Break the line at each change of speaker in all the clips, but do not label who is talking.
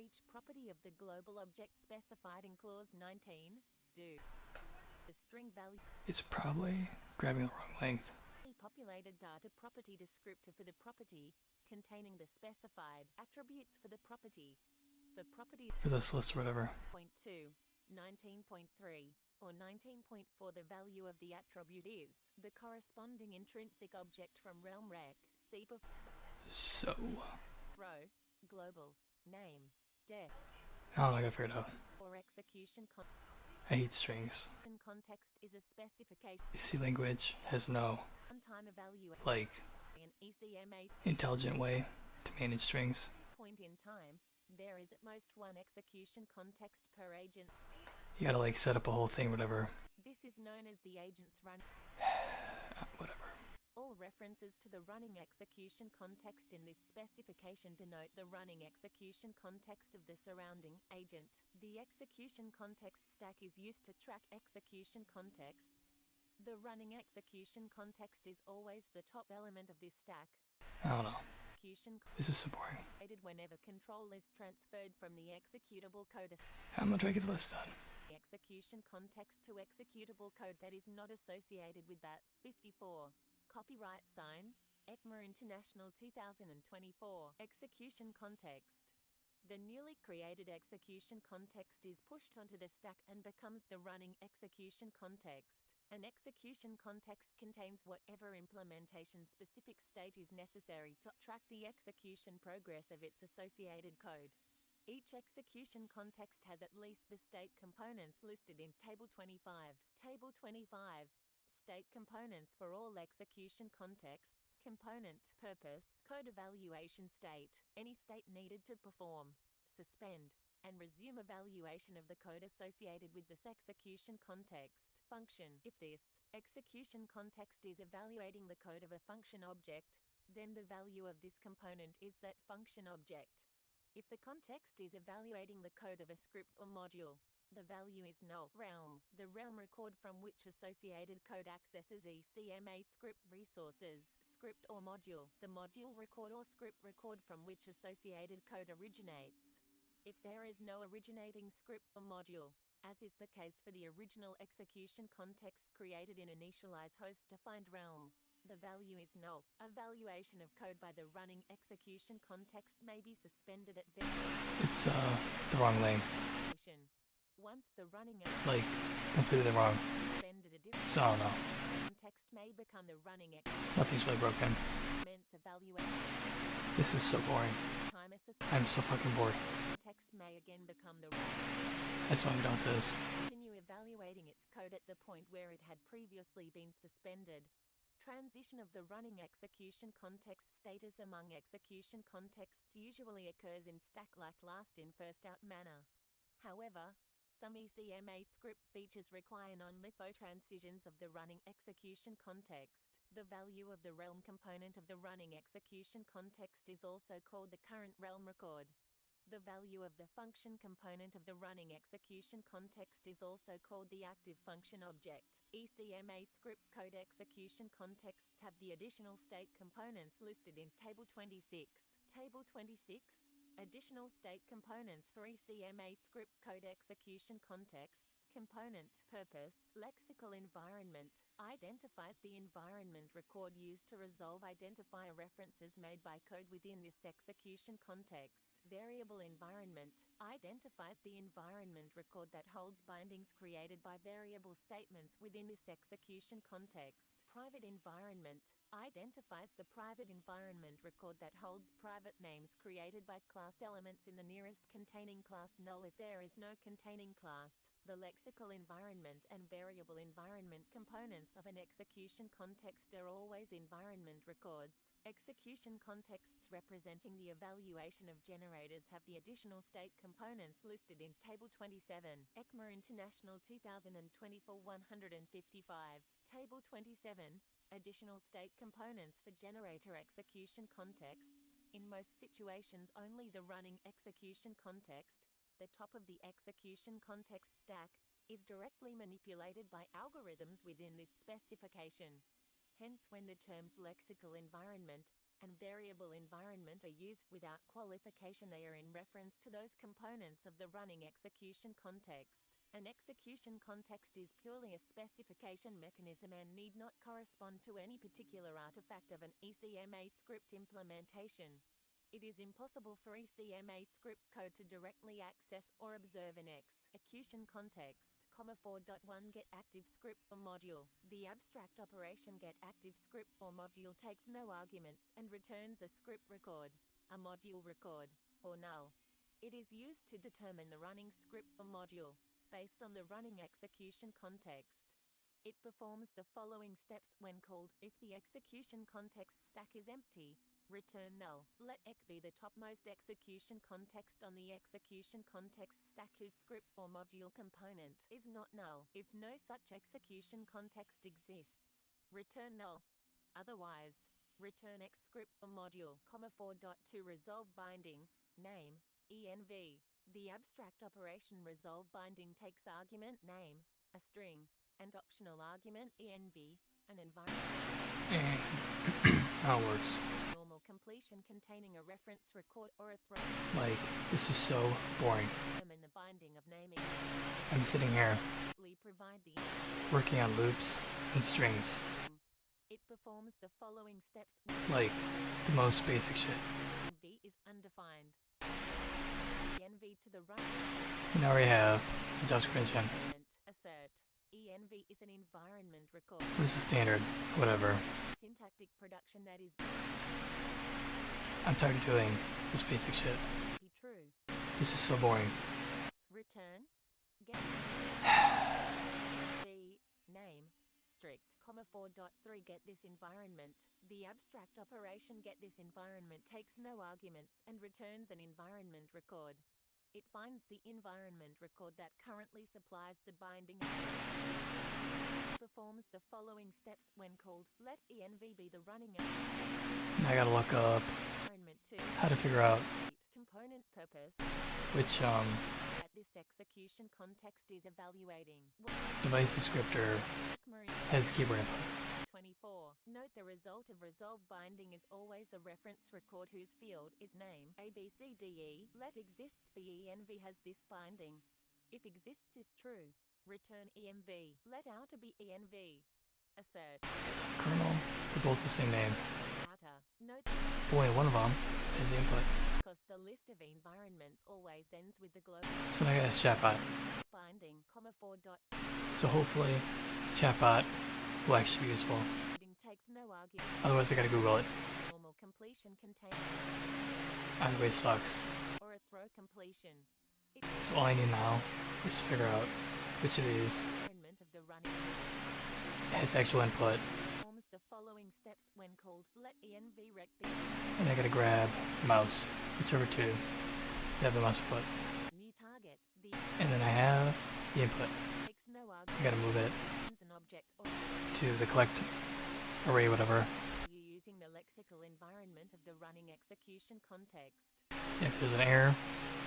each property of the global object specified in clause 19, do. The string value
It's probably grabbing the wrong length.
populated data property descriptor for the property, containing the specified attributes for the property. For property
For this list or whatever.
2, 19.3, or 19.4, the value of the attribute is the corresponding intrinsic object from realm rec. See
So,
row, global, name, def,
I don't know, I gotta figure it out.
or execution
I hate strings.
context is a specification.
C language has no,
Runtime evaluation
like,
an ECMA
intelligent way to manage strings.
point in time. There is at most one execution context per agent.
You gotta like set up a whole thing, whatever.
This is known as the agent's run.
Whatever.
All references to the running execution context in this specification denote the running execution context of the surrounding agent. The execution context stack is used to track execution contexts. The running execution context is always the top element of this stack.
I don't know.
Execution
This is so boring.
whenever control is transferred from the executable code.
I'm gonna try to get the list done.
Execution context to executable code that is not associated with that. 54. Copyright sign, ECMA International 2024. Execution context. The newly created execution context is pushed onto the stack and becomes the running execution context. An execution context contains whatever implementation-specific state is necessary to track the execution progress of its associated code. Each execution context has at least the state components listed in Table 25. Table 25. State components for all execution contexts. Component, purpose, code evaluation state, any state needed to perform, suspend, and resume evaluation of the code associated with this execution context. Function, if this execution context is evaluating the code of a function object, then the value of this component is that function object. If the context is evaluating the code of a script or module, the value is null. Realm, the realm record from which associated code accesses ECMA script resources, script or module, the module record or script record from which associated code originates. If there is no originating script or module, as is the case for the original execution context created in initialize host-defined realm, the value is null. Evaluation of code by the running execution context may be suspended at
It's the wrong length.
verification. Once the running
Like, completely wrong.
suspended, a different
So I don't know.
context may become the running
Nothing's really broken.
evaluation.
This is so boring.
Time is
I'm so fucking bored.
context may again become the
I just want to get on to this.
continue evaluating its code at the point where it had previously been suspended. Transition of the running execution context status among execution contexts usually occurs in stack-like last-in first-out manner. However, some ECMA script features require non-LIFO transitions of the running execution context. The value of the realm component of the running execution context is also called the current realm record. The value of the function component of the running execution context is also called the active function object. ECMA script code execution contexts have the additional state components listed in Table 26. Table 26. Additional state components for ECMA script code execution contexts. Component, purpose, lexical environment, identifies the environment record used to resolve identifier references made by code within this execution context. Variable environment, identifies the environment record that holds bindings created by variable statements within this execution context. Private environment, identifies the private environment record that holds private names created by class elements in the nearest containing class null if there is no containing class. The lexical environment and variable environment components of an execution context are always environment records. Execution contexts representing the evaluation of generators have the additional state components listed in Table 27. ECMA International 2024 155. Table 27. Additional state components for generator execution contexts. In most situations, only the running execution context, the top of the execution context stack, is directly manipulated by algorithms within this specification. Hence, when the terms lexical environment and variable environment are used without qualification. They are in reference to those components of the running execution context. An execution context is purely a specification mechanism and need not correspond to any particular artifact of an ECMA script implementation. It is impossible for ECMA script code to directly access or observe an execution context. 4.1 Get active script for module. The abstract operation get active script for module takes no arguments and returns a script record, a module record, or null. It is used to determine the running script for module, based on the running execution context. It performs the following steps when called. If the execution context stack is empty, return null. Let EC be the topmost execution context on the execution context stack whose script for module component is not null. If no such execution context exists, return null. Otherwise, return X script for module, 4.2 Resolve binding, name, env. The abstract operation resolve binding takes argument name, a string, and optional argument env, an environment.
How it works.
Normal completion containing a reference record or a throw.
Like, this is so boring.
Determine the binding of naming.
I'm sitting here,
Provide the
working on loops and strings.
It performs the following steps.
Like, the most basic shit.
env is undefined. env to the right.
And now we have the JavaScript Engine.
Assert. env is an environment record.
What is the standard? Whatever.
Syntactic production that is
I'm tired of doing this basic shit.
be true.
This is so boring.
Return. Get. the name. Strict, 4.3 Get this environment. The abstract operation get this environment takes no arguments and returns an environment record. It finds the environment record that currently supplies the binding. Performs the following steps when called. Let env be the running
And I gotta look up
environment 2.
how to figure out
Component purpose.
which
That this execution context is evaluating.
device descriptor has keyboard input.
24. Note the result of resolve binding is always a reference record whose field is name ABCDE. Let exists be env has this binding. If exists is true, return env. Let outer be env. Assert.
Kernel, they're both the same name.
Outer. Note
But only one of them is the input.
because the list of environments always ends with the global
So now I got this chatbot.
binding, 4.
So hopefully, chatbot will actually be useful.
Binding takes no argument.
Otherwise, I gotta Google it.
Normal completion contains
Either way sucks.
or a throw completion. It
So all I need now is to figure out which of these
environment of the running
has actual input.
performs the following steps when called. Let env rec be
And I gotta grab mouse, whichever two have the mouse input.
new target. The
And then I have the input.
takes no
I
argument.
gotta move it
An object or
to the collect array, whatever.
you using the lexical environment of the running execution context.
If there's an error,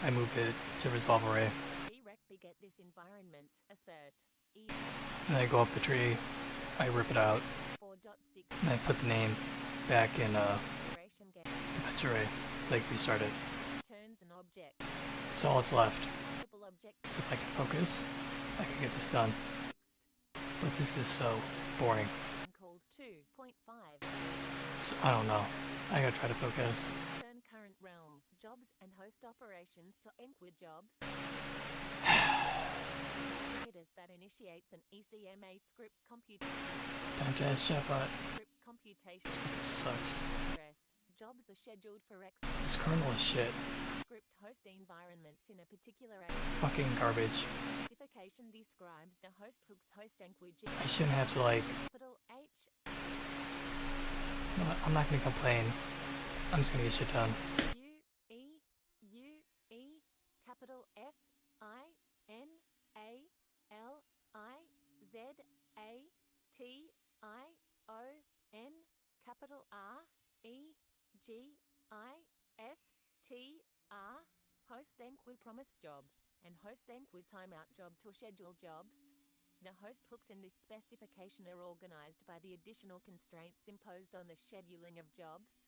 I move it to resolve array.
Erect beget this environment. Assert. E
And I go up the tree, I rip it out,
4.6
and I put the name back in
operation get
the fetch array, like restart it.
returns an object.
So all that's left.
Double object
So if I can focus, I can get this done.
text.
But this is so boring.
Called 2.5.
So I don't know. I gotta try to focus.
Turn current realm. Jobs and host operations to enquid jobs. Status that initiates an ECMA script
Time to ask chatbot.
computation.
This sucks.
Address. Jobs are scheduled for X
This kernel is shit.
script host environments in a particular
Fucking garbage.
specification describes the host hook's host enquid
I shouldn't have to like...
capital H
You know what? I'm not gonna complain. I'm just gonna get shit done.
U-E capital F-I-N-A-L-I-Z-A-T-I-O-N capital R-E-G-I-S-T-R host enquid promise job and host enquid timeout job to schedule jobs. The host hooks in this specification are organized by the additional constraints imposed on the scheduling of jobs.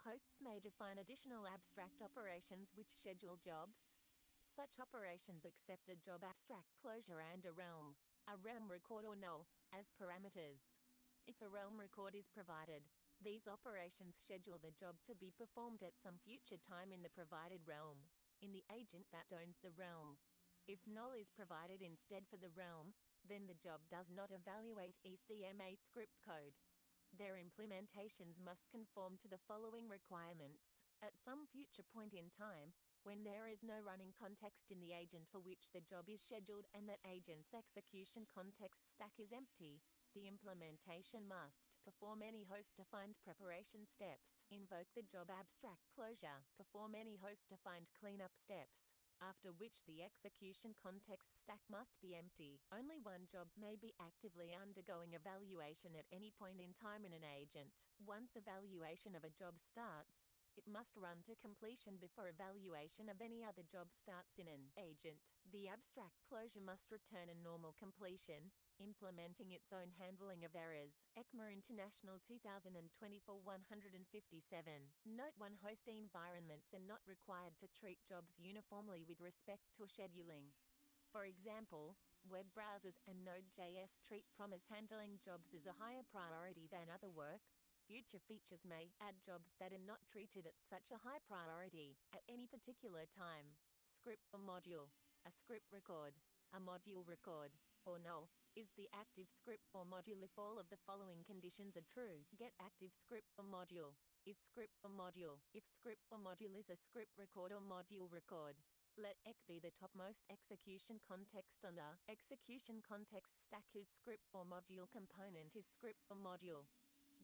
Hosts may define additional abstract operations which schedule jobs. Such operations accept a job abstract closure and a realm record or null, as parameters. If a realm record is provided, these operations schedule the job to be performed at some future time in the provided realm, in the agent that owns the realm. If null is provided instead for the realm, then the job does not evaluate ECMA script code. Their implementations must conform to the following requirements. At some future point in time, when there is no running context in the agent for which the job is scheduled and that agent's execution context stack is empty, the implementation must perform any host-defined preparation steps, invoke the job abstract closure, perform any host-defined cleanup steps, after which the execution context stack must be empty. Only one job may be actively undergoing evaluation at any point in time in an agent. Once evaluation of a job starts, it must run to completion before evaluation of any other job starts in an agent. The abstract closure must return a normal completion, implementing its own handling of errors. ECMA International 2024-157. Note 1: host environments are not required to treat jobs uniformly with respect to scheduling. For example, web browsers and Node.js treat promise handling jobs as a higher priority than other work. Future features may add jobs that are not treated at such a high priority at any particular time. Script or module. A script record, a module record, or null, is the active script or module if all of the following conditions are true. Get active script or module. Is script or module. If script or module is a script record or module record. Let EC be the topmost execution context on the execution context stack whose script or module component is script or module.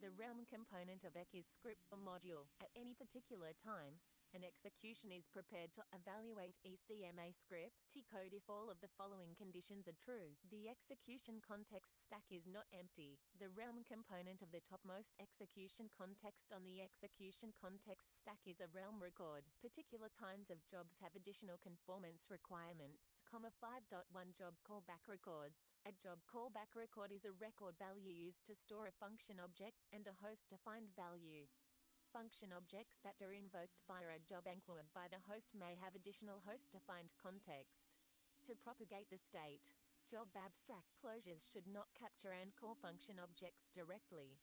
The realm component of EC is script or module. At any particular time, an execution is prepared to evaluate ECMA script code if all of the following conditions are true. The execution context stack is not empty. The realm component of the topmost execution context on the execution context stack is a realm record. Particular kinds of jobs have additional conformance requirements. 5.1 Job callback records. A job callback record is a record value used to store a function object and a host-defined value. Function objects that are invoked via a job include by the host may have additional host-defined context. To propagate the state, job abstract closures should not capture and call function objects directly.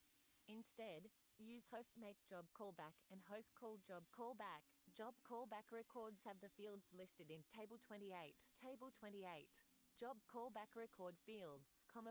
Instead, use host make job callback and host call job callback. Job callback records have the fields listed in Table 28. Table 28. Job callback record fields, 5.2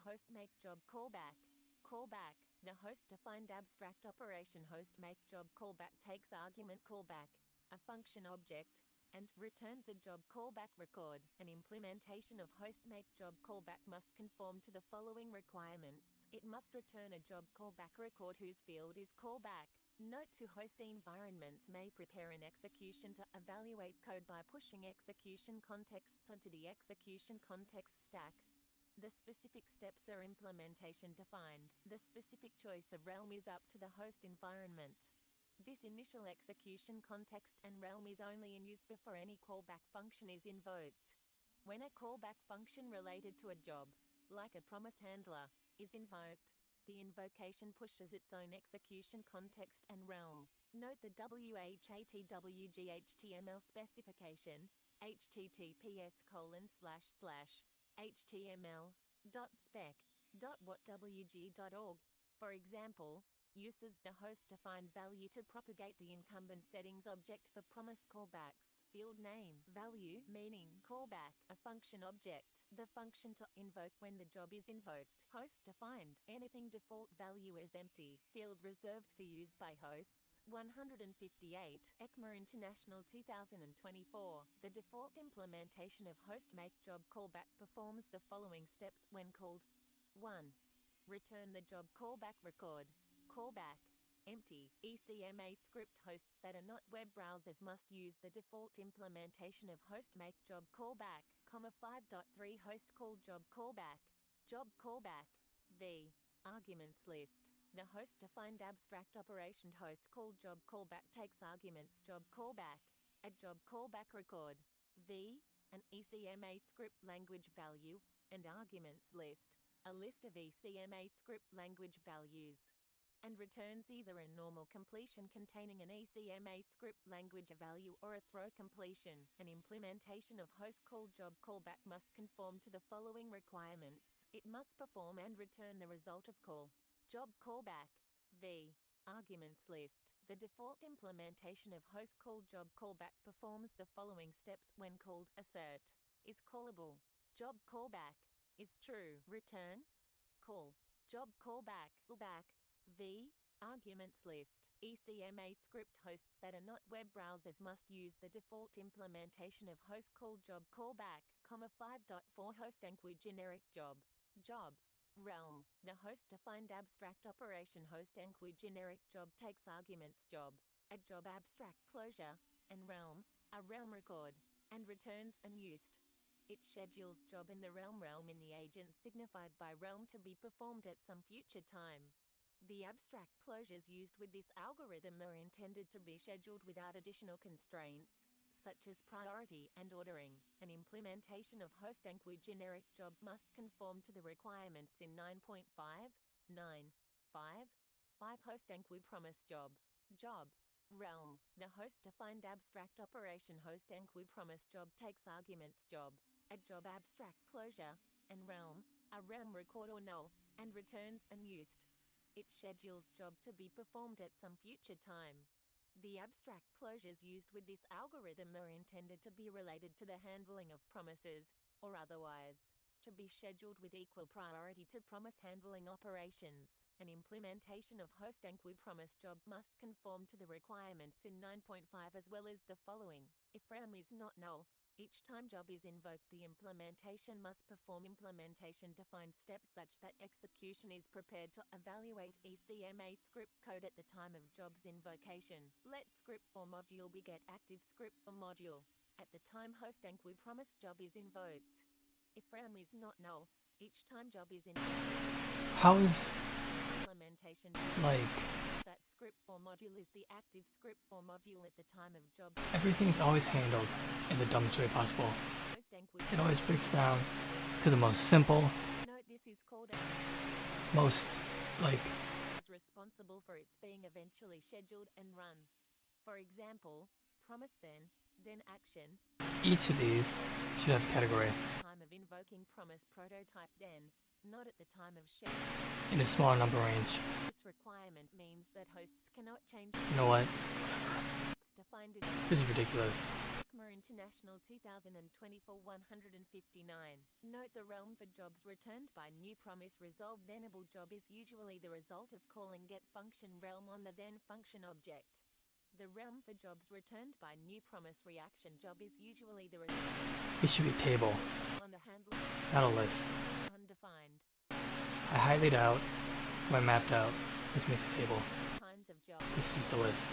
host make job callback. Callback. The host-defined abstract operation host make job callback takes argument callback, a function object, and returns a job callback record. An implementation of host make job callback must conform to the following requirements. It must return a job callback record whose field is callback. Note 2: host environments may prepare an execution to evaluate code by pushing execution contexts onto the execution context stack. The specific steps are implementation defined. The specific choice of realm is up to the host environment. This initial execution context and realm is only in use before any callback function is invoked. When a callback function related to a job, like a promise handler, is invoked, the invocation pushes its own execution context and realm. Note the WHATWG-HTML specification, https://html.spec.whatwg.org, for example, uses the host-defined value to propagate the incumbent settings object for promise callbacks. Field name, value, meaning, callback, a function object, the function to invoke when the job is invoked. Host-defined, anything default value is empty. Field reserved for use by hosts. 158. ECMA International 2024. The default implementation of host make job callback performs the following steps when called. 1. Return the job callback record. Callback. Empty. ECMA script hosts that are not web browsers must use the default implementation of host make job callback, 5.3 host call job callback. Job callback. V. Arguments list. The host-defined abstract operation host call job callback takes arguments job callback, a job callback record, V, an ECMA script language value, and arguments list, a list of ECMA script language values. and returns either a normal completion containing an ECMA script language a value or a throw completion. An implementation of host call job callback must conform to the following requirements. It must perform and return the result of call job callback v arguments list. The default implementation of host call job callback performs the following steps when called: assert is callable, job callback is true, return call job callback v arguments list. ECMA script hosts that are not web browsers must use the default implementation of host call job callback, 5.4 host enqueue generic job realm. The host-defined abstract operation host enqueue generic job takes arguments job, a job abstract closure, and realm, a realm record, and returns unused. It schedules job in the realm in the agent signified by realm to be performed at some future time. The abstract closures used with this algorithm are intended to be scheduled without additional constraints, such as priority and ordering. An implementation of host enqueue generic job must conform to the requirements in 9.5.9.5 host enqueue promise job realm. The host-defined abstract operation host enqueue promise job takes arguments job, a job abstract closure, and realm, a realm record or null, and returns unused. It schedules job to be performed at some future time. The abstract closures used with this algorithm are intended to be related to the handling of promises, or otherwise, to be scheduled with equal priority to promise handling operations. An implementation of host enqueue promise job must conform to the requirements in 9.5 as well as the following. If realm is not null, each time job is invoked, the implementation must perform implementation-defined steps such that execution is prepared to evaluate ECMA script code at the time of job's invocation. Let script or module beget active script or module at the time host enqueue promise job is invoked. If realm is not null, each time job is invoked.
How is
Implementation
like
that script or module is the active script or module at the time of job.
everything's always handled in the dumbest way possible?
Host enqueue
It always breaks down to the most simple,
note this is called
most like
is responsible for its being eventually scheduled and run. For example, promise then action.
each of these should have a category
Time of invoking promise prototype then, not at the time of schedule.
in a smaller number range.
This requirement means that hosts cannot change
You know what?
defined in
This is ridiculous.
ICMA International 2024 159. Note the realm for jobs returned by new promise resolved thenable job is usually the result of calling get function realm on the then function object. The realm for jobs returned by new promise reaction job is usually the result
It should be a table,
on the handler
not a list.
undefined.
I highly doubt when mapped out this makes a table.
Kinds of job.
This is just a list.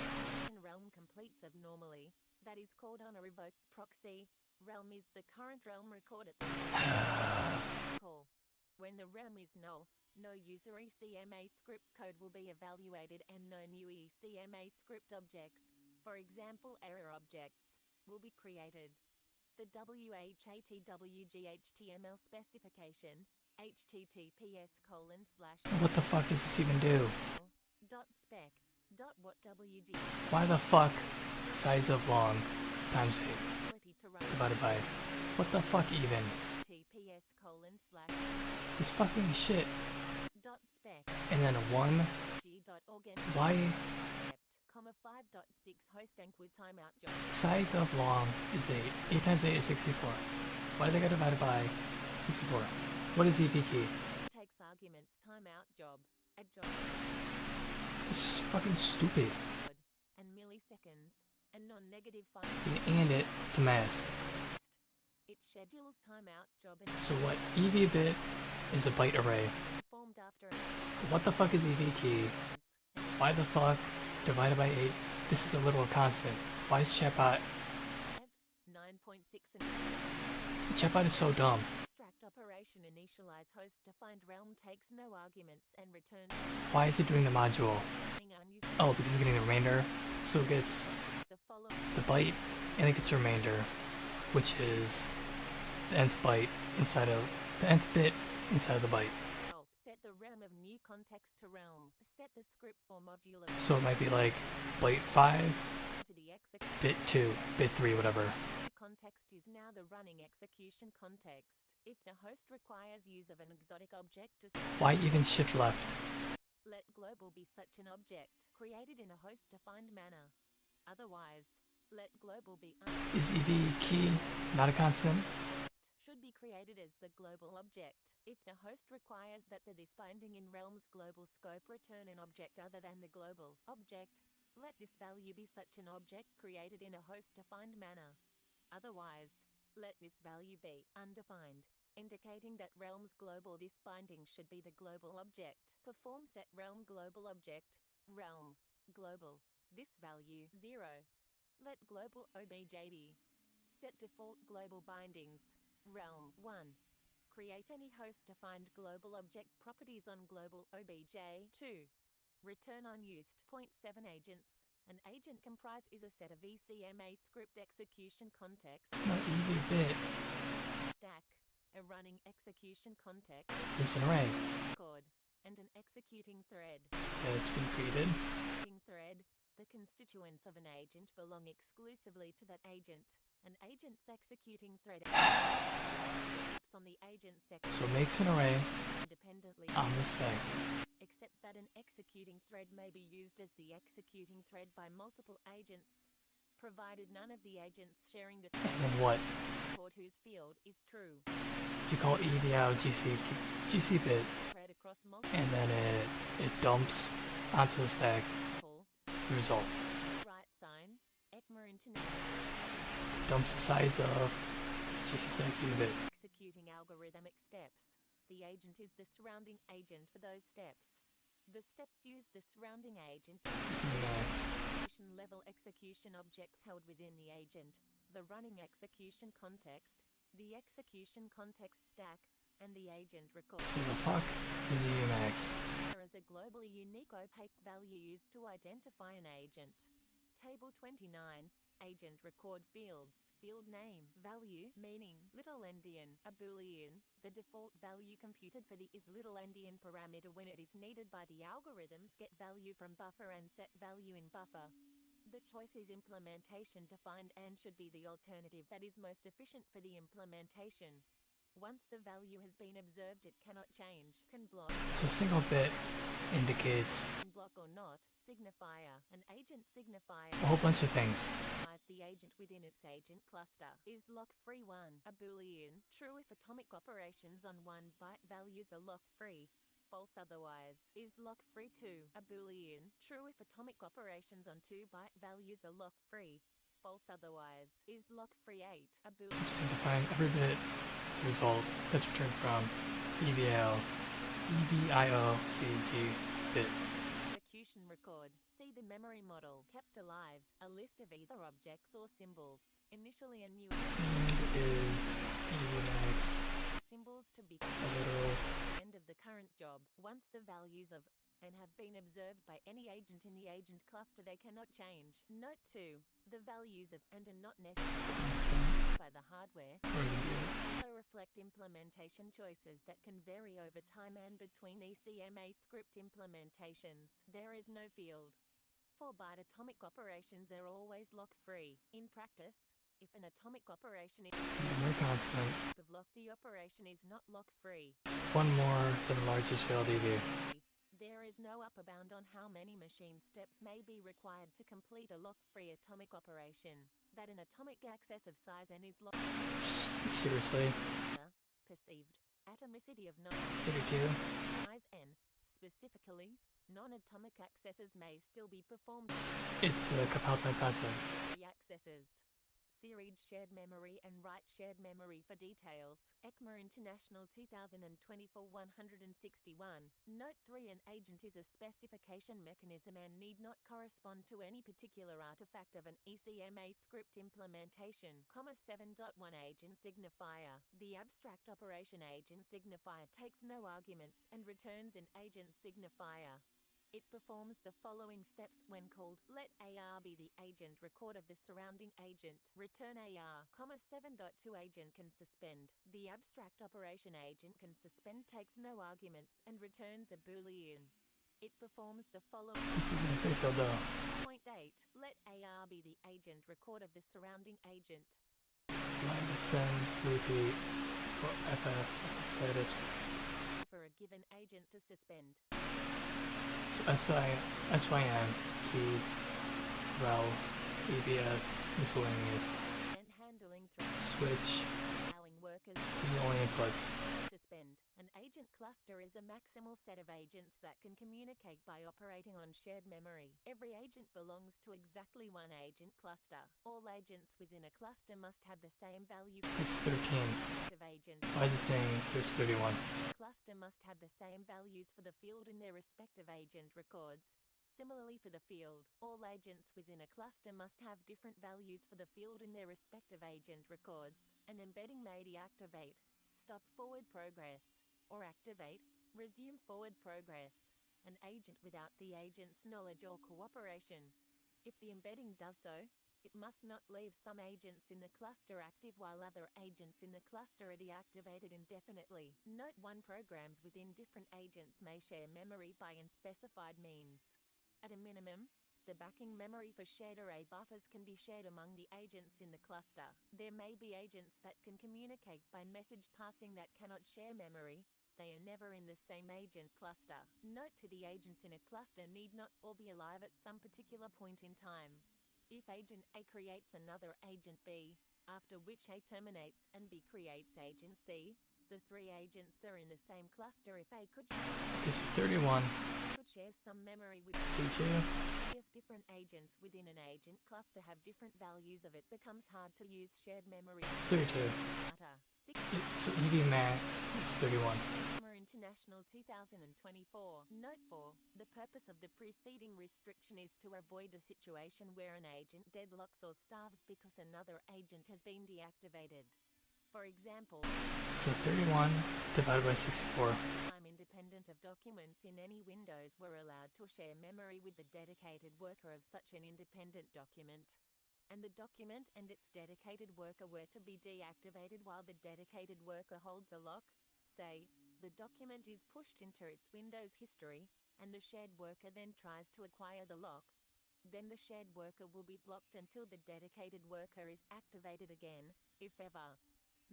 When realm completes abnormally, that is called on a revoked proxy. Realm is the current realm record at the call. When the realm is null, no user ECMA script code will be evaluated and no new ECMA script objects, for example error objects, will be created. The WHATWGHTML specification, https://
What the fuck does this even do?
.spec. .whatwg.
Why the fuck size of long times 8
Ability to run
divided by what the fuck even?
TPS://
This fucking shit.
.spec.
And then a 1.
G.org.
Why
5.6 host enqueue timeout job.
size of long is 8. 8 times 8 is 64. Why do they got divided by 64? What is EV key?
Takes arguments timeout job. A job
It's fucking stupid.
and milliseconds. A non-negative
You
file.
can and it to mask.
It schedules timeout job and
So what EV bit is a byte array.
formed after
What the fuck is EV key? Why the fuck divided by 8? This is a literal constant. Why is chatbot?
9.6 and
Chatbot is so dumb.
abstract operation initialize host defined realm takes no arguments and returns
Why is it doing the module?
unused.
Oh, because it's getting the remainder. So it gets
The following
the byte and it gets a remainder, which is the nth byte inside of the nth bit inside of the byte.
set the Realm of new context to realm. Set the script or module of
So it might be like byte 5,
to the
bit 2, bit 3, whatever.
context is now the running execution context. If the host requires use of an exotic object to
Why even shift left?
let global be such an object, created in a host-defined manner. Otherwise, let global be
Is EV key not a constant?
should be created as the global object. If the host requires that this binding in realm's global scope return an object other than the global object, let this value be such an object created in a host-defined manner. Otherwise, let this value be undefined, indicating that realm's global this binding should be the global object. Perform set realm global object, realm, global, this value 0. Let global obj be. Set default global bindings, realm 1. Create any host-defined global object properties on global obj 2. Return unused. 0.7 agents. An agent comprise is a set of ECMA script execution context
No, EV bit
stack, a running execution context
is an array
record, and an executing thread.
that's been created.
Executing thread, the constituents of an agent belong exclusively to that agent. An agent's executing thread on the agent section
So it makes an array
independently,
on the stack.
except that an executing thread may be used as the executing thread by multiple agents, provided none of the agents sharing the
And then what?
record whose field is true.
You call EV out GC bit,
Thread across multiple
and then it dumps onto the stack the result.
right sign, ECMA International
Dumps the size of GC stack EV bit.
executing algorithmic steps. The agent is the surrounding agent for those steps. The steps use the surrounding agent
Max.
level execution objects held within the agent, the running execution context, the execution context stack, and the agent record.
So the fuck is Max?
There is a globally unique opaque value used to identify an agent. Table 29, agent record fields, field name, value, meaning, little endian, a boolean. The default value computed for the is little endian parameter when it is needed by the algorithms get value from buffer and set value in buffer. The choice is implementation defined and should be the alternative that is most efficient for the implementation. Once the value has been observed, it cannot change, can block,
So a single bit indicates
block or not, signifier, an agent signifier.
a whole bunch of things.
As the agent within its agent cluster is lock-free 1, a boolean, true if atomic operations on 1 byte values are lock-free, false otherwise, is lock-free 2, a boolean, true if atomic operations on 2 byte values are lock-free, false otherwise, is lock-free 8, a boolean.
Identifying every bit result that's returned from EVL, EVIOCG bit.
Execution record. See the memory model, kept alive, a list of either objects or symbols, initially and new
And is Max
symbols to be
a literal
end of the current job. Once the values of and have been observed by any agent in the agent cluster, they cannot change. Note 2. The values of and are not necessary by the hardware also reflect implementation choices that can vary over time and between ECMA script implementations. There is no field. 4-byte atomic operations are always lock-free. In practice, if an atomic operation is
memory constant.
of lock, the operation is not lock-free.
One more than the largest failed EV.
There is no upper bound on how many machine steps may be required to complete a lock-free atomic operation. That an atomic excess of size n is lock
Seriously?
perceived atomicity of
32?
size n. Specifically, non-atomic accesses may still be performed.
It's a Kapalta constant.
Accesses. See read shared memory and write shared memory for details. ECMA International 2024-161. Note 3. An agent is a specification mechanism and need not correspond to any particular artifact of an ECMA script implementation. 7.1 Agent signifier. The abstract operation agent signifier takes no arguments and returns an agent signifier. It performs the following steps when called. Let AR be the agent record of the surrounding agent. Return AR, 7.2 agent can suspend. The abstract operation agent can suspend takes no arguments and returns a Boolean. It performs the following.
This isn't a prefill though.
Point 8. Let AR be the agent record of the surrounding agent.
Line descend, repeat for FF status.
For a given agent to suspend.
So SYN, key, rel, EBS, miscellaneous,
And handling through
switch,
allowing workers
these are only inputs.
suspend. An agent cluster is a maximal set of agents that can communicate by operating on shared memory. Every agent belongs to exactly one agent cluster. All agents within a cluster must have the same value
It's 13.
of agents.
Why is it saying there's 31?
Cluster must have the same values for the field in their respective agent records. Similarly for the field, all agents within a cluster must have different values for the field in their respective agent records. An embedding may deactivate, stop forward progress, or activate, resume forward progress, an agent without the agent's knowledge or cooperation. If the embedding does so, it must not leave some agents in the cluster active while other agents in the cluster are deactivated indefinitely. Note 1 programs within different agents may share memory by unspecified means. At a minimum, the backing memory for shared array buffers can be shared among the agents in the cluster. There may be agents that can communicate by message passing that cannot share memory. They are never in the same agent cluster. Note to the agents in a cluster need not all be alive at some particular point in time. If agent A creates another agent B, after which A terminates and B creates agent C, the 3 agents are in the same cluster. If A could
Okay, so 31.
share some memory with
T2.
if different agents within an agent cluster have different values of it becomes hard to use shared memory.
32.
Data.
So EV max is 31.
Summer International 2024. Note 4. The purpose of the preceding restriction is to avoid a situation where an agent deadlocks or starves because another agent has been deactivated. For example,
So 31 divided by 64.
time independent of documents in any Windows were allowed to share memory with the dedicated worker of such an independent document. And the document and its dedicated worker were to be deactivated while the dedicated worker holds a lock. Say, the document is pushed into its Windows history, and the shared worker then tries to acquire the lock. Then the shared worker will be blocked until the dedicated worker is activated again, if ever.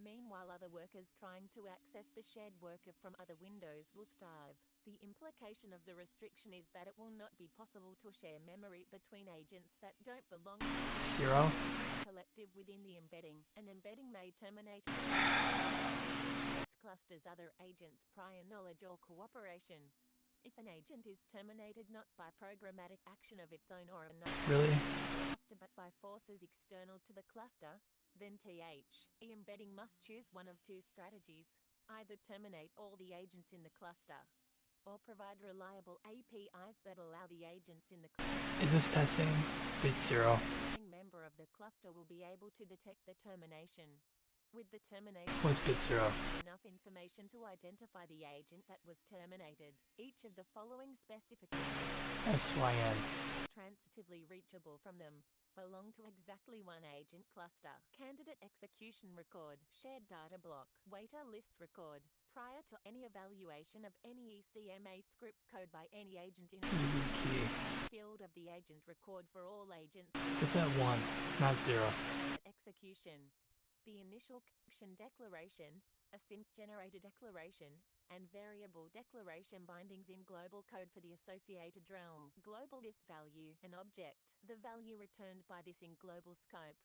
Meanwhile, other workers trying to access the shared worker from other windows will starve. The implication of the restriction is that it will not be possible to share memory between agents that don't belong to
0.
the collective within the embedding. An embedding may terminate its cluster's other agents' prior knowledge or cooperation. If an agent is terminated not by programmatic action of its own or another
Really?
cluster but by forces external to the cluster, then the embedding must choose one of 2 strategies. Either terminate all the agents in the cluster, or provide reliable APIs that allow the agents in the cluster.
Is this testing? Bit 0.
A member of the cluster will be able to detect the termination. With the termination,
What's bit 0?
enough information to identify the agent that was terminated. Each of the following specifications,
SYN.
transitively reachable from them, belong to exactly one agent cluster. Candidate execution record, shared data block, waiter list record. Prior to any evaluation of any ECMA script code by any agent in
EV key.
field of the agent record for all agents.
It's at 1, not 0.
Execution. The initial action declaration, a sync generator declaration, and variable declaration bindings in global code for the associated realm. Global this value, an object. The value returned by this in global scope.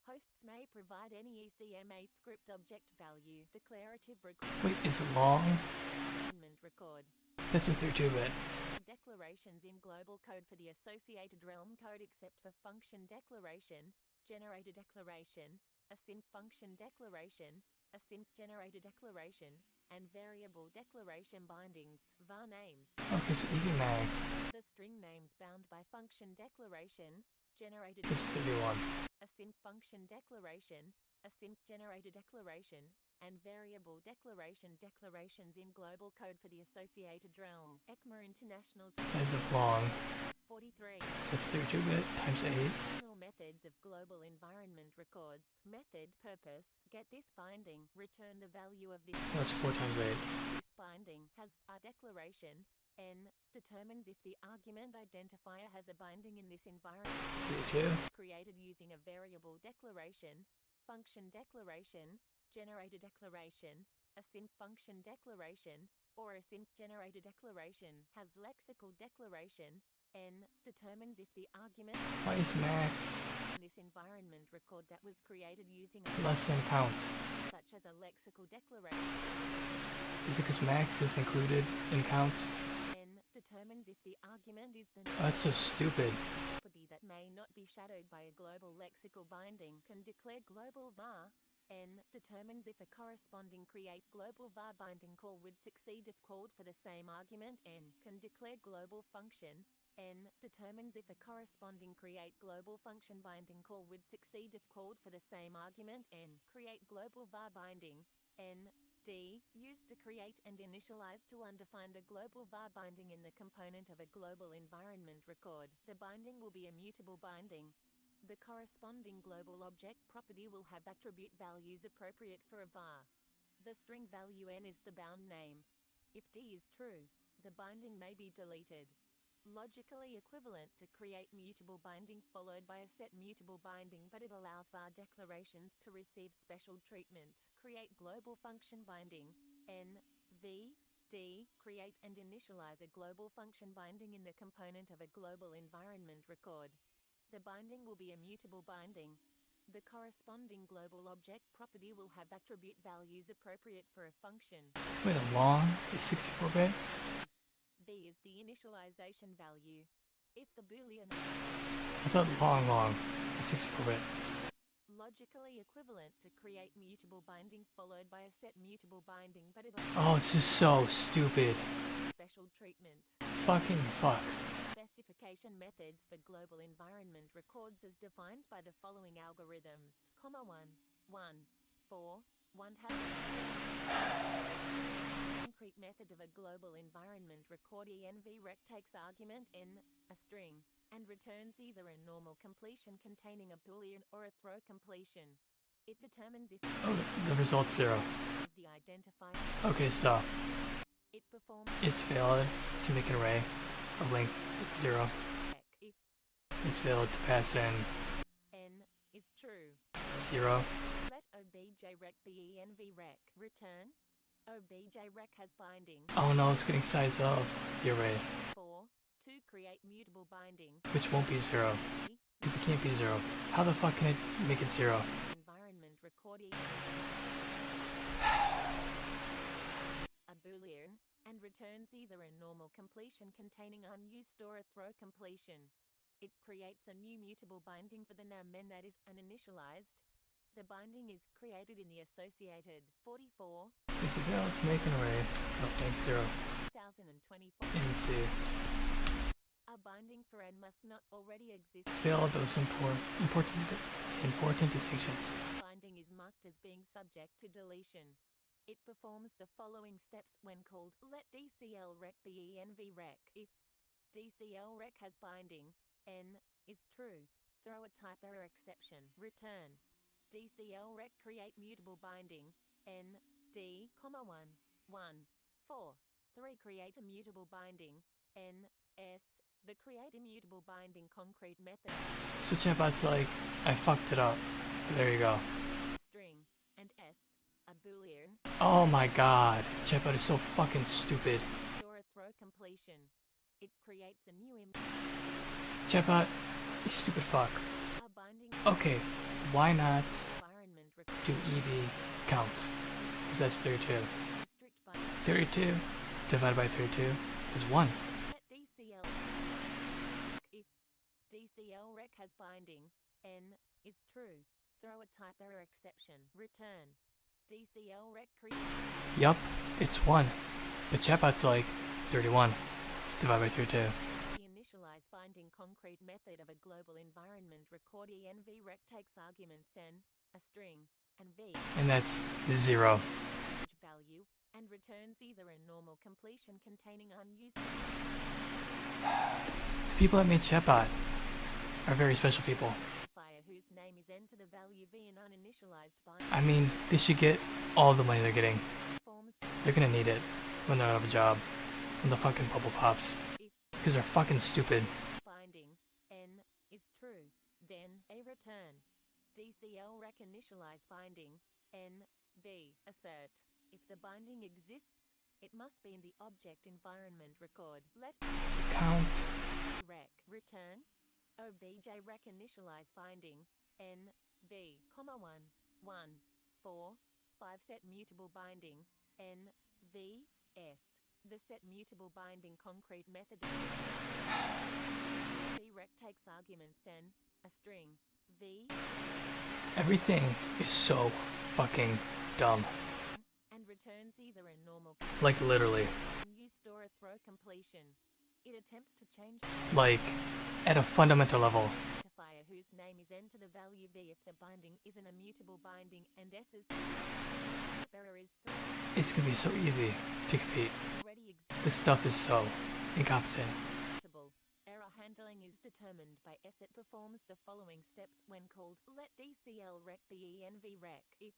Hosts may provide any ECMA script object value. Declarative record.
Wait, is it long?
Record.
That's a 32-bit.
Declarations in global code for the associated realm code except for function declaration, generator declaration, a sync function declaration, a sync generator declaration, and variable declaration bindings, var names.
Okay, so EV max
The string names bound by function declaration, generated
is 31.
a sync function declaration, a sync generator declaration, and variable declaration declarations in global code for the associated realm. ECMA International
Size of long.
43.
That's 32-bit times 8.
General methods of global environment records. Method purpose. Get this binding. Return the value of this.
That's 4 times 8.
This binding has a declaration. N determines if the argument identifier has a binding in this environment.
32.
Created using a variable declaration, function declaration, generator declaration, a sync function declaration, or a sync generator declaration has lexical declaration. N determines if the argument
Why is max
in this environment record that was created using
less than count?
such as a lexical declaration.
Is it because max is included in count?
N determines if the argument is the
Oh, that's so stupid.
property that may not be shadowed by a global lexical binding can declare global var. N determines if a corresponding create global var binding call would succeed if called for the same argument. N can declare global function. N determines if a corresponding create global function binding call would succeed if called for the same argument. N create global var binding. N D used to create and initialize to undefined a global var binding in the component of a global environment record. The binding will be a mutable binding. The corresponding global object property will have attribute values appropriate for a var. The string value n is the bound name. If D is true, the binding may be deleted. Logically equivalent to create mutable binding followed by a set mutable binding, but it allows var declarations to receive special treatment. Create global function binding. N, V, D, create and initialize a global function binding in the component of a global environment record. The binding will be a mutable binding. The corresponding global object property will have attribute values appropriate for a function.
Wait, a long is 64-bit?
V is the initialization value. If the Boolean
I thought long was 64-bit.
logically equivalent to create mutable binding followed by a set mutable binding, but it
Oh, this is so stupid.
special treatment.
Fucking fuck.
Specification methods for global environment records as defined by the following algorithms. 1, 4, 1 has concrete method of a global environment record. envrec takes argument n, a string, and returns either a normal completion containing a boolean or a throw completion. It determines if
Oh, the result's 0.
the identifier
Okay, so
it performs
it's valid to make an array of length 0.
if
It's valid to pass in
n is true.
0.
Let objrec be envrec. Return objrec has binding.
Oh no, it's getting size of the array,
4 to create mutable binding.
which won't be 0. Because it can't be 0. How the fuck can it make it 0?
Environment recording a boolean and returns either a normal completion containing unused or a throw completion. It creates a new mutable binding for the num that is uninitialized. The binding is created in the associated 44
Is it valid to make an array of length 0
2024.
in C?
A binding for n must not already exist.
Fail those important distinctions.
Binding is marked as being subject to deletion. It performs the following steps when called. Let dclrec be envrec. If dclrec has binding, n is true. Throw a type error exception. Return dclrec create mutable binding. N d, 1, 1, 4, 3 create a mutable binding. N s the create immutable binding concrete method.
So chatbot's like, I fucked it up. There you go.
String and s a boolean.
Oh my god. Chatbot is so fucking stupid.
Or a throw completion. It creates a new
Chatbot, you stupid fuck.
a binding
Okay, why not
environment
do EV count? Because that's 32.
restrict binding.
32 divided by 32 is 1.
Let dcl if dclrec has binding, n is true. Throw a type error exception. Return dclrec create.
Yup, it's 1. But chatbot's like 31 divided by 32.
The initialize binding concrete method of a global environment record envrec takes arguments n, a string, and v
and that's 0.
value, and returns either a normal completion containing unused
The people that made Chatbot are very special people.
identifier whose name is enter the value v in uninitialized bind
I mean, they should get all the money they're getting.
forms
They're gonna need it when they're out of a job, when the fucking bubble pops.
if
Because they're fucking stupid.
binding n is true, then a return. DCL rec initialize binding n v assert. If the binding exists, it must be in the object environment record. Let
Count.
rec return obj rec initialize binding n v comma 1 1 4 5 set mutable binding n v s. The set mutable binding concrete method v rec takes arguments n a string v
Everything is so fucking dumb.
and returns either a normal
Like, literally.
use store a throw completion. It attempts to change
Like, at a fundamental level.
identifier whose name is enter the value v if the binding is an immutable binding and s is error is
It's gonna be so easy to compete.
already
This stuff is so incompetent.
existable. Error handling is determined by s. It performs the following steps when called let DCL rec be env rec. If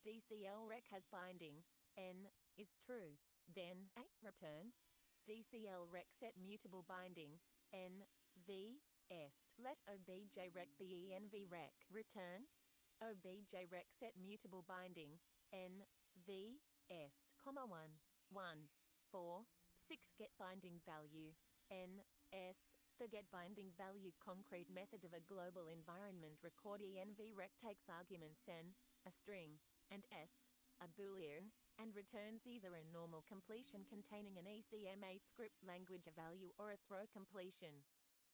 DCL rec has binding n is true, then a return DCL rec set mutable binding n v s. Let obj rec be env rec return obj rec set mutable binding n v s, comma 1 1 4 6 get binding value n s. The get binding value concrete method of a global environment record env rec takes arguments n a string and s a boolean and returns either a normal completion containing an ECMA script language a value or a throw completion.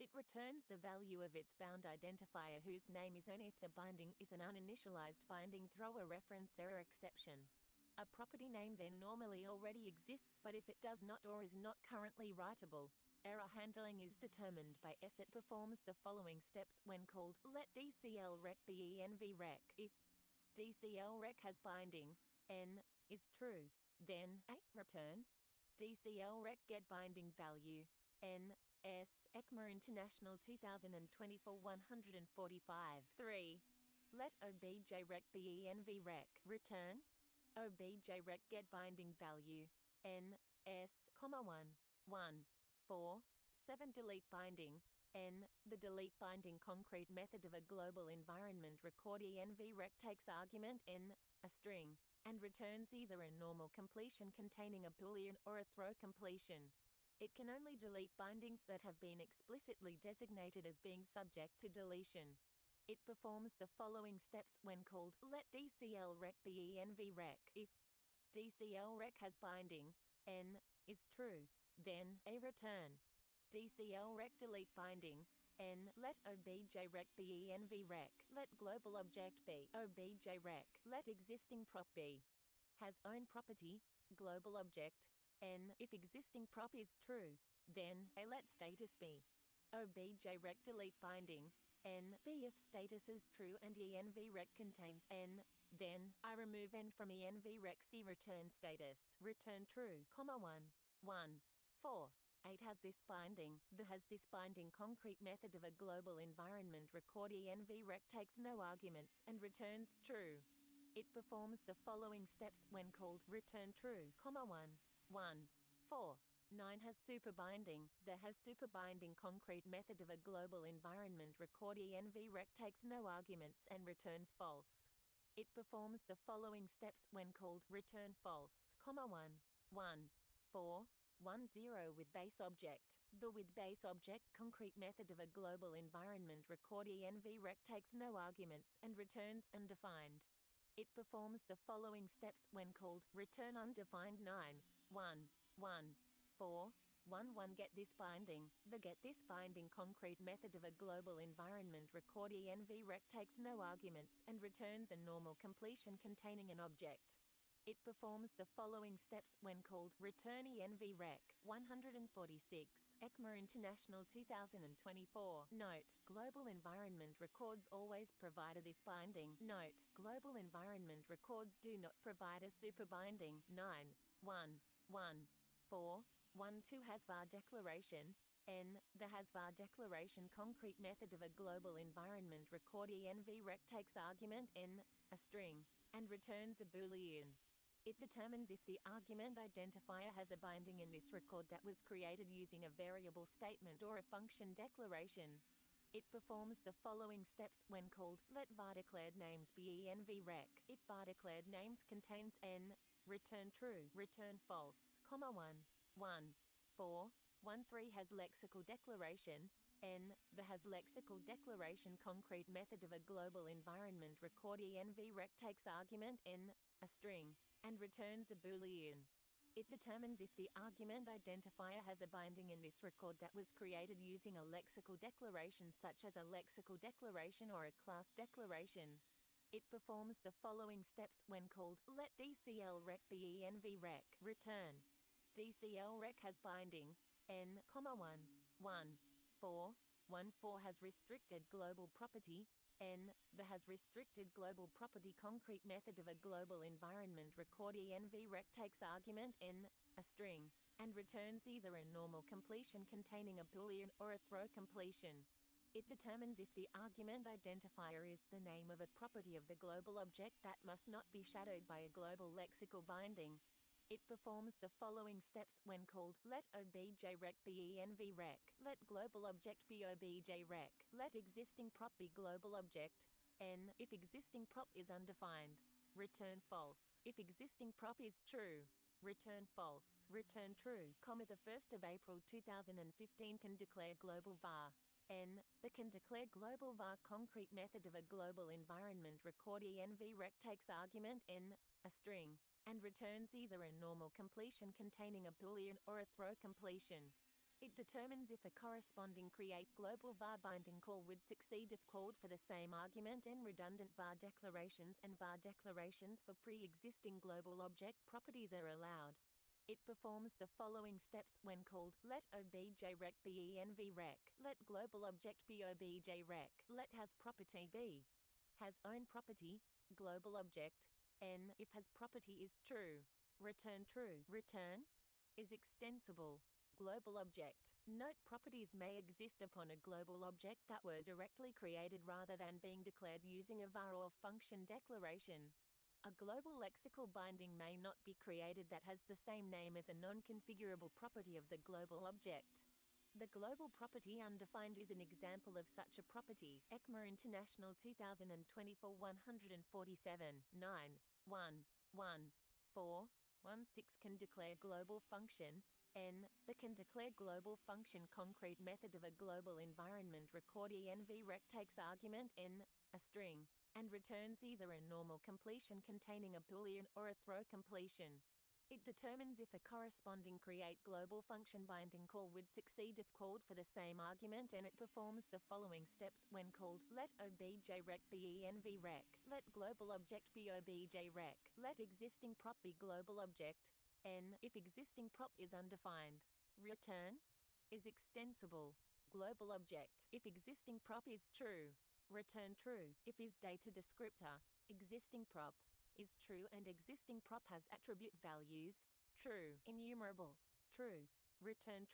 It returns the value of its bound identifier whose name is n if the binding is an uninitialized binding. Throw a reference error exception. A property name then normally already exists, but if it does not or is not currently writable, error handling is determined by s. It performs the following steps when called let DCL rec be env rec. If DCL rec has binding n is true, then a return DCL rec get binding value n s. ECMA International 2024 145 3. Let obj rec be env rec return obj rec get binding value n s, comma 1 1 4 7 delete binding n. The delete binding concrete method of a global environment record env rec takes argument n a string and returns either a normal completion containing a boolean or a throw completion. It can only delete bindings that have been explicitly designated as being subject to deletion. It performs the following steps when called let DCL rec be env rec. If DCL rec has binding n is true, then a return DCL rec delete binding n. Let obj rec be env rec. Let global object be obj rec. Let existing prop be has own property global object n. If existing prop is true, then a let status be obj rec delete binding n b. If status is true and env rec contains n, then I remove n from env rec. C return status return true, comma 1 1 4 8 has this binding. The has this binding concrete method of a global environment record env rec takes no arguments and returns true. It performs the following steps when called return true, comma 1 1 4 9 has super binding. The has super binding concrete method of a global environment record env rec takes no arguments and returns false. It performs the following steps when called return false, comma 1 1 4 1 0 with base object. The with base object concrete method of a global environment record env rec takes no arguments and returns undefined. It performs the following steps when called return undefined 9 1 1 4 1 1 get this binding. The get this binding concrete method of a global environment record env rec takes no arguments and returns a normal completion containing an object. It performs the following steps when called return env rec 146. ECMA International 2024. Note: global environment records always provide this binding. Note: global environment records do not provide a super binding. 9.1.1.4.1.2 Hasvar Declaration. N. The Hasvar Declaration concrete method of a global environment record envrec takes argument n, a string, and returns a boolean. It determines if the argument identifier has a binding in this record that was created using a variable statement or a function declaration. It performs the following steps when called. Let var declared names be envrec. If var declared names contains n, return true, return false, 1, 1, 4, 1, 3 has lexical declaration. N. The has lexical declaration concrete method of a global environment record envrec takes argument n, a string, and returns a boolean. It determines if the argument identifier has a binding in this record that was created using a lexical declaration such as a lexical declaration or a class declaration. It performs the following steps when called. Let dclrec be envrec. Return. dclrec has binding n, 1, 1, 4, 1, 4 has restricted global property. N. The has restricted global property concrete method of a global environment record envrec takes argument n, a string, and returns either a normal completion containing a boolean or a throw completion. It determines if the argument identifier is the name of a property of the global object that must not be shadowed by a global lexical binding. It performs the following steps when called. Let objrec be envrec. Let global object be objrec. Let existing prop be global object. N. If existing prop is undefined, return false. If existing prop is true, return false. Return true. The 1st of April 2015 can declare global var. N. The can declare global var concrete method of a global environment record envrec takes argument n, a string, and returns either a normal completion containing a boolean or a throw completion. It determines if a corresponding create global var binding call would succeed if called for the same argument and redundant var declarations and var declarations for pre-existing global object properties are allowed. It performs the following steps when called. Let objrec be envrec. Let global object be objrec. Let has property be. Has own property, global object. N. If has property is true, return true. Return is extensible, global object. Note: properties may exist upon a global object that were directly created rather than being declared using a var or function declaration. A global lexical binding may not be created that has the same name as a non-configurable property of the global object. The global property undefined is an example of such a property. ECMA International 2024 147, 9, 1, 1, 4, 1, 6 can declare global function. N. The can declare global function concrete method of a global environment record envrec takes argument n, a string, and returns either a normal completion containing a boolean or a throw completion. It determines if a corresponding create global function binding call would succeed if called for the same argument, and it performs the following steps when called. Let objrec be envrec. Let global object be objrec. Let existing prop be global object. N. If existing prop is undefined, return is extensible, global object. If existing prop is true, return true. If is data descriptor, existing prop is true and existing prop has attribute values, true, enumerable, true, return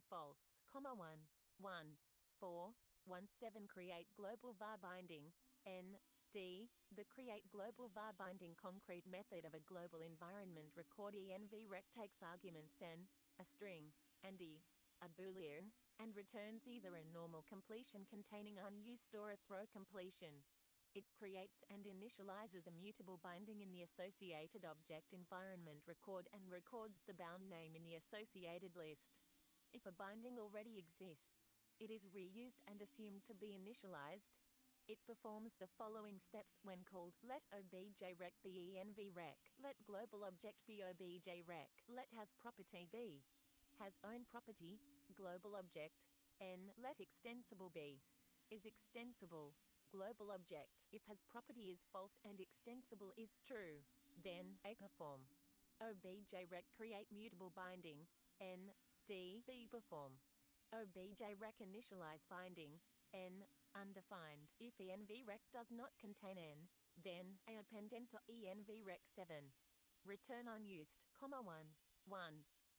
false, 1, 1, 4, 1, 7 create global var binding. N. D. The create global var binding concrete method of a global environment record envrec takes arguments n, a string, and e, a boolean, and returns either a normal completion containing unused or a throw completion. It creates and initializes a mutable binding in the associated object environment record and records the bound name in the associated list. If a binding already exists, it is reused and assumed to be initialized. It performs the following steps when called. Let objrec be envrec. Let global object be objrec. Let has property be. Has own property, global object. N. Let extensible be. Is extensible, global object. If has property is false and extensible is true, then a perform objrec create mutable binding. N. D. V perform. Obj-rec initialize binding, N. Undefined. If envrec does not contain N, then A append N to envrec7. Return unused, 1, 1,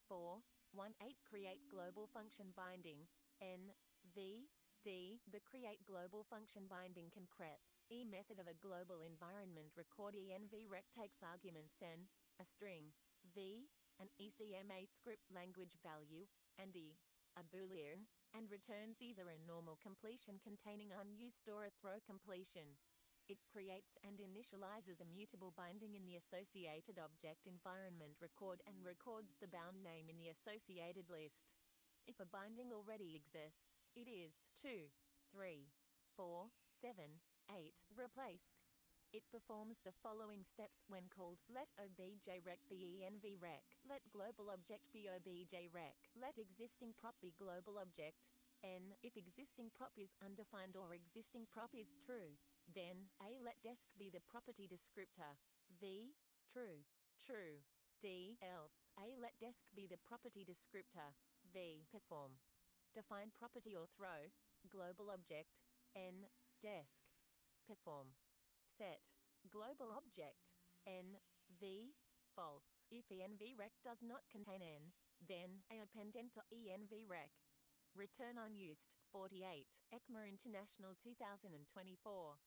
4, 1, 8 create global function binding, N, V, D. The create global function binding can crep. E method of a global environment record envrec takes arguments N, a string, V, an ECMA script language value, and E, a boolean, and returns either a normal completion containing unused or a throw completion. It creates and initializes a mutable binding in the associated object environment record and records the bound name in the associated list. If a binding already exists, it is 2, 3, 4, 7, 8 replaced. It performs the following steps when called: let obj-rec be envrec, let global object be obj-rec, let existing prop be global object, N. If existing prop is undefined or existing prop is true, then A. Let desc be the property descriptor, V. True, true. D. Else A. Let desc be the property descriptor, V. Perform. Define property or throw, global object, N. Desc. Perform. Set global object, N, V, false. If envrec does not contain N, then A append N to envrec. Return unused, 48. ECMA International 2024.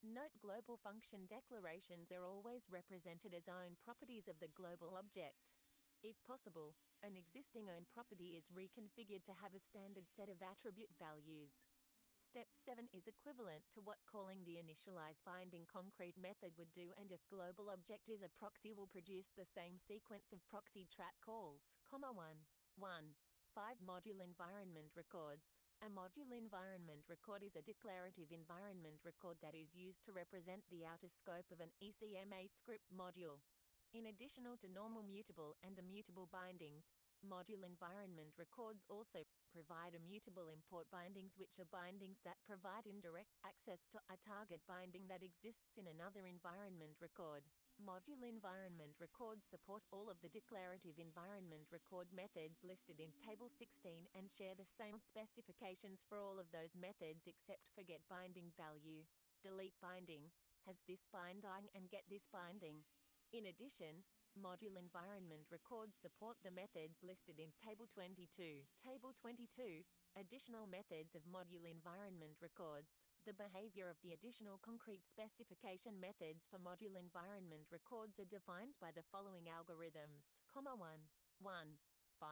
Note global function declarations are always represented as own properties of the global object. If possible, an existing own property is reconfigured to have a standard set of attribute values. Step 7 is equivalent to what calling the initialize binding concrete method would do, and if global object is a proxy will produce the same sequence of proxy trap calls, 1, 1, 5 module environment records. A module environment record is a declarative environment record that is used to represent the outer scope of an ECMA script module. In addition to normal mutable and immutable bindings, module environment records also provide immutable import bindings, which are bindings that provide indirect access to a target binding that exists in another environment record. Module environment records support all of the declarative environment record methods listed in Table 16 and share the same specifications for all of those methods except for getBindingValue, deleteBinding, hasThisBinding and getThisBinding. In addition, module environment records support the methods listed in Table 22. Table 22, additional methods of module environment records. The behavior of the additional concrete specification methods for module environment records are defined by the following algorithms, 1, 1, 5,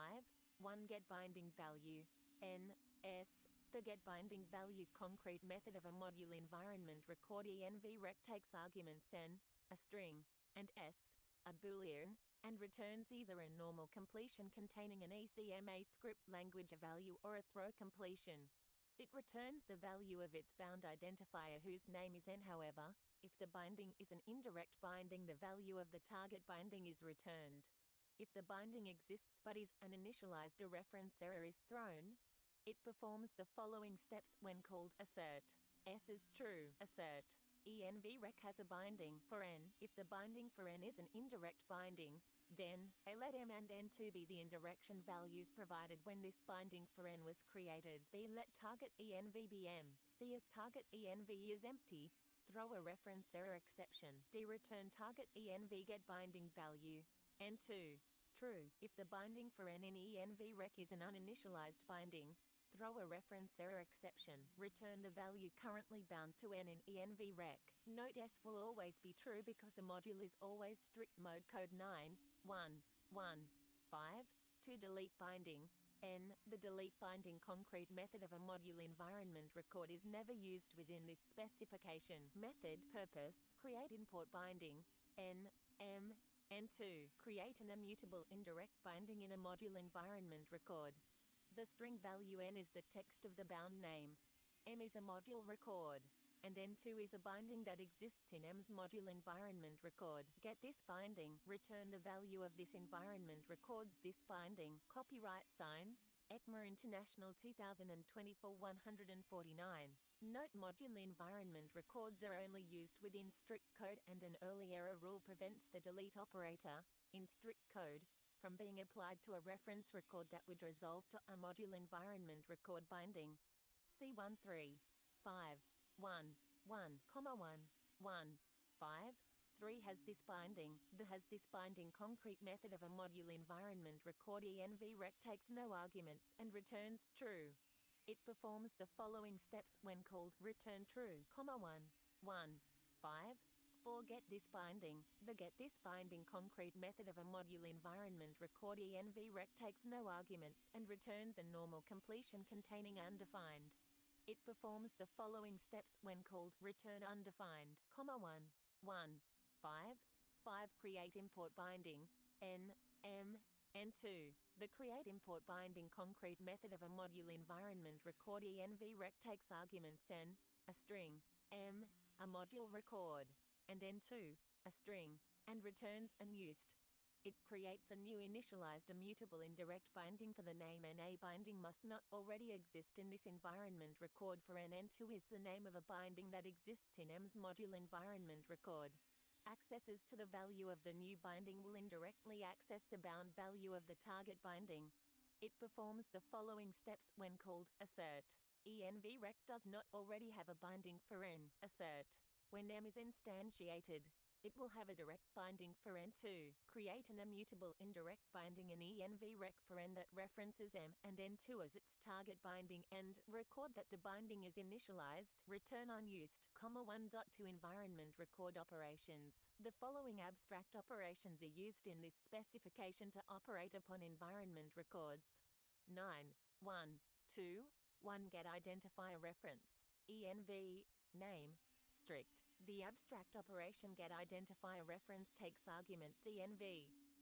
1 getBindingValue, N, S. The getBindingValue concrete method of a module environment record envrec takes arguments N, a string, and S, a boolean, and returns either a normal completion containing an ECMA script language value or a throw completion. It returns the value of its bound identifier whose name is N. However, if the binding is an indirect binding, the value of the target binding is returned. If the binding exists but is uninitialized, a reference error is thrown. It performs the following steps when called: assert. S is true, assert. envrec has a binding for N. If the binding for N is an indirect binding, then A. Let M and N2 be the indirection values provided when this binding for N was created. B. Let target env be M. C. If target env is empty, throw a reference error exception. D. Return target env getBindingValue. N2, true. If the binding for N in envrec is an uninitialized binding, throw a reference error exception. Return the value currently bound to N in envrec. Note S will always be true because a module is always strict mode code 9, 1, 1, 5. To delete binding, N. The delete binding concrete method of a module environment record is never used within this specification. Method purpose: create import binding, N, M, N2. Create an immutable indirect binding in a module environment record. The string value N is the text of the bound name. M is a module record, and N2 is a binding that exists in M's module environment record. Get this binding, return the value of this environment records this binding. Copyright sign, ECMA International 2024 149. Note module environment records are only used within strict code, and an early error rule prevents the delete operator in strict code from being applied to a reference record that would resolve to a module environment record binding. C13 5 1 1, 1 1 5 3 has this binding. The has this binding concrete method of a module environment record env-rect takes no arguments and returns true. It performs the following steps when called return true, 1 1 5 4 get this binding. The get this binding concrete method of a module environment record env-rect takes no arguments and returns a normal completion containing undefined. It performs the following steps when called return undefined, 1 1 5 5 create import binding n2. The create import binding concrete method of a module environment record env-rect takes arguments n, a string, m, a module record, and n2, a string, and returns unused. It creates a new initialized immutable indirect binding for the name n. A binding must not already exist in this environment record for n. N2 is the name of a binding that exists in m's module environment record. Accesses to the value of the new binding will indirectly access the bound value of the target binding. It performs the following steps when called assert. env-rect does not already have a binding for n. Assert. When m is instantiated, it will have a direct binding for n2. Create an immutable indirect binding in env-rect for n that references m and n2 as its target binding and record that the binding is initialized. Return unused, 1.2 environment record operations. The following abstract operations are used in this specification to operate upon environment records. 9 1 2 1 get identifier reference env name strict. The abstract operation get identifier reference takes arguments env,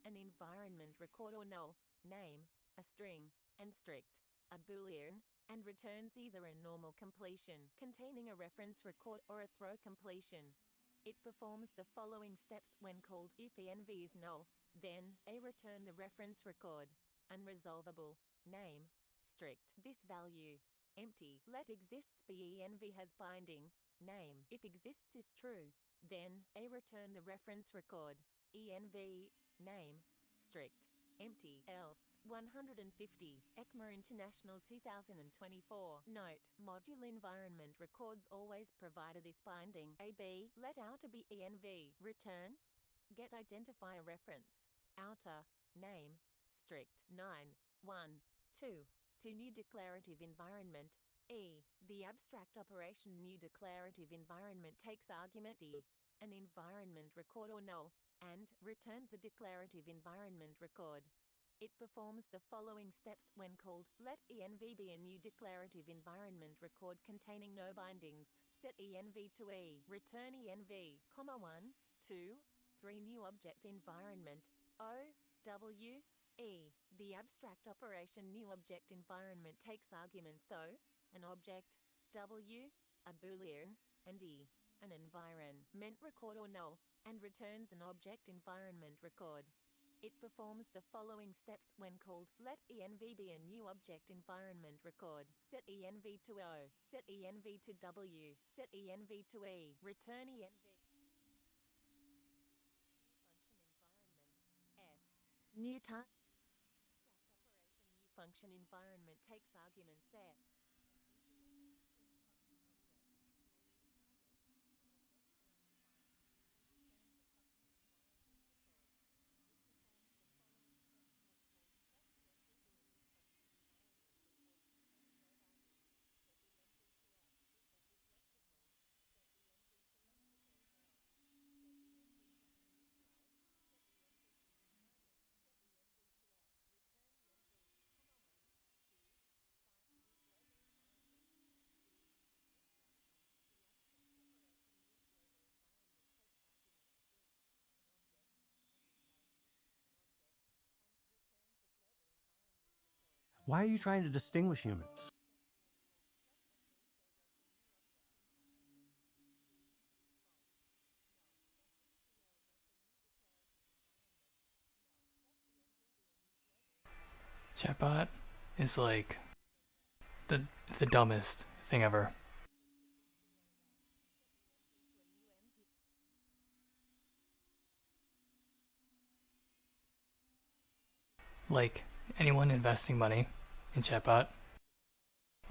an environment record or null, name, a string, and strict, a boolean, and returns either a normal completion containing a reference record or a throw completion. It performs the following steps when called if env is null, then a return the reference record, unresolvable, name, strict. This value, empty. Let exists be env has binding, name. If exists is true, then a return the reference record, env, name, strict, empty. Else, 150, ECMA International 2024. Note, module environment records always provide this binding, AB, let outer be env, return, get identifier reference, outer, name, strict. 9 1 2 to new declarative environment, E. The abstract operation new declarative environment takes argument E, an environment record or null, and returns a declarative environment record. It performs the following steps when called let env be a new declarative environment record containing no bindings. Set env to E. Return env, 1 2 3 new object environment O W E. The abstract operation new object environment takes arguments O, an object, W, a boolean, and E, an environment record or null, and returns an object environment record. It performs the following steps when called let env be a new object environment record. Set env to O, set env to W, set env to E, return env. New target function environment takes arguments F.
Why are you trying to distinguish humans?
Chatbot is like the dumbest thing ever. Like, anyone investing money in chatbot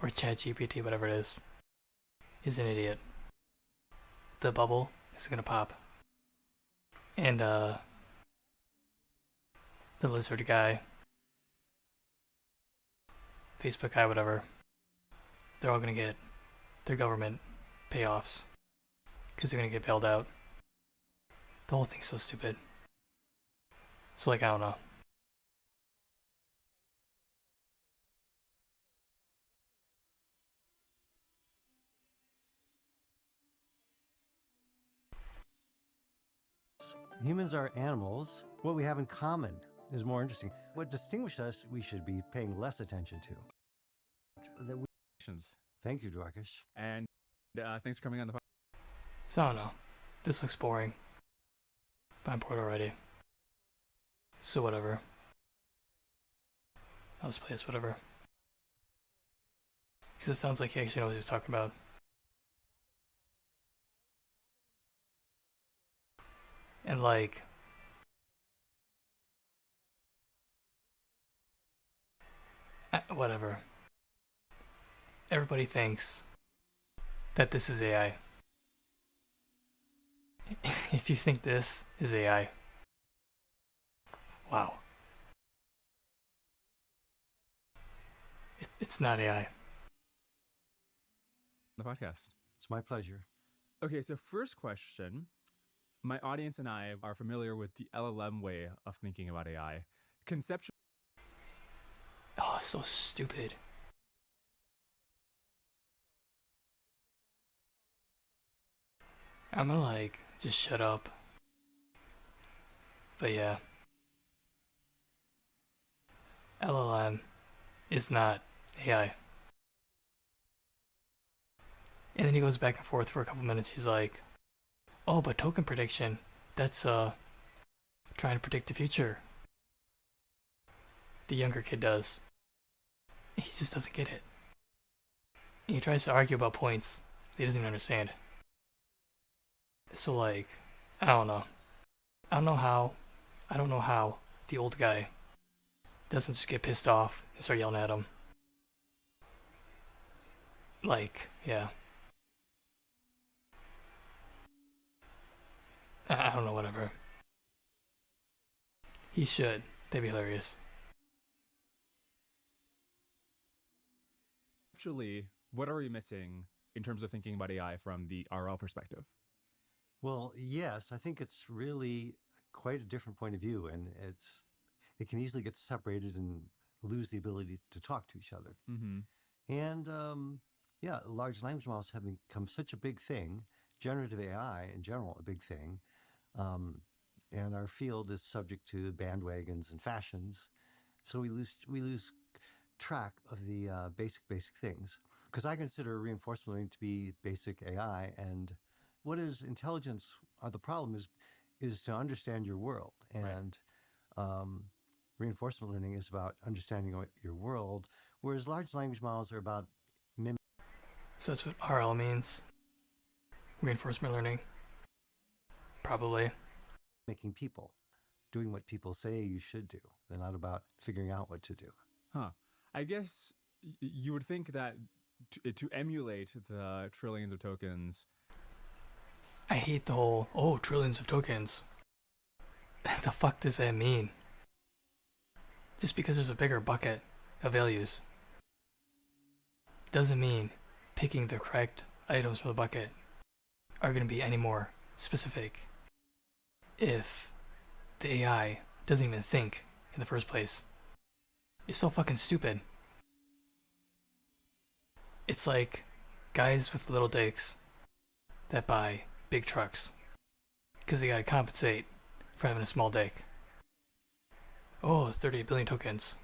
or ChatGPT, whatever it is an idiot. The bubble is gonna pop. And, the lizard guy, Facebook guy, whatever, they're all gonna get their government payoffs because they're gonna get bailed out. The whole thing's so stupid. So, like, I don't know.
Humans are animals. What we have in common is more interesting. What distinguishes us, we should be paying less attention to. Thank you, Dwarkish.
And thanks for coming on the podcast.
So, I don't know. This looks boring. But I'm bored already. So, whatever. I'll just play this, whatever. Because it sounds like he actually knows what he's talking about. And, like, whatever. Everybody thinks that this is AI. If you think this is AI, wow. It's not AI.
The podcast.
It's my pleasure.
Okay, so first question. My audience and I are familiar with the LLM way of thinking about AI. Conceptual.
Oh, so stupid. I'm gonna, like, just shut up. But yeah. LLM is not AI. And then he goes back and forth for a couple minutes. He's like, oh, but token prediction, that's trying to predict the future. The younger kid does. He just doesn't get it. And he tries to argue about points that he doesn't even understand. So, like, I don't know. I don't know how the old guy doesn't just get pissed off and start yelling at him. Like, yeah. I don't know, whatever. He should. That'd be hilarious.
Actually, what are we missing in terms of thinking about AI from the RL perspective?
Well, yes, I think it's really quite a different point of view, and it can easily get separated and lose the ability to talk to each other.
Mm-hmm.
And yeah, large language models have become such a big thing. Generative AI in general, a big thing. And our field is subject to bandwagons and fashions, so we lose track of the basic things. Because I consider reinforcement learning to be basic AI, and what is intelligence? The problem is to understand your world, and reinforcement learning is about understanding your world, whereas large language models are about mimicking.
So that's what RL means? Reinforcement learning? Probably.
Making people, doing what people say you should do. They're not about figuring out what to do.
Huh. I guess you would think that to emulate the trillions of tokens.
I hate the whole, oh, trillions of tokens. The fuck does that mean? Just because there's a bigger bucket of values doesn't mean picking the correct items from the bucket are going to be any more specific if the AI doesn't even think in the first place. You're so fucking stupid. It's like guys with little dicks that buy big trucks because they gotta compensate for having a small dick. Oh, 38 billion tokens.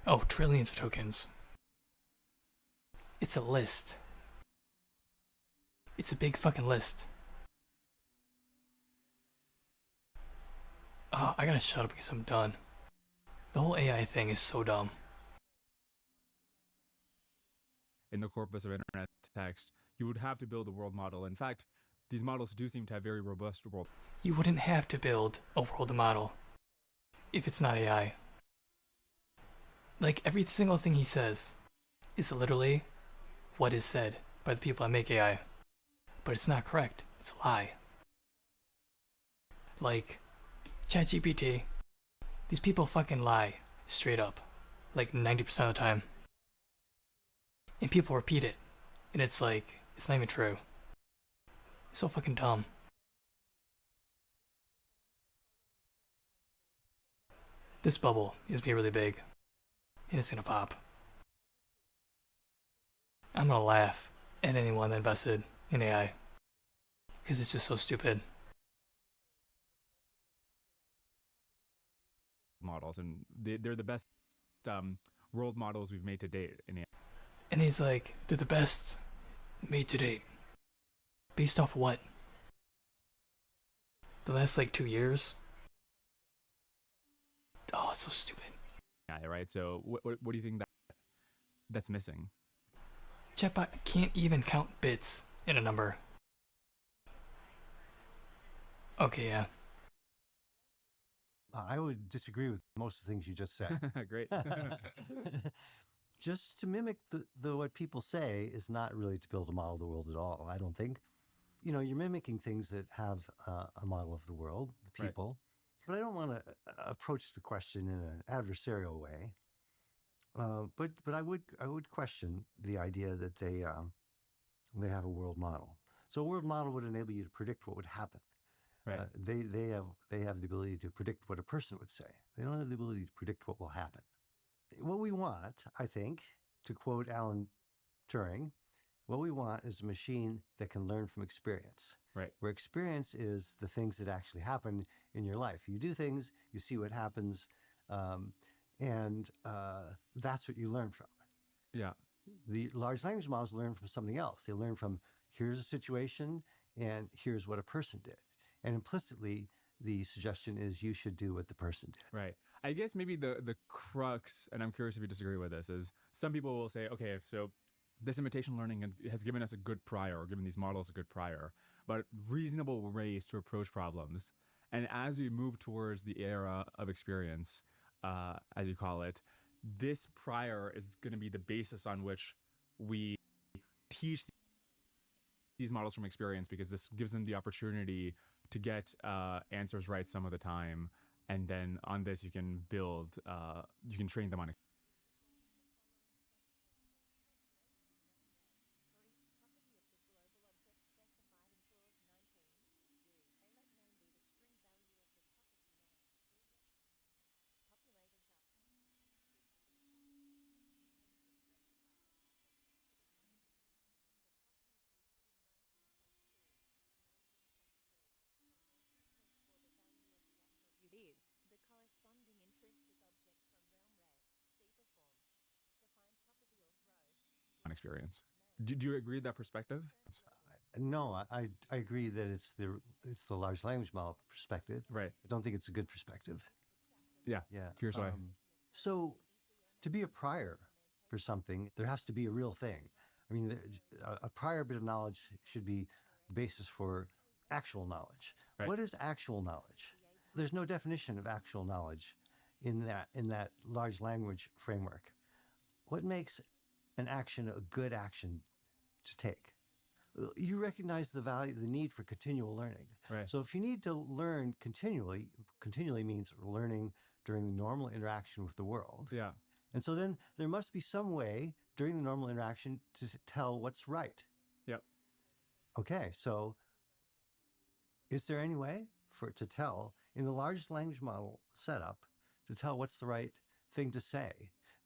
Oh, trillions of tokens. It's a list. It's a big fucking list. Oh, I gotta shut up because I'm done. The whole AI thing is so dumb.
In the corpus of internet text, you would have to build a world model. In fact, these models do seem to have very robust world.
You wouldn't have to build a world model. if it's not AI. Like, every single thing he says is literally what is said by the people that make AI. But it's not correct. It's a lie. Like, ChatGPT, these people fucking lie straight up. Like 90% of the time. And people repeat it. And it's like, it's not even true. It's so fucking dumb. This bubble is gonna be really big. And it's gonna pop. I'm gonna laugh at anyone that invested in AI. Because it's just so stupid.
Models, and they're the best world models we've made to date in AI.
And he's like, they're the best made to date. Based off what? The last like 2 years? Oh, it's so stupid.
Yeah, right. So what do you think that's missing?
Chatbot can't even count bits in a number. Okay, yeah.
I would disagree with most of the things you just said.
Great.
Just to mimic the what people say is not really to build a model of the world at all, I don't think. You know, you're mimicking things that have a model of the world, the
Right.
people. But I don't want to approach the question in an adversarial way. But I would question the idea that they have a world model. So a world model would enable you to predict what would happen.
Right.
They have the ability to predict what a person would say. They don't have the ability to predict what will happen. What we want, I think, to quote Alan Turing, what we want is a machine that can learn from experience.
Right.
Where experience is the things that actually happen in your life. You do things, you see what happens, and that's what you learn from.
Yeah.
The large language models learn from something else. They learn from here's a situation and here's what a person did. And implicitly, the suggestion is you should do what the person did.
Right. I guess maybe the crux, and I'm curious if you disagree with this, is some people will say, okay, so this imitation learning has given us a good prior, or given these models a good prior, but reasonable ways to approach problems. And as we move towards the era of experience, as you call it, this prior is going to be the basis on which we teach these models from experience, because this gives them the opportunity to get answers right some of the time. And then on this, you can build, you can train them on it. On experience. Do you agree with that perspective?
No, I agree that it's the large language model perspective.
Right.
I don't think it's a good perspective.
Yeah.
Yeah.
Here's why.
So, to be a prior for something, there has to be a real thing. I mean, a prior bit of knowledge should be the basis for actual knowledge.
Right.
What is actual knowledge? There's no definition of actual knowledge in that large language framework. What makes an action a good action to take? You recognize the need for continual learning.
Right.
So if you need to learn continually means learning during the normal interaction with the world.
Yeah.
And so then there must be some way during the normal interaction to tell what's right.
Yep.
Okay, so is there any way for it to tell in the large language model setup to tell what's the right thing to say?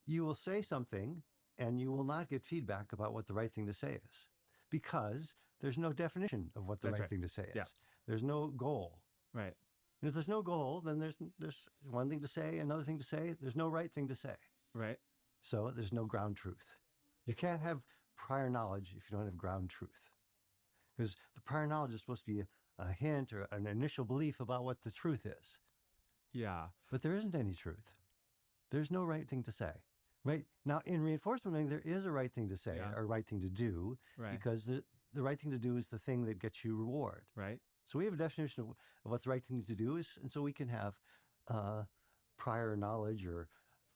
You will say something and you will not get feedback about what the right thing to say is, because there's no definition of what the right thing to say is.
Yeah.
There's no goal.
Right.
And if there's no goal, then there's one thing to say, another thing to say. There's no right thing to say.
Right.
So there's no ground truth. You can't have prior knowledge if you don't have ground truth, because the prior knowledge is supposed to be a hint or an initial belief about what the truth is.
Yeah.
But there isn't any truth. There's no right thing to say. Right now, in reinforcement learning, there is a right thing to say, or right thing to do,
Right.
because the right thing to do is the thing that gets you reward.
Right.
So we have a definition of what the right thing to do is, and so we can have prior knowledge or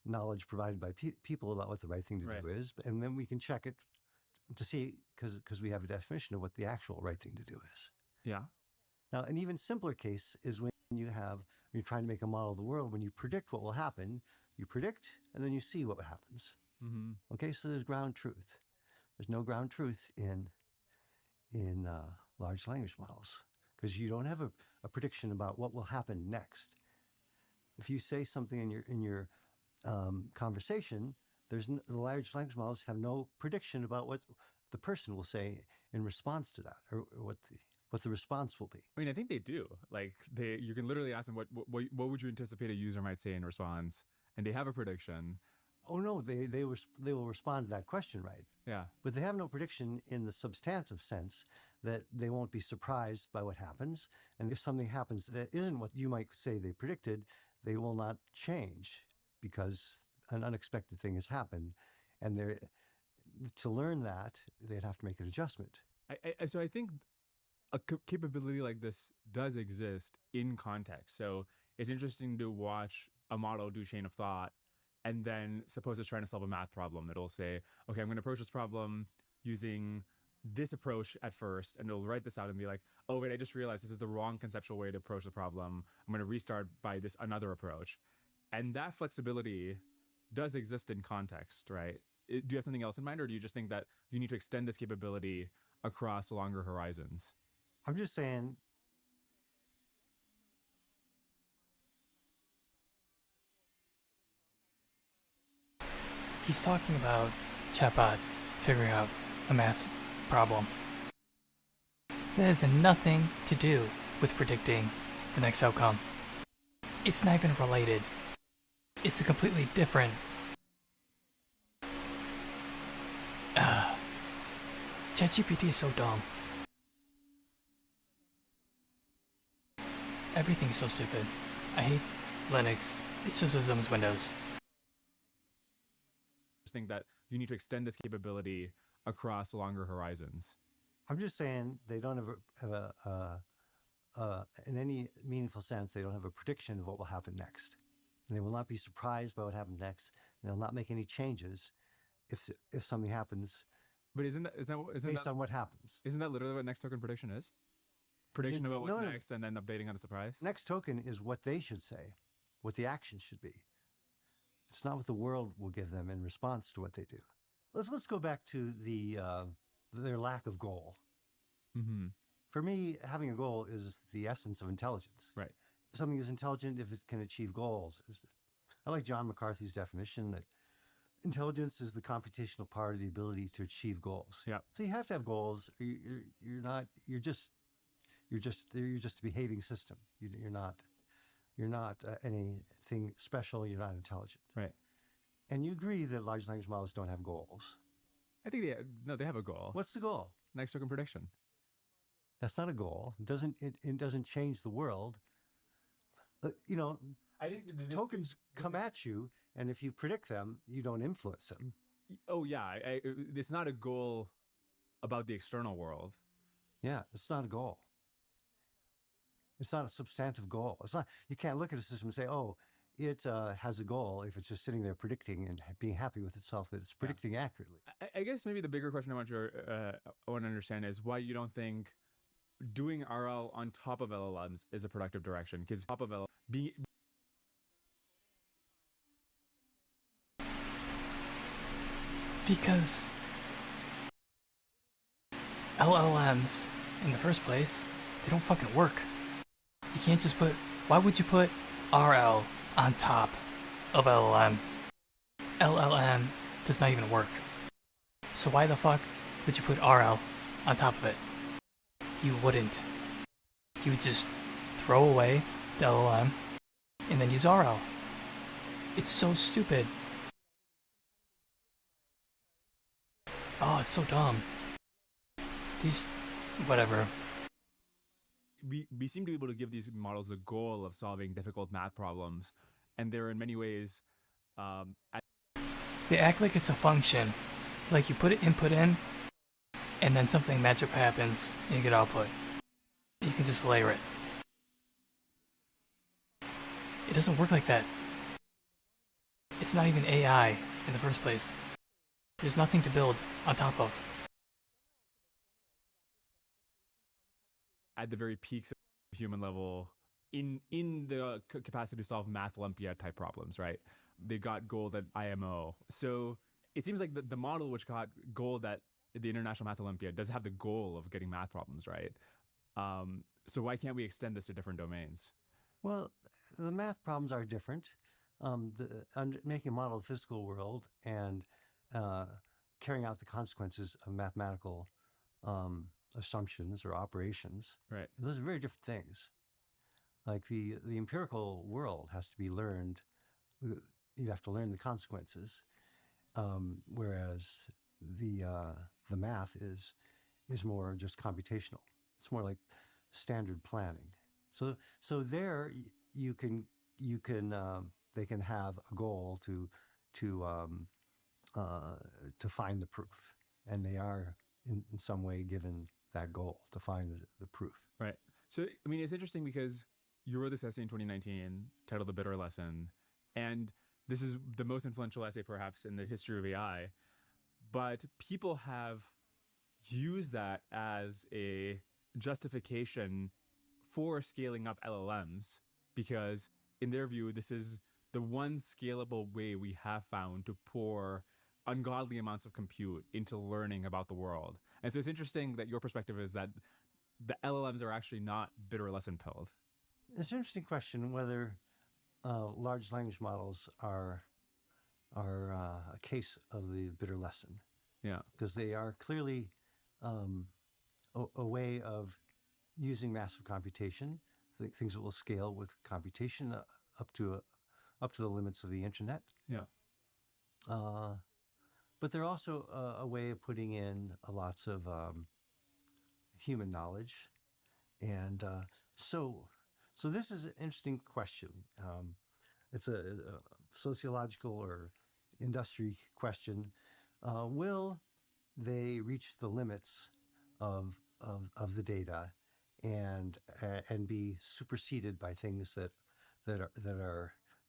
knowledge provided by people about what the right thing to do is, and then we can check it to see, because we have a definition of what the actual right thing to do is.
Yeah.
Now, an even simpler case is when you're trying to make a model of the world. When you predict what will happen, you predict, and then you see what happens.
Mm-hmm.
Okay, so there's ground truth. There's no ground truth in large language models, because you don't have a prediction about what will happen next. If you say something in your conversation, the large language models have no prediction about what the person will say in response to that, or what the response will be.
I mean, I think they do. Like, you can literally ask them what would you anticipate a user might say in response, and they have a prediction.
Oh no, they will respond to that question, right?
Yeah.
But they have no prediction in the substantive sense that they won't be surprised by what happens, and if something happens that isn't what you might say they predicted, they will not change because an unexpected thing has happened, and to learn that they'd have to make an adjustment.
So I think a capability like this does exist in context. So it's interesting to watch a model do chain of thought, and then suppose it's trying to solve a math problem. It'll say, okay, I'm going to approach this problem using this approach at first, and it'll write this out and be like, oh wait, I just realized this is the wrong conceptual way to approach the problem. I'm going to restart by this another approach. And that flexibility does exist in context, right? Do you have something else in mind, or do you just think that you need to extend this capability across longer horizons?
I'm just saying,
He's talking about chatbot figuring out a math problem. That has nothing to do with predicting the next outcome. It's not even related. It's a completely different... ChatGPT is so dumb. Everything's so stupid. I hate Linux. It's just as dumb as Windows.
Think that you need to extend this capability across longer horizons.
I'm just saying they don't have in any meaningful sense, they don't have a prediction of what will happen next. And they will not be surprised by what happens next. And they'll not make any changes if something happens.
But isn't
based on what happens?
Isn't that literally what next token prediction is? Prediction about what's next and then updating on the surprise?
Next token is what they should say, what the action should be. It's not what the world will give them in response to what they do. Let's go back to their lack of goal.
Mm-hmm.
For me, having a goal is the essence of intelligence.
Right.
Something is intelligent if it can achieve goals. I like John McCarthy's definition that intelligence is the computational part of the ability to achieve goals.
Yeah.
So you have to have goals. You're just a behaving system. You're not anything special. You're not intelligent.
Right.
And you agree that large language models don't have goals.
I think they have a goal.
What's the goal?
Next token prediction.
That's not a goal. It doesn't change the world.
I think
tokens come at you, and if you predict them, you don't influence them.
Oh yeah, it's not a goal about the external world.
Yeah, it's not a goal. It's not a substantive goal. It's not. You can't look at a system and say, "Oh, it has a goal." If it's just sitting there predicting and being happy with itself that it's predicting accurately.
I guess maybe the bigger question I want to understand is why you don't think doing RL on top of LLMs is a productive direction. Because top of LLM
Because LLMs, in the first place, they don't fucking work. You can't just why would you put RL on top of LLM? LLM does not even work. So why the fuck would you put RL on top of it? You wouldn't. You would just throw away the LLM and then use RL. It's so stupid. Oh, it's so dumb. Whatever.
We seem to be able to give these models the goal of solving difficult math problems, and they're in many ways
they act like it's a function. Like you put input in, and then something magic happens, and you get output. You can just layer it. It doesn't work like that. it's not even AI in the first place. There's nothing to build on top of.
At the very peaks of human level, in the capacity to solve math Olympia type problems, right? They got gold at IMO. So it seems like the model which got gold at the International Math Olympiad does have the goal of getting math problems right. So why can't we extend this to different domains?
Well, the math problems are different. Making a model of the physical world and carrying out the consequences of mathematical assumptions or operations,
Right.
those are very different things. Like the empirical world has to be learned. You have to learn the consequences, whereas the math is more just computational. It's more like standard planning. So there you can they can have a goal to find the proof, and they are in some way given that goal to find the proof.
Right. So I mean, it's interesting because you wrote this essay in 2019 titled "The Bitter Lesson," and this is the most influential essay perhaps in the history of AI. But people have used that as a justification for scaling up LLMs because, in their view, this is the one scalable way we have found to pour ungodly amounts of compute into learning about the world. And so it's interesting that your perspective is that the LLMs are actually not bitter lesson pilled.
It's an interesting question whether large language models are a case of the bitter lesson.
Yeah.
Because they are clearly a way of using massive computation, things that will scale with computation up to the limits of the internet.
Yeah.
But they're also a way of putting in lots of human knowledge, and so this is an interesting question. It's a sociological or industry question. Will they reach the limits of the data and be superseded by things that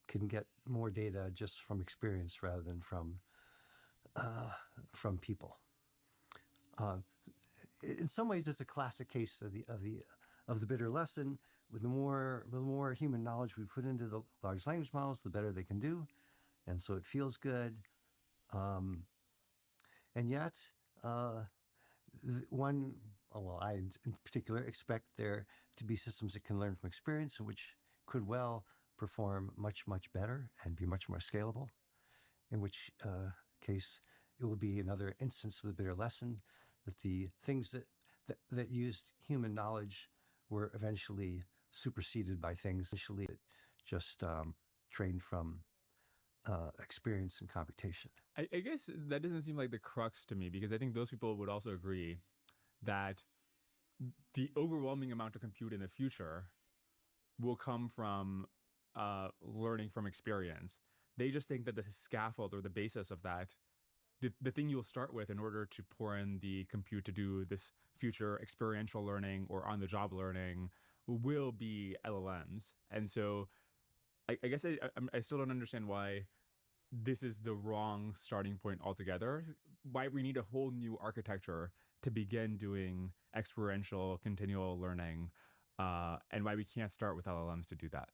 can get more data just from experience rather than from people? In some ways, it's a classic case of the bitter lesson. With the more human knowledge we put into the large language models, the better they can do, and so it feels good. And yet, I in particular expect there to be systems that can learn from experience and which could well perform much, much better and be much more scalable, in which case it will be another instance of the bitter lesson that the things that used human knowledge were eventually superseded by things initially just trained from experience and computation.
I guess that doesn't seem like the crux to me, because I think those people would also agree that the overwhelming amount of compute in the future will come from learning from experience. They just think that the scaffold or the basis of that, the thing you'll start with in order to pour in the compute to do this future experiential learning or on-the-job learning, will be LLMs. And so I guess I still don't understand why this is the wrong starting point altogether, why we need a whole new architecture to begin doing experiential continual learning, and why we can't start with LLMs to do that.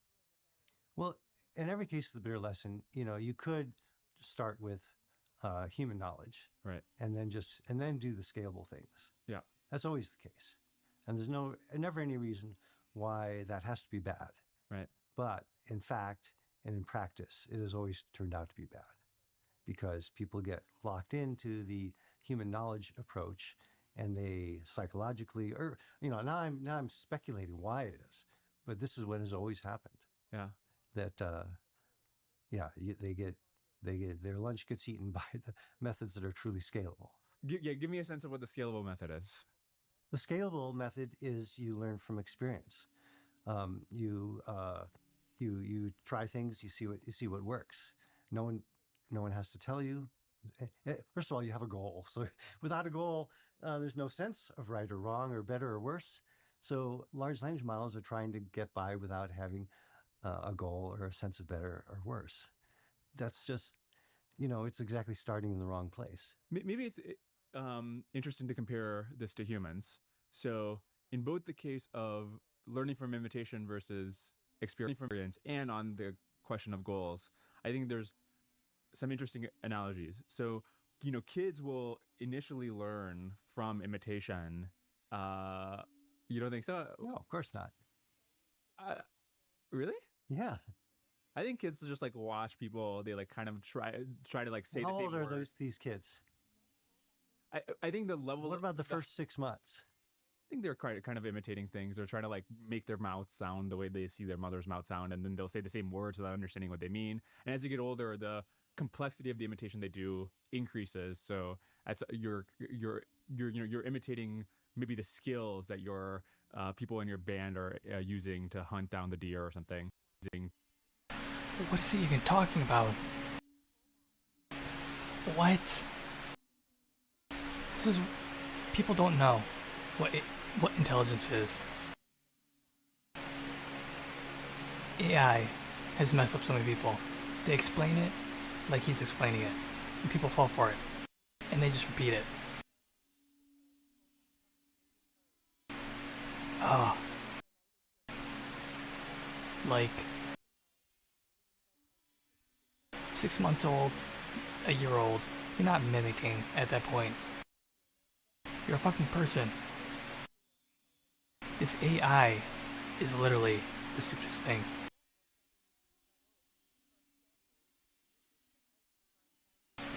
Well, in every case of the bitter lesson, you could start with human knowledge,
right,
and then do the scalable things.
Yeah,
that's always the case, and there's never any reason why that has to be bad.
Right.
But in fact and in practice, it has always turned out to be bad, because people get locked into the human knowledge approach, and they psychologically, or now I'm speculating why it is, but this is what has always happened.
Yeah.
That they get their lunch gets eaten by the methods that are truly scalable.
Give me a sense of what the scalable method is.
The scalable method is you learn from experience. You try things, you see what works. No one has to tell you. First of all, you have a goal. So without a goal, there's no sense of right or wrong or better or worse. So large language models are trying to get by without having a goal or a sense of better or worse. that's just, it's exactly starting in the wrong place.
Maybe it's interesting to compare this to humans. So in both the case of learning from imitation versus experience, and on the question of goals, I think there's some interesting analogies. So, kids will initially learn from imitation. You don't think so?
No, of course not.
Really?
Yeah.
I think kids just like watch people. They like kind of try to like say
How
the same
old are
words.
these kids?
I think the level.
What about the first 6 months?
I think they're kind of imitating things. They're trying to like make their mouth sound the way they see their mother's mouth sound, and then they'll say the same words without understanding what they mean. And as you get older, the complexity of the imitation they do increases. So that's you're imitating maybe the skills that your people in your band are using to hunt down the deer or something.
What is he even talking about? What? This is... People don't know what intelligence is. AI has messed up so many people. They explain it like he's explaining it, and people fall for it, and they just repeat it. Oh. Like 6 months old, a year old, you're not mimicking at that point. You're a fucking person. This AI is literally the stupidest thing.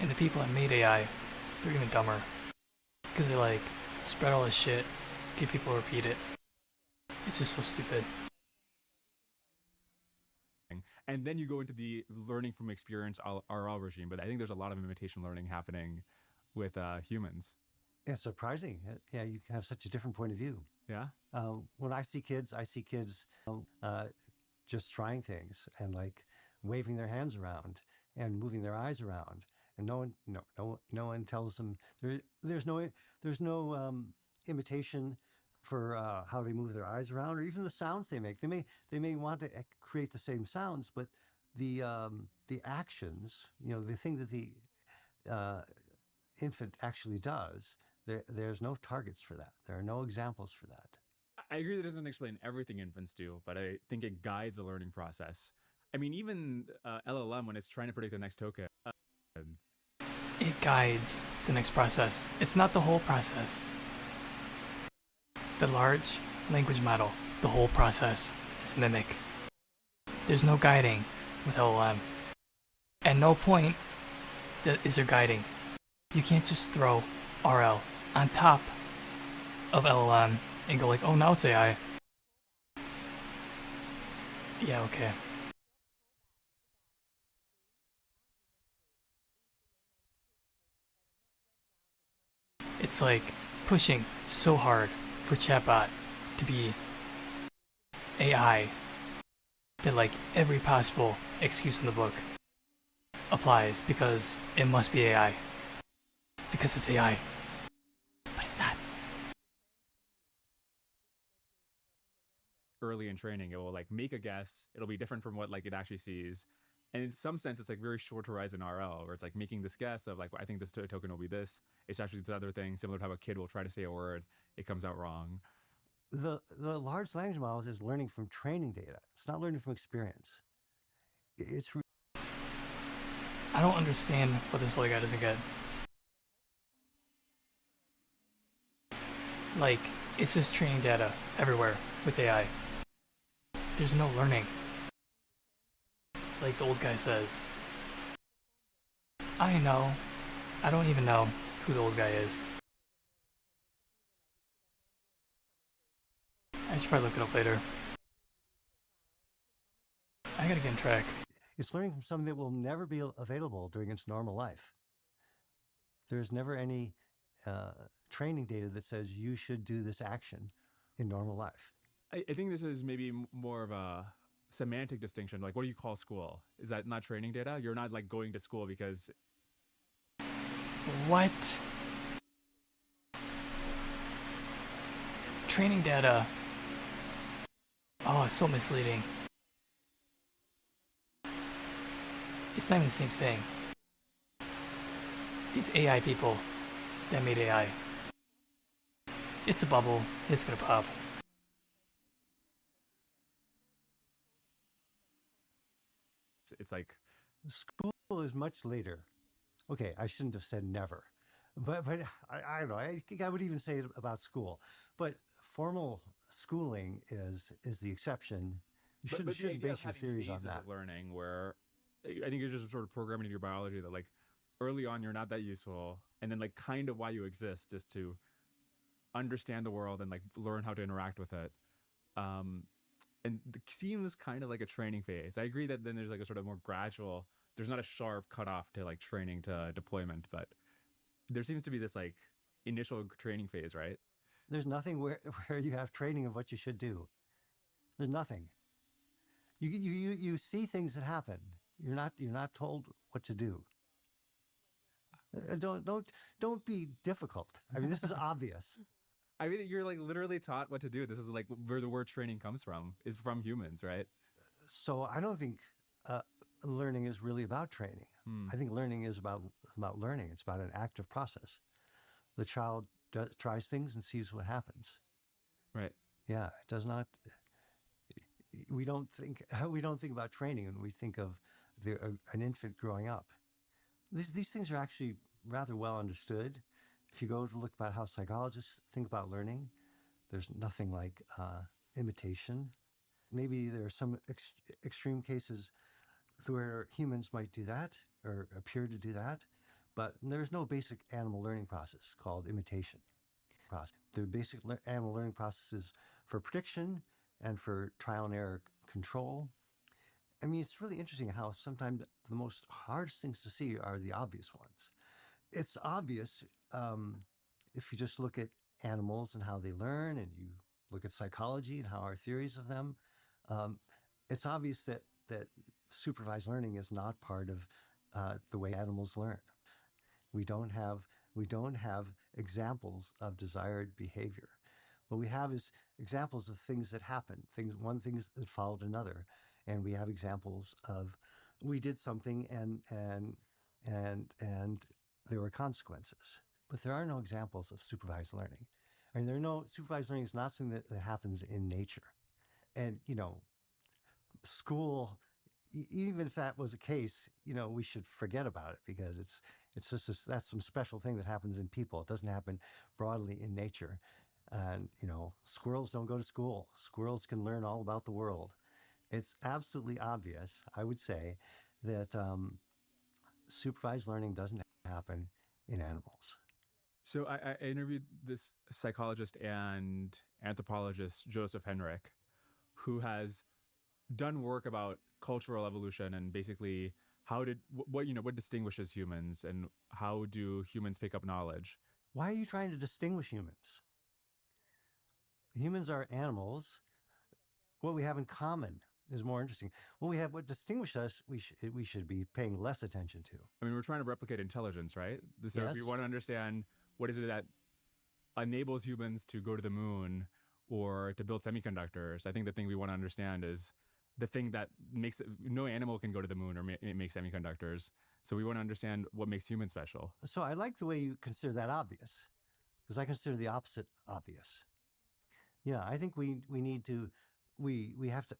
And the people that made AI, they're even dumber. Because they like spread all this shit, get people to repeat it. It's just so stupid.
And then you go into the learning from experience RL regime, but I think there's a lot of imitation learning happening with humans.
It's surprising. Yeah, you can have such a different point of view.
Yeah.
When I see kids just trying things and like waving their hands around and moving their eyes around, and no one tells them there's no imitation for how they move their eyes around, or even the sounds they make. They may want to create the same sounds, but the actions, the thing that the infant actually does, there's no targets for that. There are no examples for that.
I agree that it doesn't explain everything infants do, but I think it guides the learning process. I mean, even LLM, when it's trying to predict the next token,
it guides the next process. It's not the whole process. The large language model, the whole process is mimic. There's no guiding with LLM. At no point is there guiding. You can't just throw RL on top of LLM and go like, oh, now it's AI. Yeah, okay. It's like pushing so hard for chatbot to be AI that like every possible excuse in the book applies because it must be AI. Because it's AI. But it's not.
early in training, it will like make a guess. It'll be different from what like it actually sees. And in some sense, it's like very short horizon RL, where it's like making this guess of like, I think this token will be this. It's actually this other thing, similar to how a kid will try to say a word. It comes out wrong.
The large language models is learning from training data. It's not learning from experience.
I don't understand what this little guy doesn't get. Like, it's just training data everywhere with AI. There's no learning. Like the old guy says. I know. I don't even know who the old guy is. I should probably look it up later. I gotta get on track.
It's learning from something that will never be available during its normal life. There's never any training data that says you should do this action in normal life.
I think this is maybe more of a semantic distinction. Like, what do you call school? Is that not training data? You're not like going to school because...
What? Training data. Oh, it's so misleading. It's not even the same thing. These AI people that made AI, it's a bubble. It's gonna pop.
It's like,
School is much later. Okay, I shouldn't have said never, but I don't know. I think I would even say it about school. But formal schooling is the exception. You
but the
shouldn't
idea of
base your
having
theories on
phases
that.
of learning where I think you're just sort of programming into your biology that like early on you're not that useful, and then like kind of why you exist is to understand the world and like learn how to interact with it. Um, and it seems kind of like a training phase. I agree that then there's like a sort of more gradual. There's not a sharp cutoff to like training to deployment, but there seems to be this like initial training phase, right?
There's nothing where you have training of what you should do. There's nothing. You see things that happen. You're not told what to do. Don't be difficult. I mean, this is obvious.
I mean, you're like literally taught what to do. This is like where the word training comes from, is from humans, right?
So I don't think learning is really about training. I think learning is about learning. It's about an active process. The child tries things and sees what happens.
Right.
Yeah, it does not. We don't think about training when we think of an infant growing up. These things are actually rather well understood. If you go to look about how psychologists think about learning, there's nothing like imitation. Maybe there are some extreme cases where humans might do that or appear to do that, but there's no basic animal learning process called imitation. The basic animal learning processes for prediction and for trial and error control. I mean, it's really interesting how sometimes the most hardest things to see are the obvious ones. It's obvious if you just look at animals and how they learn, and you look at psychology and how our theories of them. It's obvious that supervised learning is not part of the way animals learn. We don't have examples of desired behavior. What we have is examples of things that happen, one thing that followed another, and we have examples of we did something and there were consequences. But there are no examples of supervised learning. I mean, supervised learning is not something that happens in nature. And, school, even if that was the case, we should forget about it because it's just that's some special thing that happens in people. It doesn't happen broadly in nature. And, squirrels don't go to school. Squirrels can learn all about the world. It's absolutely obvious, I would say, that supervised learning doesn't happen in animals.
So I interviewed this psychologist and anthropologist, Joseph Henrich, who has done work about cultural evolution and basically what distinguishes humans and how do humans pick up knowledge.
Why are you trying to distinguish humans? Humans are animals. What we have in common is more interesting. What distinguishes us, we should be paying less attention to.
I mean, we're trying to replicate intelligence, right? So
Yes.
if you want to understand what is it that enables humans to go to the moon or to build semiconductors, I think the thing we want to understand is the thing that makes it, no animal can go to the moon or make semiconductors. So we want to understand what makes humans special.
So I like the way you consider that obvious, because I consider the opposite obvious. Yeah, I think we have to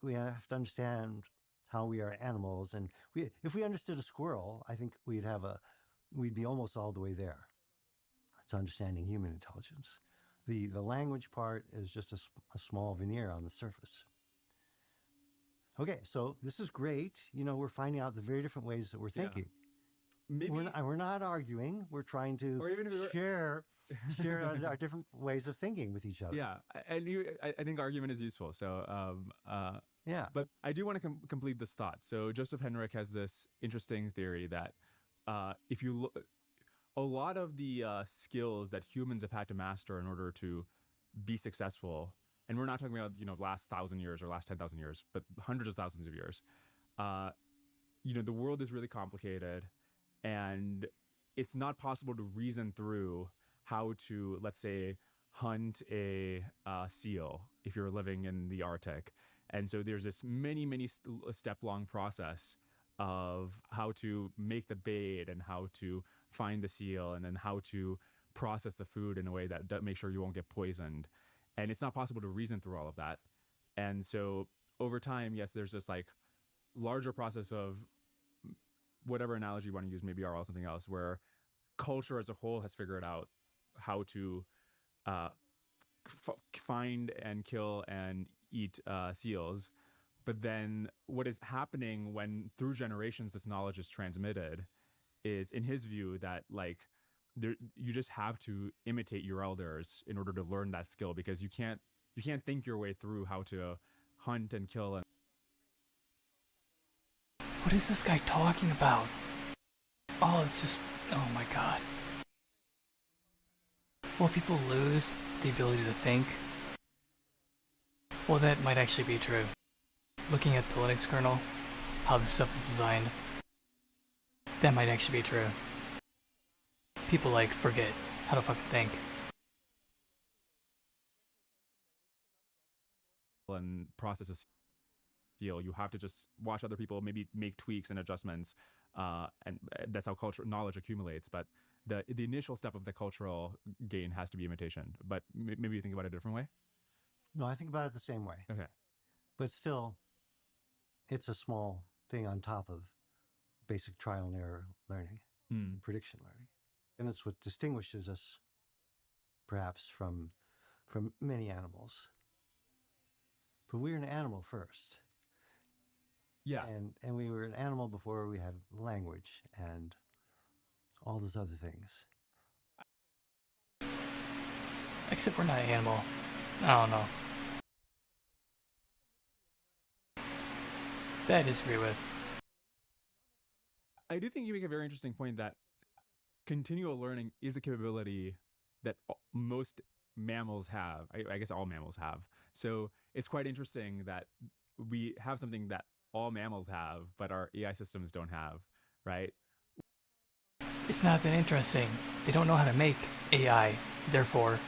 understand how we are animals, and if we understood a squirrel, I think we'd be almost all the way there. It's understanding human intelligence. The language part is just a small veneer on the surface. Okay, so this is great. We're finding out the very different ways that we're thinking.
Maybe
We're not arguing. We're trying to share our different ways of thinking with each other.
Yeah, and I think argument is useful. So
Yeah.
But I do want to complete this thought. So Joseph Henrich has this interesting theory that if you look, a lot of the skills that humans have had to master in order to be successful, and we're not talking about last 1,000 years or last 10,000 years, but hundreds of thousands of years. The world is really complicated, and it's not possible to reason through how to, let's say, hunt a seal if you're living in the Arctic. And so there's this many step long process of how to make the bait and how to find the seal and then how to process the food in a way that makes sure you won't get poisoned. And it's not possible to reason through all of that. And so over time, yes, there's this like larger process of whatever analogy you want to use, maybe RL something else, where culture as a whole has figured out how to uh, find and kill and eat seals. But then what is happening when through generations this knowledge is transmitted is, in his view, that like you just have to imitate your elders in order to learn that skill, because you can't think your way through how to hunt and kill. And
What is this guy talking about? Oh, it's just, oh my god. Will people lose the ability to think? Well, that might actually be true. Looking at the Linux kernel, how this stuff is designed, that might actually be true. People like forget how to fucking think.
and process a seal, you have to just watch other people, maybe make tweaks and adjustments, and that's how knowledge accumulates. But the initial step of the cultural gain has to be imitation. But maybe you think about it a different way.
No, I think about it the same way.
Okay.
But still, it's a small thing on top of basic trial and error learning, prediction learning. And it's what distinguishes us, perhaps, from many animals. But we're an animal first.
Yeah.
And we were an animal before we had language and all those other things.
Except we're not an animal. I don't know. That I disagree with.
I do think you make a very interesting point that continual learning is a capability that most mammals have. I guess all mammals have. So it's quite interesting that we have something that all mammals have, but our AI systems don't have, right?
It's not that interesting. They don't know how to make AI. Therefore,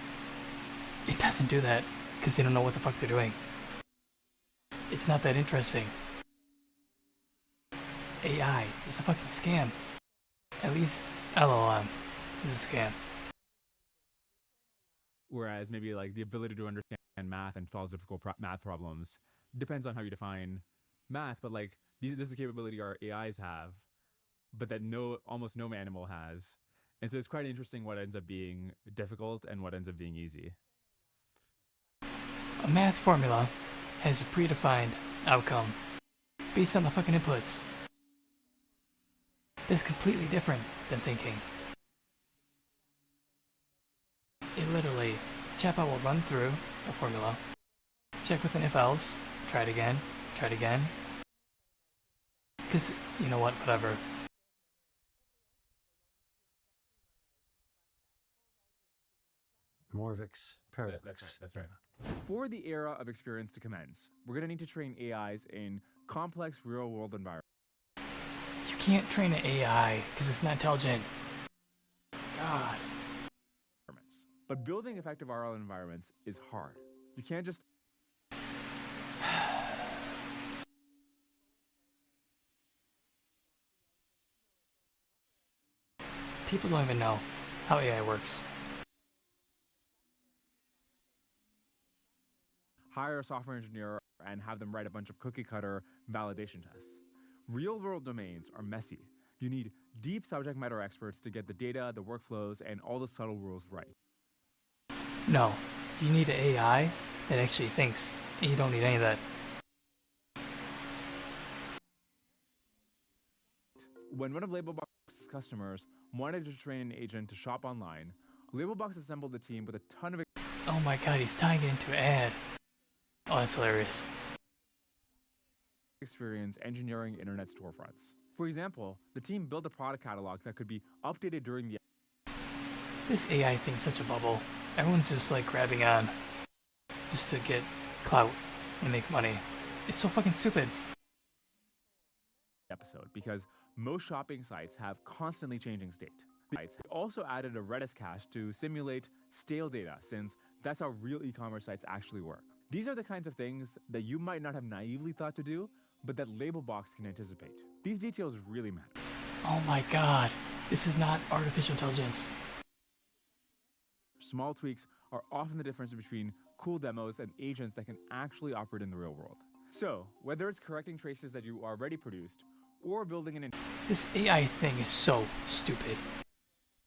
it doesn't do that because they don't know what the fuck they're doing. It's not that interesting. AI is a fucking scam. At least LLM is a scam.
Whereas maybe like the ability to understand math and solve difficult math problems depends on how you define math, but like this is a capability our AIs have, but that almost no animal has. And so it's quite interesting what ends up being difficult and what ends up being easy.
A math formula has a predefined outcome based on the fucking inputs. That's completely different than thinking. It literally, chatbot will run through a formula, check with an if-else, try it again, because, you know what, whatever.
Morvik's paradox.
That's right. For the era of experience to commence, we're going to need to train AIs in complex real-world environments.
You can't train an AI because it's not intelligent. God.
But building effective RL environments is hard. You can't just...
People don't even know how AI works.
hire a software engineer and have them write a bunch of cookie-cutter validation tests. Real-world domains are messy. You need deep subject matter experts to get the data, the workflows, and all the subtle rules right.
No, you need an AI that actually thinks, and you don't need any of that.
When one of Labelbox's customers wanted to train an agent to shop online, Labelbox assembled a team with a ton of
Oh my god, he's tying it into an ad. Oh, that's hilarious.
experience engineering internet storefronts. For example, the team built a product catalog that could be updated during the...
This AI thing's such a bubble. Everyone's just like grabbing on just to get clout and make money. It's so fucking stupid.
episode because most shopping sites have constantly changing state. The sites also added a Redis cache to simulate stale data, since that's how real e-commerce sites actually work. These are the kinds of things that you might not have naively thought to do, but that Labelbox can anticipate. These details really matter.
Oh my god, this is not artificial intelligence.
Small tweaks are often the difference between cool demos and agents that can actually operate in the real world. So, whether it's correcting traces that you already produced or building an
This AI thing is so stupid.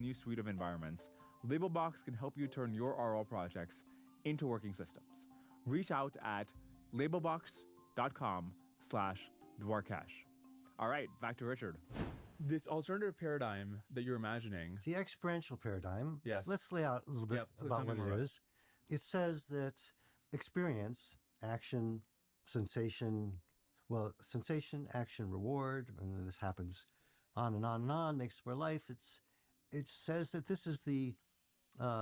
new suite of environments, Labelbox can help you turn your RL projects into working systems. Reach out at labelbox.com/Dwarkesh. All right, back to Richard. This alternative paradigm that you're imagining.
The experiential paradigm.
Yes.
Let's lay out a little bit
Yep, so
about
tell me
what
more
it
about it.
is. It says that experience, action, sensation, action, reward, and then this happens on and on and on, makes for life. It says that this is the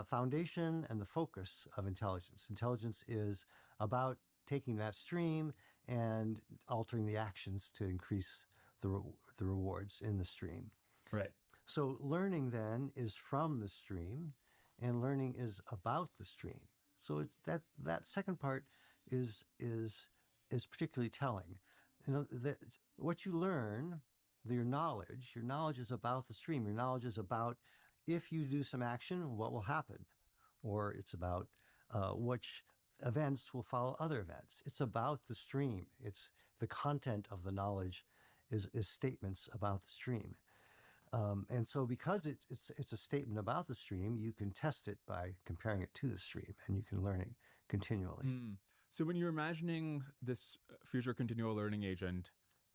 foundation and the focus of intelligence. Intelligence is about taking that stream and altering the actions to increase the rewards in the stream.
Right.
So learning then is from the stream, and learning is about the stream. So it's that second part is particularly telling. You know, that what you learn, your knowledge is about the stream. Your knowledge is about if you do some action, what will happen, or it's about which events will follow other events. It's about the stream. It's the content of the knowledge is statements about the stream. And so because it's a statement about the stream, you can test it by comparing it to the stream, and you can learn it continually.
So when you're imagining this future continual learning agent,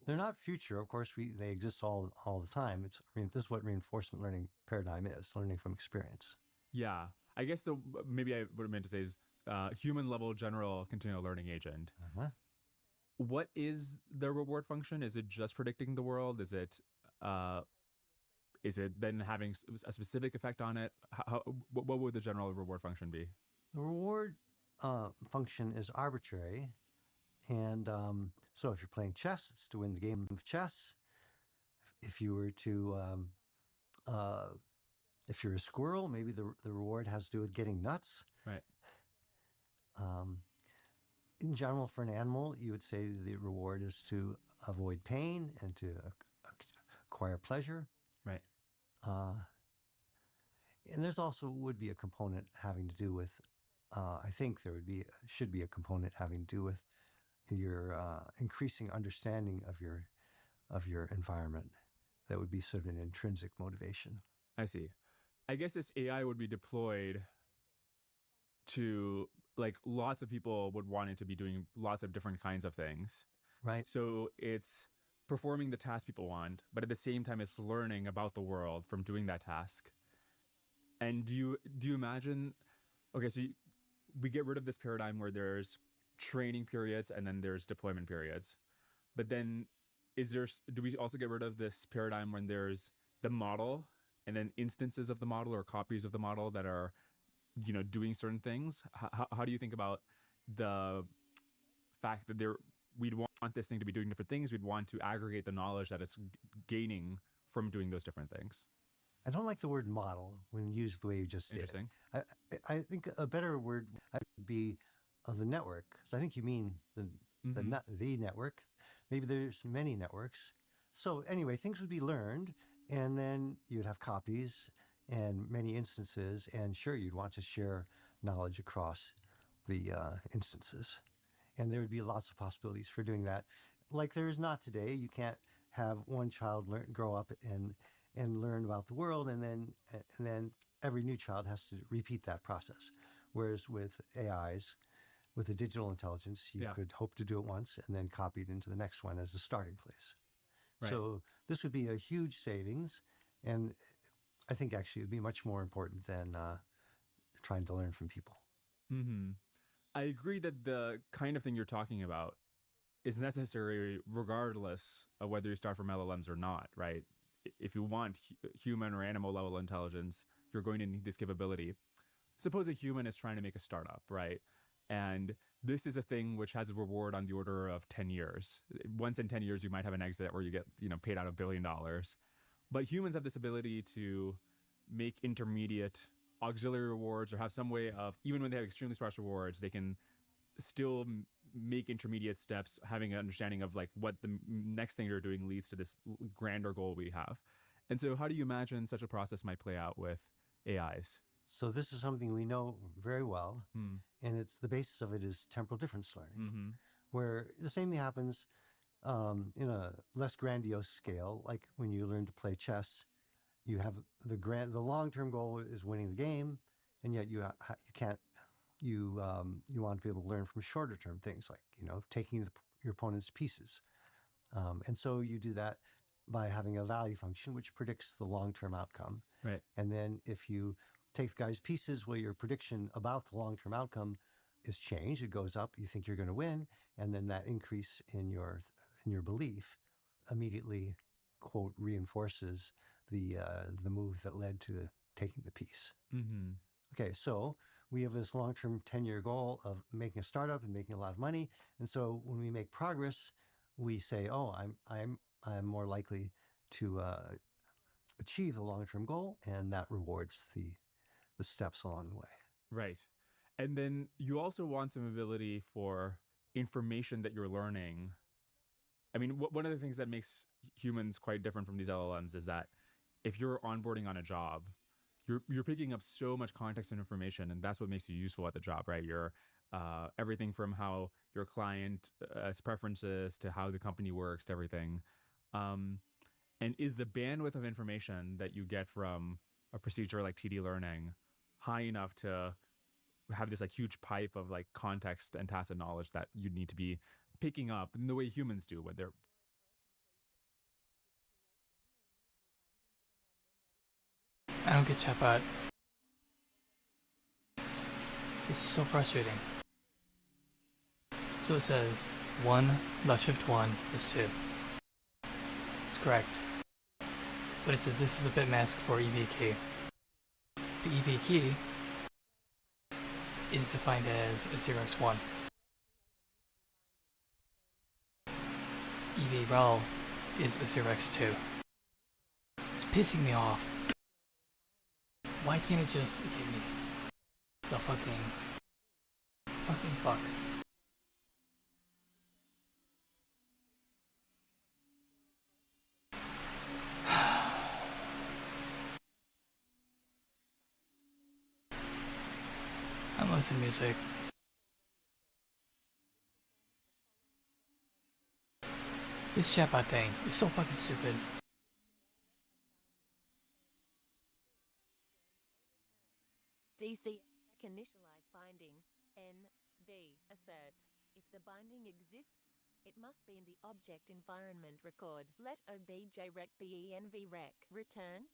They're not future, of course. They exist all the time. This is what reinforcement learning paradigm is: learning from experience.
yeah, I guess maybe I what I meant to say is human level general continual learning agent.
Uh-huh.
What is the reward function? Is it just predicting the world? Is it then having a specific effect on it? What would the general reward function be?
The reward function is arbitrary, and so if you're playing chess, it's to win the game of chess. If you were to, if you're a squirrel, maybe the reward has to do with getting nuts.
Right.
In general, for an animal, you would say the reward is to avoid pain and to acquire pleasure.
Right.
And there's also would be a component having to do with, I think should be a component having to do with your increasing understanding of your environment. That would be sort of an intrinsic motivation.
I see. I guess this AI would be deployed to, like, lots of people would want it to be doing lots of different kinds of things.
Right.
So it's performing the task people want, but at the same time, it's learning about the world from doing that task. And do you imagine? Okay, so we get rid of this paradigm where there's training periods and then there's deployment periods, but then do we also get rid of this paradigm when there's the model and then instances of the model or copies of the model that are, doing certain things? How do you think about the fact that we'd want this thing to be doing different things? We'd want to aggregate the knowledge that it's gaining from doing those different things.
I don't like the word model when used the way you just did.
Interesting.
I think a better word would be the network. So I think you mean the network. Maybe there's many networks. So anyway, things would be learned, and then you'd have copies and many instances, and sure, you'd want to share knowledge across the instances. And there would be lots of possibilities for doing that. Like there is not today. You can't have one child grow up and learn about the world, and then every new child has to repeat that process. Whereas with AIs, with the digital intelligence, you could hope to do it once and then copy it into the next one as a starting place. Right. So this would be a huge savings, and I think actually it would be much more important than trying to learn from people.
Mm-hmm. I agree that the kind of thing you're talking about is necessary regardless of whether you start from LLMs or not, right? If you want human or animal level intelligence, you're going to need this capability. Suppose a human is trying to make a startup, right? And this is a thing which has a reward on the order of 10 years. Once in 10 years, you might have an exit where you get, paid out $1 billion. But humans have this ability to make intermediate auxiliary rewards or have some way of, even when they have extremely sparse rewards, they can still make intermediate steps, having an understanding of like what the next thing you're doing leads to this grander goal we have. And so how do you imagine such a process might play out with AIs?
So this is something we know very well, and it's the basis of it is temporal difference learning, where the same thing happens in a less grandiose scale, like when you learn to play chess. You have the long-term goal is winning the game, and yet you want to be able to learn from shorter-term things, like taking your opponent's pieces, and so you do that by having a value function which predicts the long-term outcome.
Right.
And then if you take the guy's pieces, well, your prediction about the long-term outcome is changed. It goes up. You think you're going to win, and then that increase in your belief immediately, quote, reinforces the move that led to taking the piece. Okay, so we have this long-term 10-year goal of making a startup and making a lot of money, and so when we make progress, we say, "Oh, I'm more likely to achieve the long-term goal," and that rewards the steps along the way.
Right. And then you also want some ability for information that you're learning. I mean, one of the things that makes humans quite different from these LLMs is that if you're onboarding on a job, you're picking up so much context and information, and that's what makes you useful at the job, right? You're everything from how your client preferences to how the company works to everything. And is the bandwidth of information that you get from a procedure like TD learning high enough to have this like huge pipe of like context and tacit knowledge that you need to be picking up in the way humans do when they're...
I don't get chatbot. This is so frustrating. So it says 1 left shift 1 is 2. It's correct. But it says this is a bit mask for EV key. The EV key is defined as a 0x1. EV rel is a 0x2. It's pissing me off. Why can't it just give me the fucking fuck? I'm listening to music. This chatbot thing is so fucking stupid.
DC initialize binding NV assert. If the binding exists, it must be in the object environment record. Let objrec benv rec return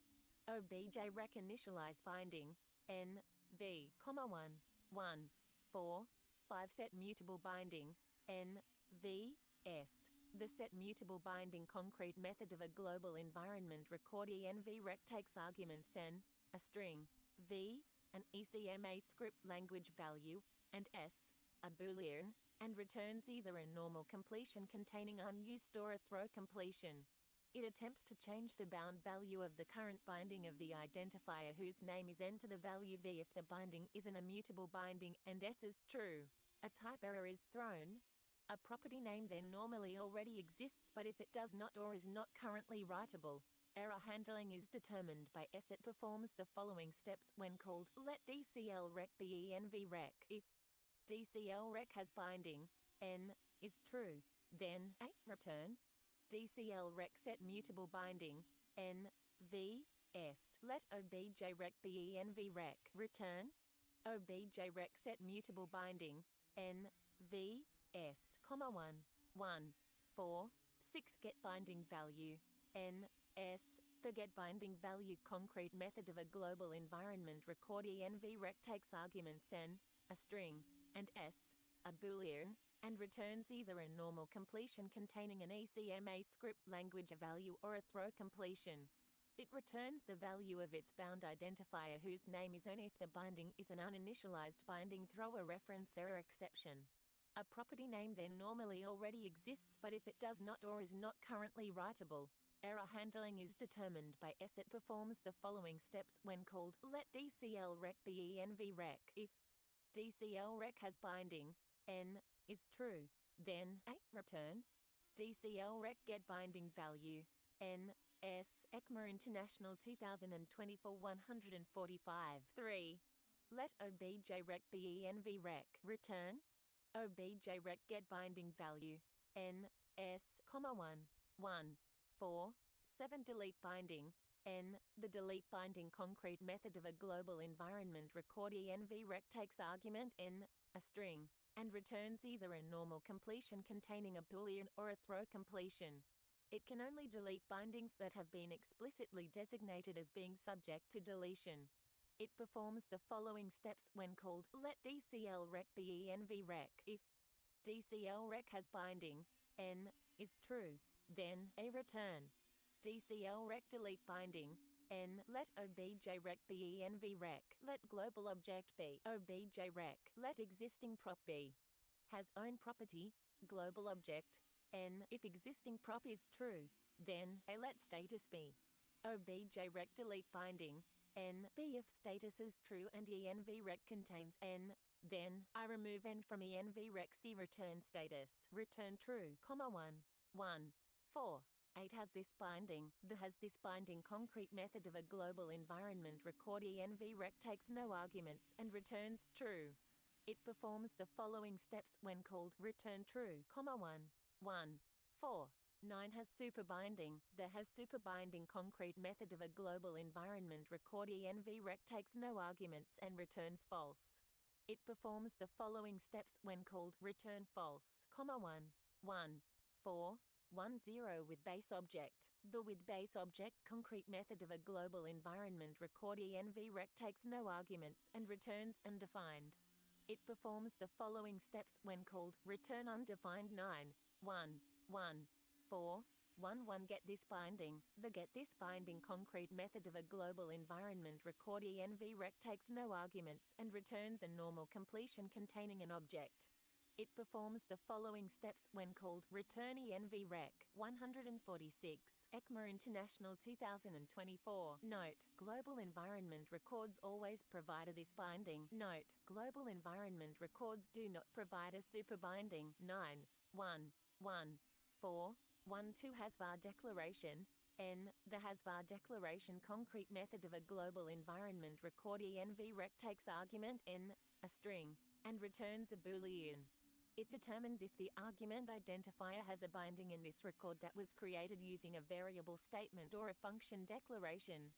objrec initialize binding NV, 1 1 4 5 set mutable binding NVS. The set mutable binding concrete method of a global environment record env rec takes arguments n, a string, v, an ECMA script language value, and s, a boolean, and returns either a normal completion containing unused or a throw completion. It attempts to change the bound value of the current binding of the identifier whose name is n to the value v if the binding is an immutable binding and s is true. A type error is thrown. A property name then normally already exists, but if it does not or is not currently writable, error handling is determined by s. It performs the following steps when called. Let dclrec benv rec. If dclrec has binding n is true, then a return dclrec set mutable binding nvs. Let objrec benv rec return objrec set mutable binding nvs, 1 1 4 6 get binding value ns. The get binding value concrete method of a global environment record env rec takes arguments n, a string, and s, a boolean, and returns either a normal completion containing an ECMA script language value or a throw completion. It returns the value of its bound identifier whose name is n if the binding is an uninitialized binding. Throw a reference error exception. A property name then normally already exists, but if it does not or is not currently writable, error handling is determined by s. It performs the following steps when called. Let dclrec benv rec. If dclrec has binding n is true, then a return DCL rec get binding value n s ECMA International 2024 145 3. Let obj rec benv rec return obj rec get binding value n s, 1 1 4 7. Delete binding n. The delete binding concrete method of a global environment record env rec takes argument n, a string, and returns either a normal completion containing a boolean or a throw completion. It can only delete bindings that have been explicitly designated as being subject to deletion. It performs the following steps when called let DCL rec benv rec. If DCL rec has binding n is true, then a return DCL rec delete binding n. Let obj rec benv rec. Let global object be obj rec. Let existing prop be has own property global object n. If existing prop is true, then a let status be obj rec delete binding n. B. If status is true and env rec contains n, then I remove n from env rec. C return status return true, 1 1 4. 8 has this binding. The has this binding concrete method of a global environment record env rec takes no arguments and returns true. It performs the following steps when called return true, 1 1 4. 9 has super binding. The has super binding concrete method of a global environment record env rec takes no arguments and returns false. It performs the following steps when called return false, 1 1 4 1 0 with base object. The with base object concrete method of a global environment record env rec takes no arguments and returns undefined. It performs the following steps when called return undefined. 9 1 1 4 1 1 get this binding. The get this binding concrete method of a global environment record env rec takes no arguments and returns a normal completion containing an object. It performs the following steps when called return env rec. 146 ECMA International 2024. Note: global environment records always provide this binding. Note: global environment records do not provide a super binding. 9 1 1 4 1 2 has var declaration n. The has var declaration concrete method of a global environment record env rec takes argument n, a string, and returns a boolean. It determines if the argument identifier has a binding in this record that was created using a variable statement or a function declaration.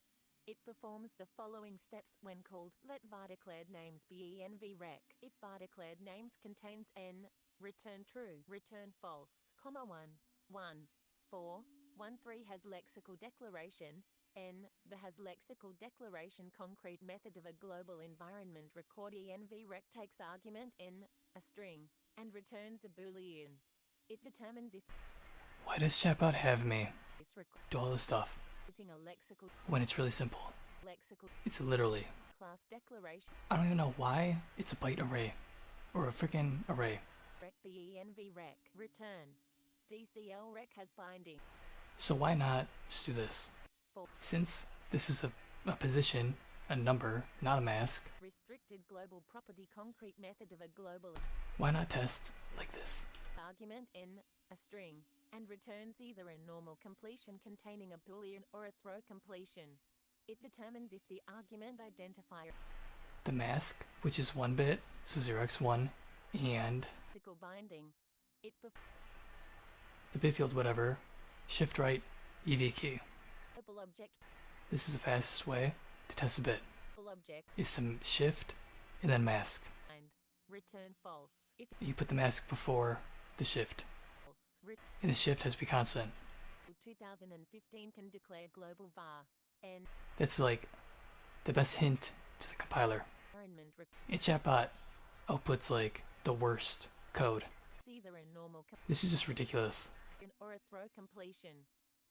It performs the following steps when called let var declared names be env rec. If var declared names contains n, return true, return false, 1 1 4 1 3 has lexical declaration n. The has lexical declaration concrete method of a global environment record env rec takes argument n, a string, and returns a boolean. It determines if
Why does chatbot have me
this record
do all this stuff
using a lexical
when it's really simple? It's literally,
class declaration
I don't even know why it's a byte array or a freaking array.
rec benv rec return DCL rec has binding.
So why not just do this? Since this is a position, a number, not a mask,
Restricted global property concrete method of a global
why not test like this?
argument n, a string, and returns either a normal completion containing a boolean or a throw completion. It determines if the argument identifier
The mask, which is 1 bit, so 0x1, and
physical binding. It
the bit field whatever, shift right, EV key.
global object
This is the fastest way to test a bit,
global object
is some shift and then mask.
and return false. If
You put the mask before the shift,
false,
and the shift has to be constant.
2015 can declare global var n
That's like the best hint to the compiler.
environment
And chatbot outputs like the worst code.
either a normal
This is just ridiculous.
completion or a throw completion.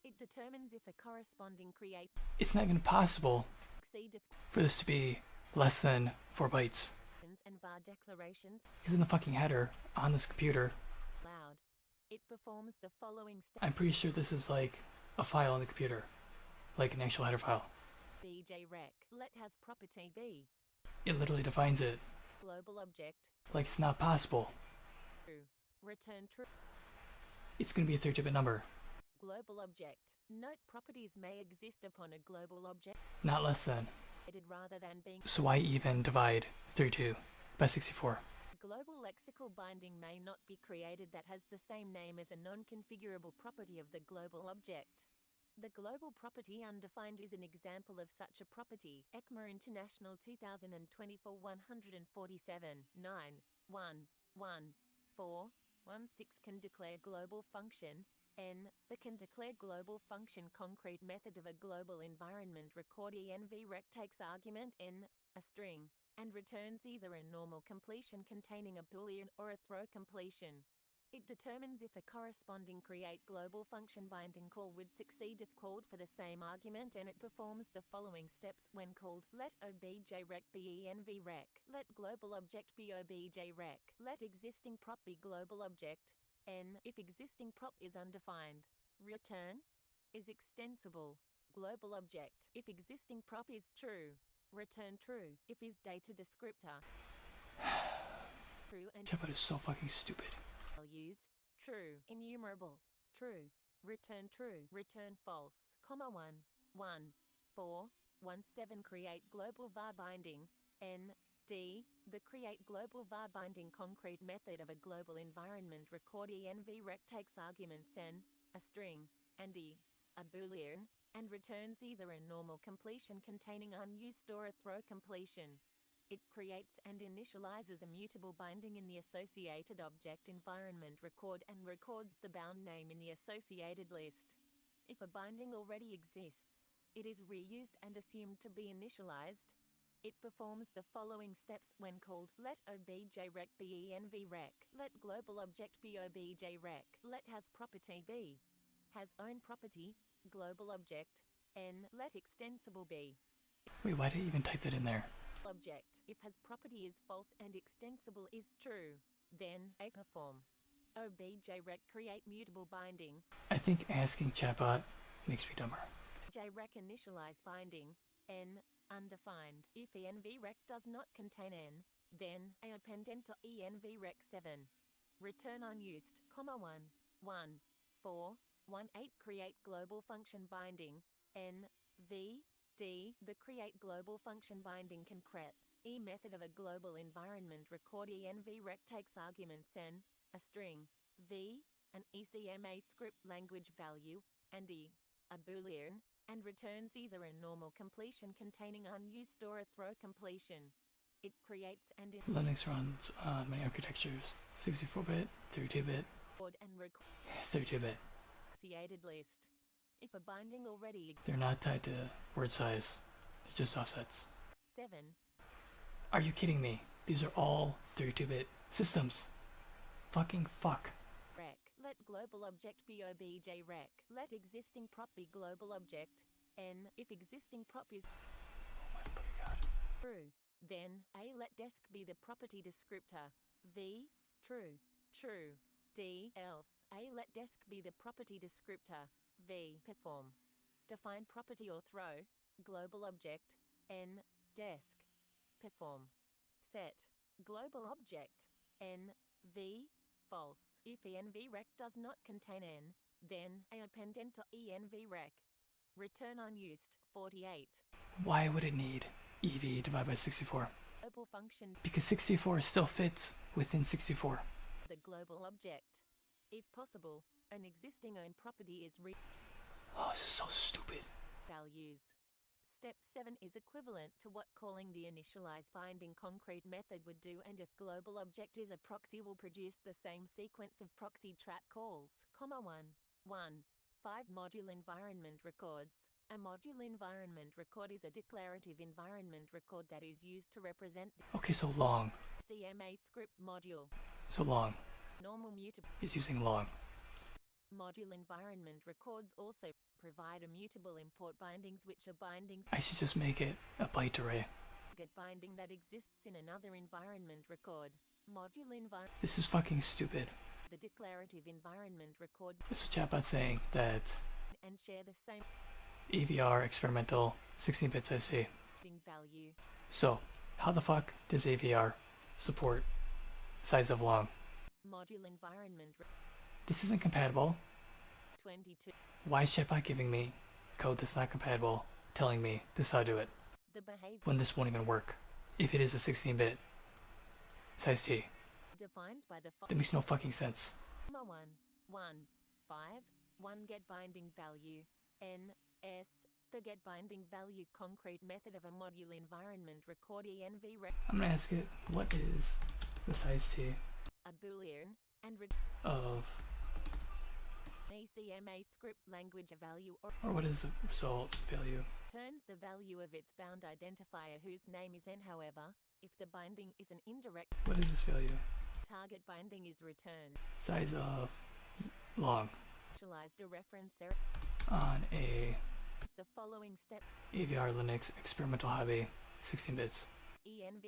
It determines if a corresponding create
It's not even possible
exceed
for this to be less than 4 bytes.
definitions and var declarations
Because in the fucking header on this computer,
allowed. It performs the following steps.
I'm pretty sure this is like a file on the computer, like an actual header file.
bj rec let has property b
It literally defines it
global object
like it's not possible
True. Return true.
It's going to be a 32-bit number.
Global object. Note properties may exist upon a global object
Not less than.
rather than being.
So why even divide 32 by 64?
Global lexical binding may not be created that has the same name as a non-configurable property of the global object. The global property undefined is an example of such a property. ECMA International 2024 147 9 1 1 4 1 6 can declare global function n. The can declare global function concrete method of a global environment record envrec takes argument n, a string, and returns either a normal completion containing a boolean or a throw completion. It determines if a corresponding create global function binding call would succeed if called for the same argument, and it performs the following steps when called. Let objrec be envrec. Let global object be objrec. Let existing prop be global object n. If existing prop is undefined. Return is extensible. Global object. If existing prop is true. Return true. If is data descriptor. True and
Chatbot is so fucking stupid.
values. True. Enumerable. True. Return true. Return false. 1 1 4 1 7 create global var binding n. D. The create global var binding concrete method of a global environment record envrec takes arguments n, a string, and e, a boolean, and returns either a normal completion containing unused or a throw completion. It creates and initializes a mutable binding in the associated object environment record and records the bound name in the associated list. If a binding already exists, it is reused and assumed to be initialized. It performs the following steps when called. Let objrec be envrec. Let global object be objrec. Let has property be. Has own property, global object, n. Let extensible be.
Wait, why did I even type that in there?
Object. If has property is false and extensible is true, then a perform. Objrec create mutable binding.
I think asking chatbot makes me dumber.
Jrec initialize binding, n. Undefined. If envrec does not contain n, then a appendent to envrec 7. Return unused, 1 1 4 1 8 create global function binding n. V D. The create global function binding can prep e method of a global environment record envrec takes arguments n, a string, v, an ECMA script language value, and e, a boolean, and returns either a normal completion containing unused or a throw completion. It creates and
Linux runs on many architectures. 64-bit, 32-bit,
and record
32-bit.
associated list. If a binding already
They're not tied to word size. They're just offsets.
7.
Are you kidding me? These are all 32-bit systems. Fucking fuck.
Rec. Let global object be objrec. Let existing prop be global object n. If existing prop is
Oh my fucking god.
true, then a. Let desc be the property descriptor. V. True. True. D. Else. A. Let desc be the property descriptor. V. Perform. Define property or throw. Global object n. Desc. Perform. Set. Global object n. V. False. If envrec does not contain n, then a appendent to envrec. Return unused. 48.
Why would it need EV divided by 64?
Global function
Because 64 still fits within 64.
the global object. If possible, an existing own property is
Oh, this is so stupid.
values. Step 7 is equivalent to what calling the initialize binding concrete method would do, and if global object is a proxy will produce the same sequence of proxy trap calls. 1 1 5 module environment records. A module environment record is a declarative environment record that is used to represent the
Okay, so long.
CMA script module.
So long.
Normal mutable
It's using long.
module environment records also provide a mutable import bindings, which are bindings
I should just make it a byte array.
get binding that exists in another environment record. Module environment
This is fucking stupid.
the declarative environment record
This is chatbot saying that
and share the same
AVR experimental 16-bit size C.
value.
So, how the fuck does AVR support size of long?
Module environment
This isn't compatible.
22.
Why is Chatbot giving me code that's not compatible, telling me this is how to do it,
The behavior
when this won't even work? If it is a 16-bit size T,
defined by the
that makes no fucking sense.
1 1 5 1 get binding value n s. The get binding value concrete method of a module environment record env
I'm gonna ask it, what is the size T
a boolean and
of,
ECMA script language a value or
or what is the result value?
returns the value of its bound identifier whose name is n. However, if the binding is an indirect
What is this value?
target binding is returned.
Size of long
Initialized a reference error.
on a
The following step
AVR Linux experimental hobby 16 bits
env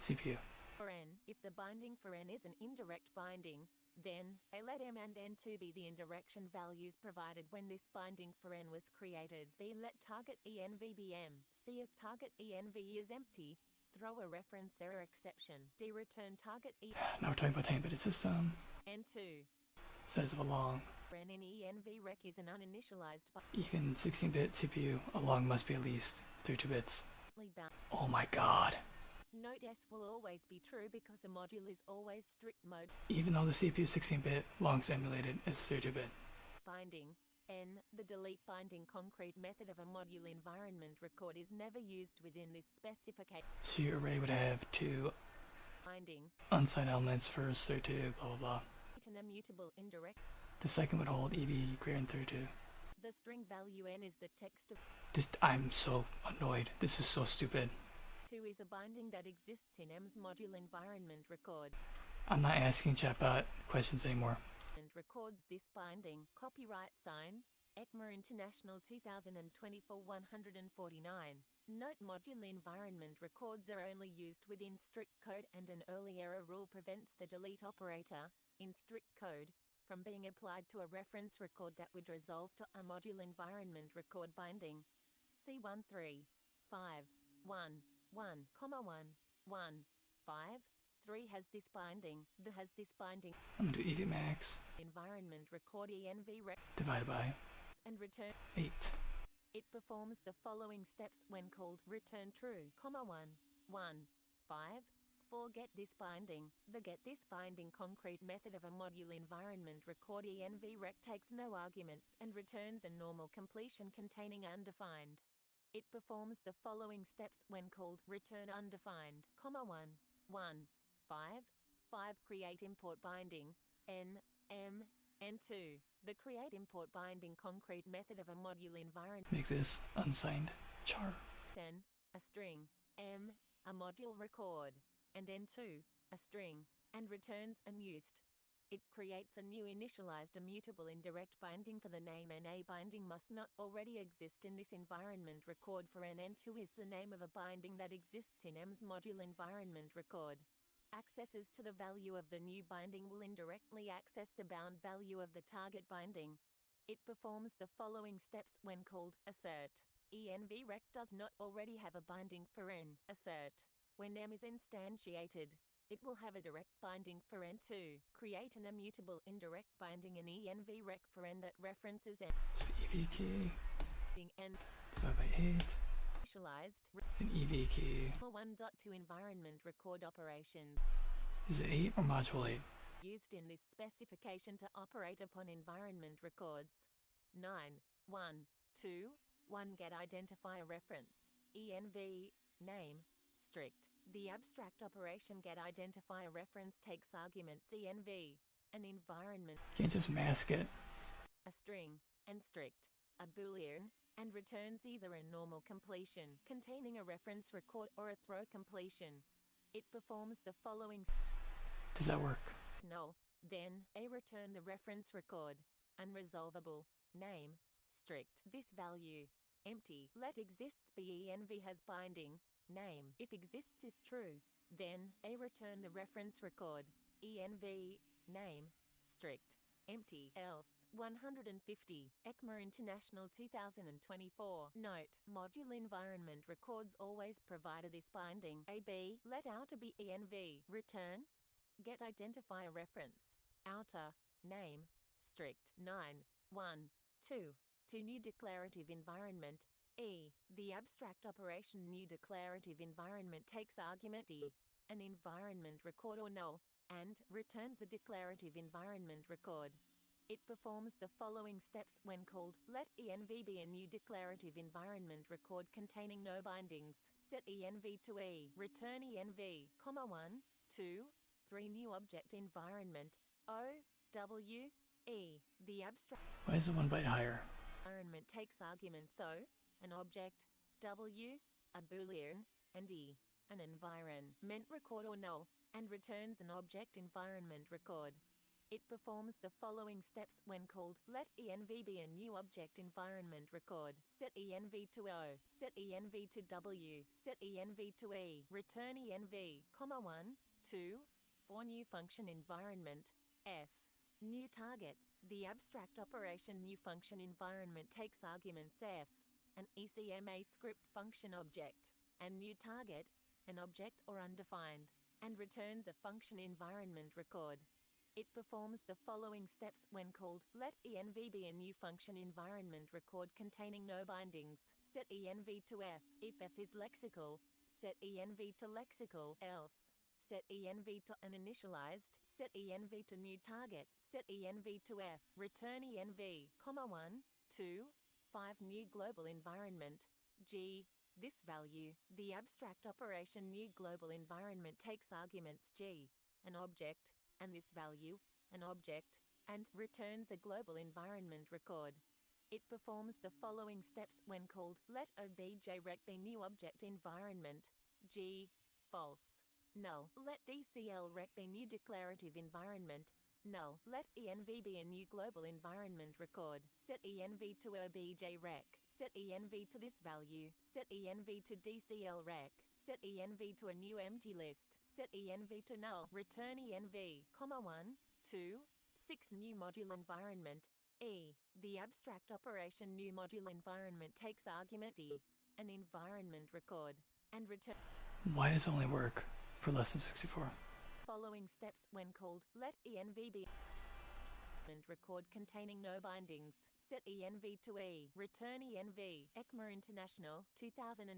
CPU.
for n. If the binding for n is an indirect binding, then a let m and n2 be the indirection values provided when this binding for n was created. B let target env be m. C if target env is empty, throw a reference error exception. D return target
Now we're talking about 10-bit system.
n2.
Size of a long.
For n env rec is an uninitialized
Even 16-bit CPU, a long must be at least 32 bits.
bound.
Oh my god.
Note S will always be true because a module is always strict mode
Even though the CPU is 16-bit, long's emulated as 32-bit.
binding. N. The delete binding concrete method of a module environment record is never used within this specification.
So your array would have two
Binding.
unsigned elements, first 32, blah blah blah.
An immutable indirect.
The second would hold EV greater than 32.
The string value n is the text of
I'm so annoyed. This is so stupid.
2 is a binding that exists in m's module environment record.
I'm not asking chatbot questions anymore.
And records this binding. Copyright sign, ECMA International 2024 149. Note module environment records are only used within strict code and an early error rule prevents the delete operator, in strict code, from being applied to a reference record that would resolve to a module environment record binding. C13 5 1 1, 1 1 5 3 has this binding. The has this binding
I'm gonna do EV max
environment record env rec
divided by
and return.
8.
It performs the following steps when called return true, 1 1 5 4 get this binding. The get this binding concrete method of a module environment record env rec takes no arguments and returns a normal completion containing undefined. It performs the following steps when called return undefined, 1 1 5 5 create import binding n m n2. The create import binding concrete method of a module environment
Make this unsigned char.
n a string m a module record and n2 a string and returns unused. It creates a new initialized immutable indirect binding for the name n. A binding must not already exist in this environment record for n. N2 is the name of a binding that exists in m's module environment record. Accesses to the value of the new binding will indirectly access the bound value of the target binding. It performs the following steps when called assert. env rec does not already have a binding for n. Assert. When m is instantiated, it will have a direct binding for n2. Create an immutable indirect binding in env rec for n that references n.
So EV key
n
divided by 8.
initialized.
An EV key.
1.2 environment record operations.
Is it 8 or module 8?
Used in this specification to operate upon environment records. 9 1 2 1 get identifier reference. env name strict. The abstract operation get identifier reference takes arguments env an environment
Can't just mask it.
a string and strict a boolean and returns either a normal completion containing a reference record or a throw completion. It performs the following.
Does that work?
Null. Then, a return the reference record. Unresolvable. Name. Strict. This value. Empty. Let exists be env has binding. Name. If exists is true, then, a return the reference record. env. Name. Strict. Empty. Else. 150. ECMA International 2024. Note. Module environment records always provide this binding. AB. Let out to be env. Return. Get identifier reference. outer, name, strict 9, 1, 2. To new declarative environment, E. The abstract operation new declarative environment takes argument E, an environment record or null, and returns a declarative environment record. It performs the following steps when called. Let env be a new declarative environment record containing no bindings. Set env to E. Return env, 1, 2, 3 new object environment O, W, E. The abstract
Why is it 1 byte higher?
environment takes arguments O, an object, W, a boolean, and E, an environment record or null, and returns an object environment record. It performs the following steps when called. Let env be a new object environment record. Set env to O. Set env to W. Set env to E. Return env, 1, 2, 4 new function environment F. New target. The abstract operation new function environment takes arguments F, an ECMA script function object, and new target, an object or undefined, and returns a function environment record. It performs the following steps when called. Let env be a new function environment record containing no bindings. Set env to F if F is lexical. Set env to lexical else. Set env to uninitialized. Set env to new target. Set env to F. Return env, 1, 2, 5 new global environment G. This value. The abstract operation new global environment takes arguments G, an object, and this value, an object, and returns a global environment record. It performs the following steps when called. Let obj be new object environment G, false, null. Let dcl be new declarative environment null. Let env be a new global environment record. Set env to obj rec. Set env to this value. Set env to dcl rec. Set env to a new empty list. Set env to null. Return env, 1, 2, 6 new module environment E. The abstract operation new module environment takes argument E, an environment record, and return.
Why does it only work for less than 64?
Following steps when called. Let env be record containing no bindings. Set env to E. Return env. ECMA International 2024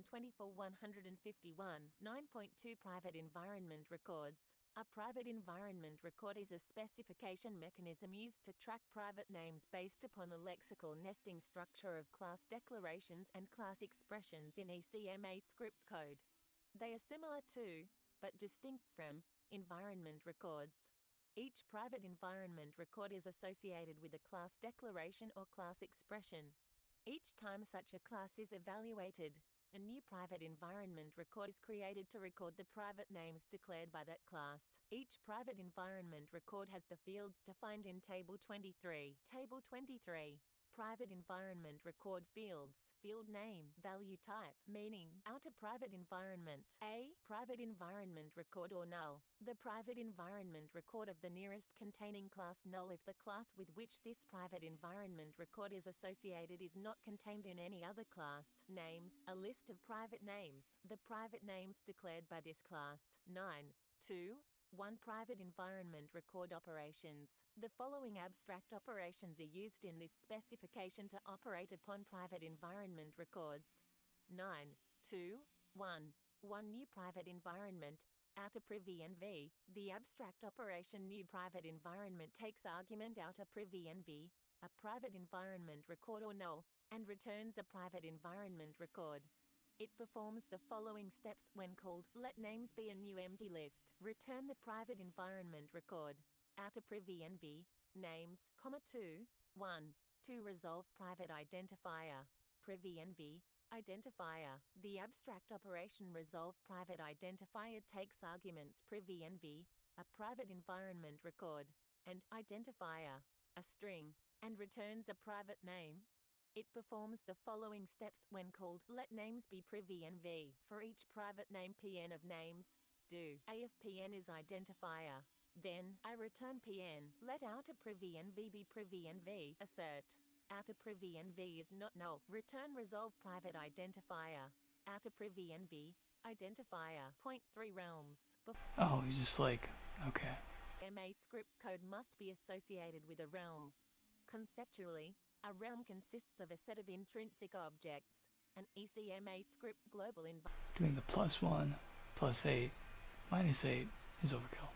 151 9.2 Private environment records. A private environment record is a specification mechanism used to track private names based upon the lexical nesting structure of class declarations and class expressions in ECMA script code. They are similar to, but distinct from, environment records. Each private environment record is associated with a class declaration or class expression. Each time such a class is evaluated, a new private environment record is created to record the private names declared by that class. Each private environment record has the fields defined in Table 23. Table 23. Private environment record fields. Field name, value type, meaning, outer private environment. A. Private environment record or null. The private environment record of the nearest containing class null if the class with which this private environment record is associated is not contained in any other class. Names, a list of private names. The private names declared by this class. 9. 2. 1 Private environment record operations. The following abstract operations are used in this specification to operate upon private environment records. 9. 2. 1. 1 new private environment. Outer privy env. The abstract operation new private environment takes argument outer privy env, a private environment record or null, and returns a private environment record. It performs the following steps when called. Let names be a new empty list. Return the private environment record. Outer privy env. Names, 2, 1. To resolve private identifier. Privy env. Identifier. The abstract operation resolve private identifier takes arguments privy env, a private environment record, and identifier, a string, and returns a private name. It performs the following steps when called. Let names be privy env. For each private name Pn of names, do A of Pn is identifier. Then, I return Pn. Let outer privy env be privy env. Assert. Outer privy env is not null. Return resolve private identifier. Outer privy env. Identifier. 3 realms.
Oh, he's just like, okay.
MA script code must be associated with a realm. Conceptually, a realm consists of a set of intrinsic objects. An ECMA script global
Doing the +1, +8, -8 is overkill.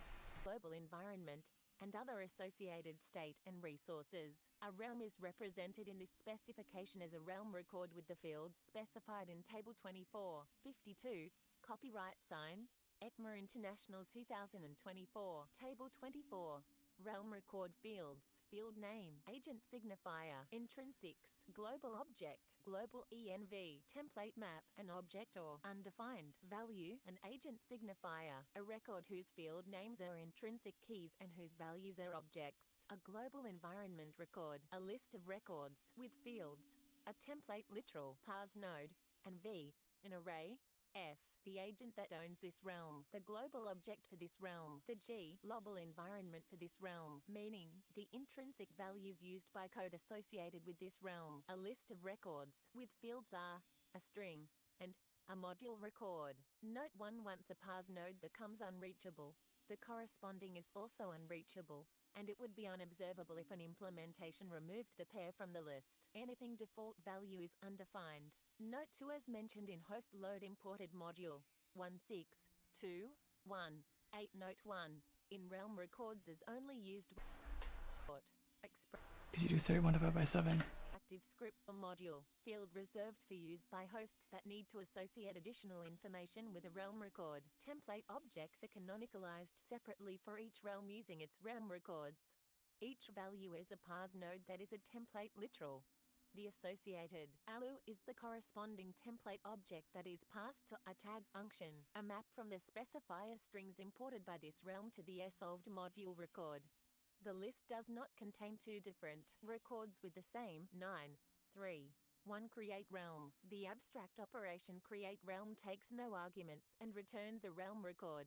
global environment, and other associated state and resources. A realm is represented in this specification as a realm record with the fields specified in Table 24, 52, copyright sign, ECMA International 2024, Table 24. Realm record fields, field name, agent signifier, intrinsics, global object, global env, template map, an object or undefined value, an agent signifier, a record whose field names are intrinsic keys and whose values are objects, a global environment record, a list of records with fields, a template literal parse node, and v, an array, F, the agent that owns this realm, the global object for this realm, the G, global environment for this realm, meaning the intrinsic values used by code associated with this realm. A list of records with fields are a string and a module record. Note 1: once a parse node becomes unreachable, the corresponding is also unreachable, and it would be unobservable if an implementation removed the pair from the list. Anything default value is undefined. Note 2: as mentioned in host load imported module 16.2.1.8. Note 1: in realm records is only used
Because you do 31 divided by 7.
active script or module field reserved for use by hosts that need to associate additional information with a realm record. Template objects are canonicalized separately for each realm using its realm records. Each value is a parse node that is a template literal. The associated ALU is the corresponding template object that is passed to a tag function, a map from the specifier strings imported by this realm to the solved module record. The list does not contain two different records with the same 9.3.1 create realm. The abstract operation create realm takes no arguments and returns a realm record.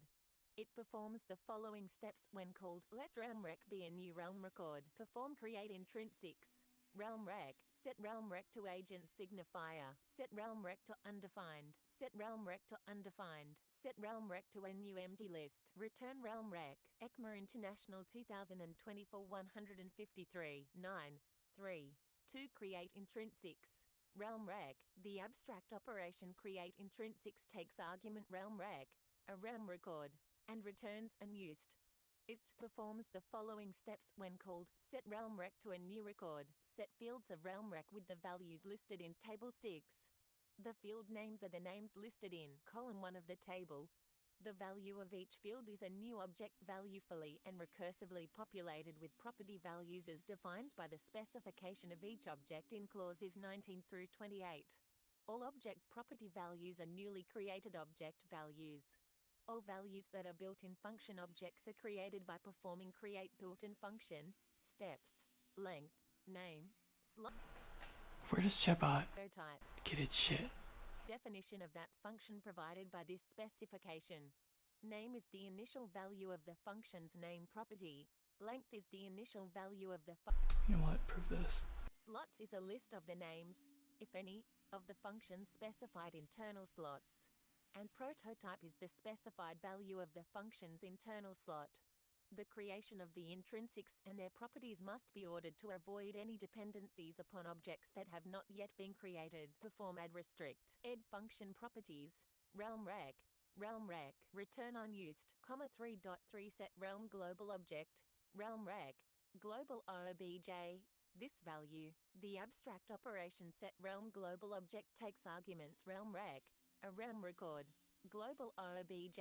It performs the following steps when called. Let realm rec be a new realm record. Perform create intrinsics. Realm rec, set realm rec to agent signifier, set realm rec to undefined, set realm rec to undefined, set realm rec to a new empty list, return realm rec, ECMA International 2024 153, 9.3. 2. Create intrinsics. Realm rec, the abstract operation create intrinsics takes argument realm rec, a realm record, and returns unused. It performs the following steps when called. Set realm rec to a new record. Set fields of realm rec with the values listed in Table 6. The field names are the names listed in column 1 of the table. The value of each field is a new object value fully and recursively populated with property values as defined by the specification of each object in clauses 19 through 28. All object property values are newly created object values. All values that are built-in function objects are created by performing create built-in function steps, length, name, slot.
Where does Chatbot
Type.
get its shit?
Definition of that function provided by this specification. Name is the initial value of the function's name property. Length is the initial value of the
You know what? Prove this.
slots is a list of the names, if any, of the function's specified internal slots. And prototype is the specified value of the function's internal slot. The creation of the intrinsics and their properties must be ordered to avoid any dependencies upon objects that have not yet been created. Perform add restrict. Add function properties. Realm rec, return unused, 3.3 set realm global object, realm rec, global obj, this value. The abstract operation set realm global object takes arguments realm rec, a realm record, global obj,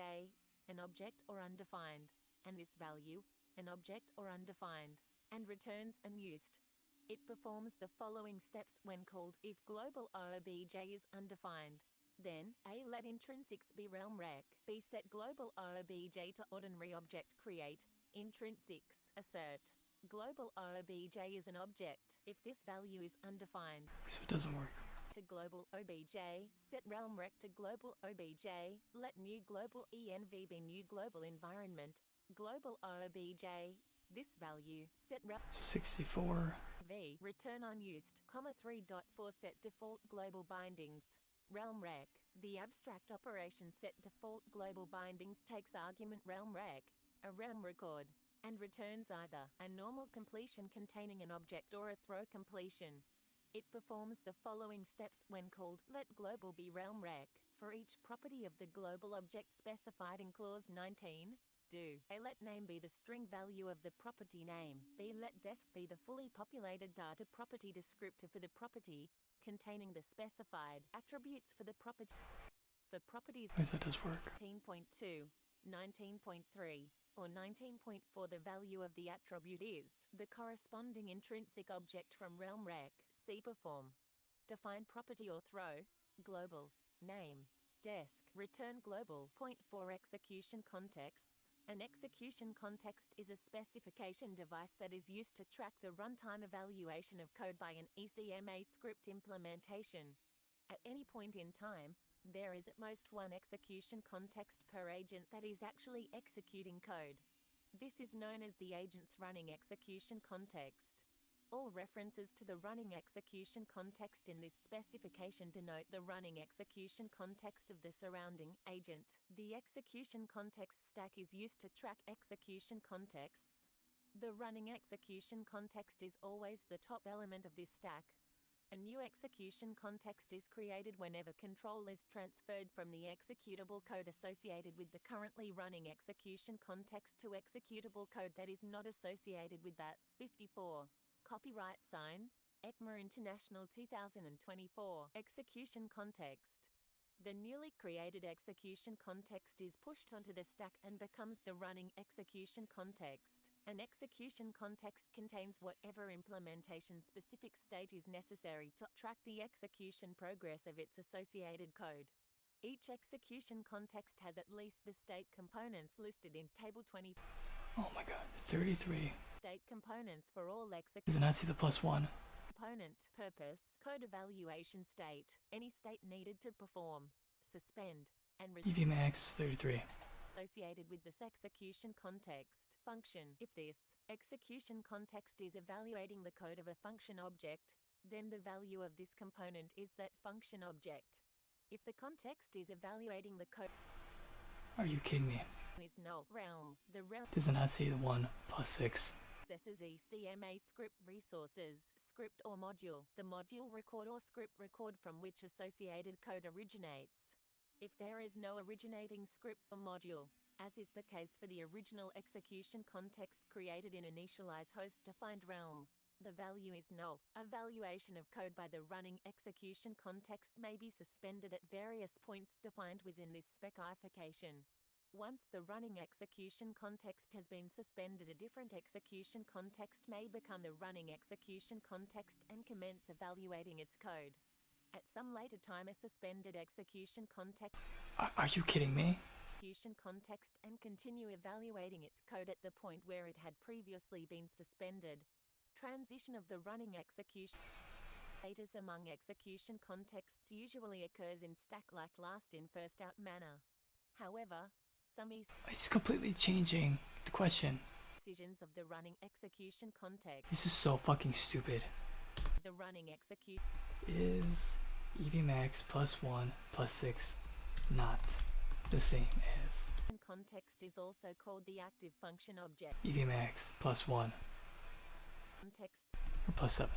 an object or undefined, and this value, an object or undefined, and returns unused. It performs the following steps when called. If global obj is undefined, then A. Let intrinsics be realm rec. B. Set global obj to ordinary object create intrinsics. Assert global obj is an object if this value is undefined.
So it doesn't work.
To global obj, set realm rec to global obj, let new global env be new global environment, global obj, this value, set realm
So 64.
v, return unused, 3.4 set default global bindings, realm rec, the abstract operation set default global bindings takes argument realm rec, a realm record, and returns either a normal completion containing an object or a throw completion. It performs the following steps when called. Let global be realm rec. For each property of the global object specified in clause 19, do A. Let name be the string value of the property name. B. Let desc be the fully populated data property descriptor for the property containing the specified attributes for the property. For properties
I guess that does work.
19.2, 19.3, or 19.4, the value of the attribute is the corresponding intrinsic object from realm rec. C. Perform. Define property or throw. Global. Name. Desc. Return global. Point 4 execution contexts. An execution context is a specification device that is used to track the runtime evaluation of code by an ECMA script implementation. At any point in time, there is at most one execution context per agent that is actually executing code. This is known as the agent's running execution context. All references to the running execution context in this specification denote the running execution context of the surrounding agent. The execution context stack is used to track execution contexts. The running execution context is always the top element of this stack. A new execution context is created whenever control is transferred from the executable code associated with the currently running execution context to executable code that is not associated with that. 54. Copyright sign, ECMA International 2024. Execution context. The newly created execution context is pushed onto the stack and becomes the running execution context. An execution context contains whatever implementation-specific state is necessary to track the execution progress of its associated code. Each execution context has at least the state components listed in Table 20.
Oh my god, 33.
State components for all
Does
execution.
it not see the +1?
Component, purpose, code evaluation state, any state needed to perform, suspend, and
EV max 33.
associated with this execution context. Function. If this execution context is evaluating the code of a function object, then the value of this component is that function object. If the context is evaluating the code
Are you kidding me?
is null realm, the realm
Does it not see the 1 + 6?
accesses ECMA script resources, script or module, the module record or script record from which associated code originates. If there is no originating script or module, as is the case for the original execution context created in initialize host-defined realm, the value is null. Evaluation of code by the running execution context may be suspended at various points defined within this specification. Once the running execution context has been suspended, a different execution context may become the running execution context and commence evaluating its code. At some later time, a suspended execution context
Are you kidding me?
context and continue evaluating its code at the point where it had previously been suspended. Transition of the running execution status among execution contexts usually occurs in stack-like last-in, first-out manner. However, some
It's completely changing the question.
decisions of the running execution context,
This is so fucking stupid.
the running execution
Is EV max +1 + 6 not the same as
context is also called the active function object.
EV max +1
Context
or +7?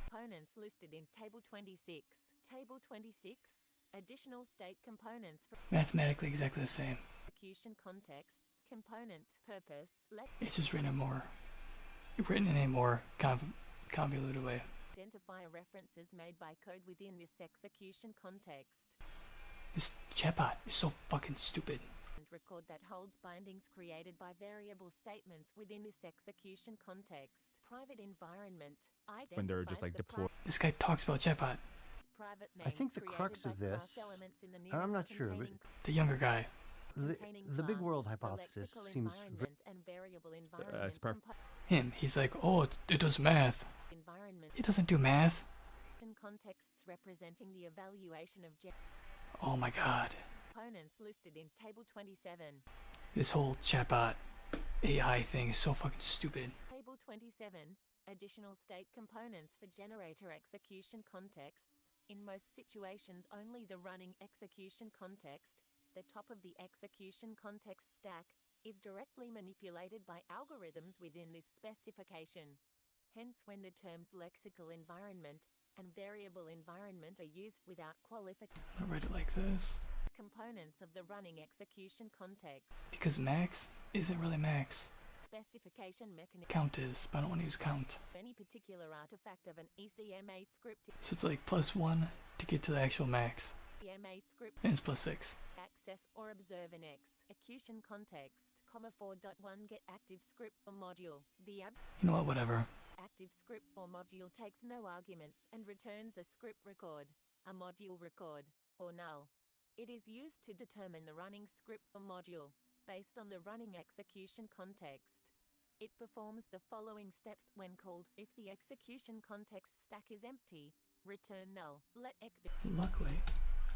components listed in Table 26. Table 26. Additional state components for
Mathematically exactly the same.
execution contexts. Component purpose.
It's just written in a more convoluted way.
Identify references made by code within this execution context.
This chatbot is so fucking stupid.
And record that holds bindings created by variable statements within this execution context. Private environment.
When they're just, like,
identifies the
deploy-
This guy talks about chatbot.
private
I
names
think the
created
crux
by
of this,
class elements in the
and I'm
nearest
not sure, but
containing
The younger guy.
the big
class,
world
the
hypothesis
lexical
seems
environment and variable environment
Him. He's like, oh, it does math.
environment
It doesn't do math.
and contexts representing the evaluation of
Oh my god.
components listed in Table 27.
This whole chatbot AI thing is so fucking stupid.
Table 27. Additional state components for generator execution contexts. In most situations, only the running execution context, the top of the execution context stack, is directly manipulated by algorithms within this specification. Hence, when the terms lexical environment and variable environment are used without qualification,
I'll write it like this.
components of the running execution context.
Because max isn't really max.
Specification mechanism.
Count is, but I don't want to use count.
Any particular artifact of an ECMA script.
So it's like +1 to get to the actual max.
ECMA script.
And it's +6.
Access or observe an execution context. 4.1 get active script or module. The
You know what, whatever.
active script or module takes no arguments and returns a script record, a module record, or null. It is used to determine the running script or module based on the running execution context. It performs the following steps when called. If the execution context stack is empty, return null. Let
Luckily,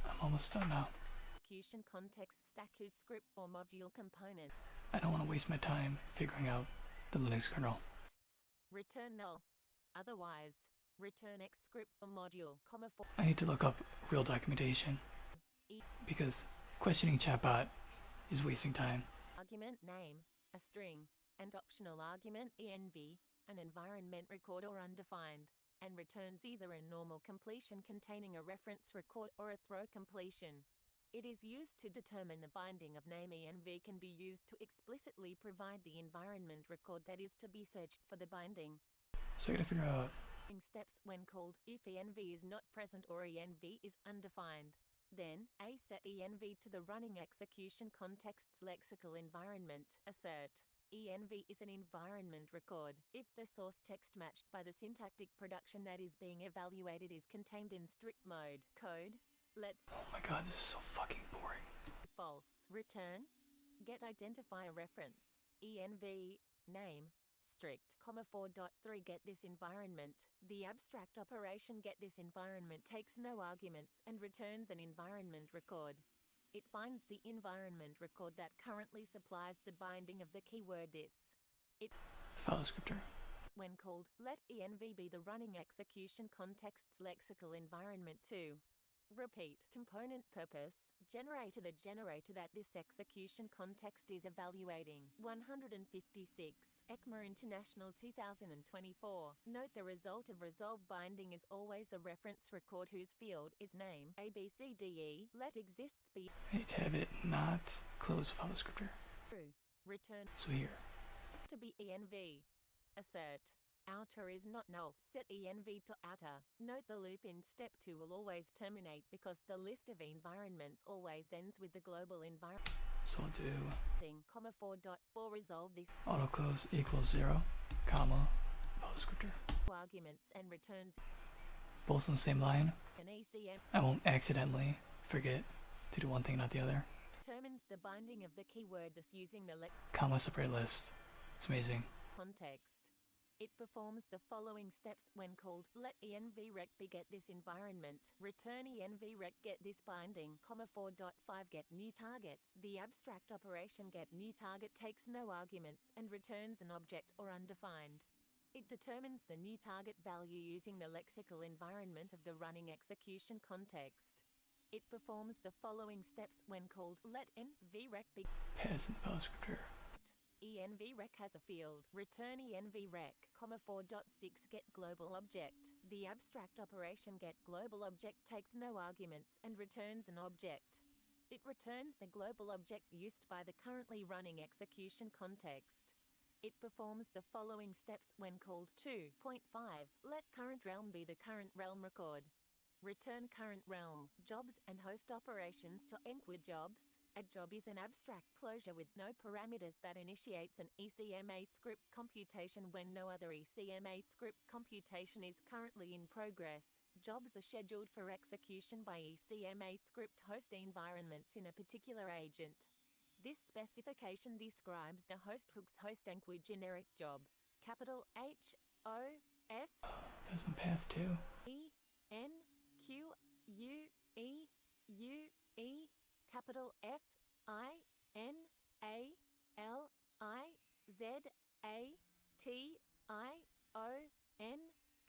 I'm almost done now.
execution context stack is script or module component.
I don't want to waste my time figuring out the Linux kernel.
Return null. Otherwise, return X script or module, 4.
I need to look up real documentation because questioning chatbot is wasting time.
Argument name, a string, and optional argument env, an environment record or undefined, and returns either a normal completion containing a reference record or a throw completion. It is used to determine the binding of name env can be used to explicitly provide the environment record that is to be searched for the binding.
So I gotta figure out.
In steps when called, if env is not present or env is undefined, then a set env to the running execution context's lexical environment. Assert env is an environment record if the source text matched by the syntactic production that is being evaluated is contained in strict mode. Code. Let's
Oh my god, this is so fucking boring.
false. Return. Get identifier reference. env name. Strict, 4.3 get this environment. The abstract operation get this environment takes no arguments and returns an environment record. It finds the environment record that currently supplies the binding of the keyword this. It
File descriptor.
when called, let env be the running execution context's lexical environment too. Repeat. Component purpose. Generator the generator that this execution context is evaluating. 156. ECMA International 2024. Note the result of resolve binding is always a reference record whose field is name. ABCDE. Let exists be
I need to have it not close file descriptor.
true. Return
So here.
to be env. Assert. Outer is not null. Set env to outer. Note the loop in step 2 will always terminate because the list of environments always ends with the global environment.
So I'll do
4.4 resolve this
auto close equals 0, comma, file descriptor.
arguments and returns
Both on the same line.
an ECM.
I won't accidentally forget to do one thing, not the other.
Determines the binding of the keyword thus using the
Comma separate list. It's amazing.
context. It performs the following steps when called. Let envrec beget this environment. Return envrec get this binding, 4.5 get new target. The abstract operation get new target takes no arguments and returns an object or undefined. It determines the new target value using the lexical environment of the running execution context. It performs the following steps when called. Let envrec be
Peasant file descriptor.
envrec has a field. Return envrec, 4.6 get global object. The abstract operation get global object takes no arguments and returns an object. It returns the global object used by the currently running execution context. It performs the following steps when called. 2.5 let current realm be the current realm record. Return current realm, jobs and host operations to enquire jobs. A job is an abstract closure with no parameters that initiates an ECMA script computation when no other ECMA script computation is currently in progress. Jobs are scheduled for execution by ECMA script host environments in a particular agent. This specification describes the host hook's host enquire generic job. Capital H-O-S
Peasant path 2.
E-N-Q-U-E-U-E capital F-I-N-A-L-I-Z-A-T-I-O-N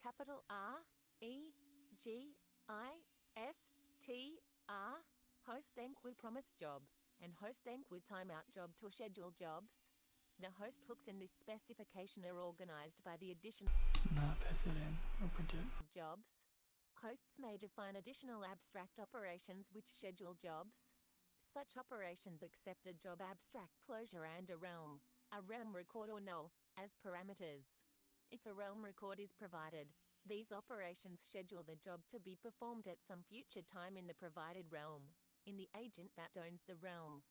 capital R-E-G-I-S-T-R host enquire promise job. and host enqueue timeout job to schedule jobs. The host hooks in this specification are organized by the addition
Not pass it in or print it.
of jobs. Hosts may define additional abstract operations which schedule jobs. Such operations accept a job abstract closure and a realm record or null, as parameters. If a realm record is provided, these operations schedule the job to be performed at some future time in the provided realm, in the agent that owns the realm.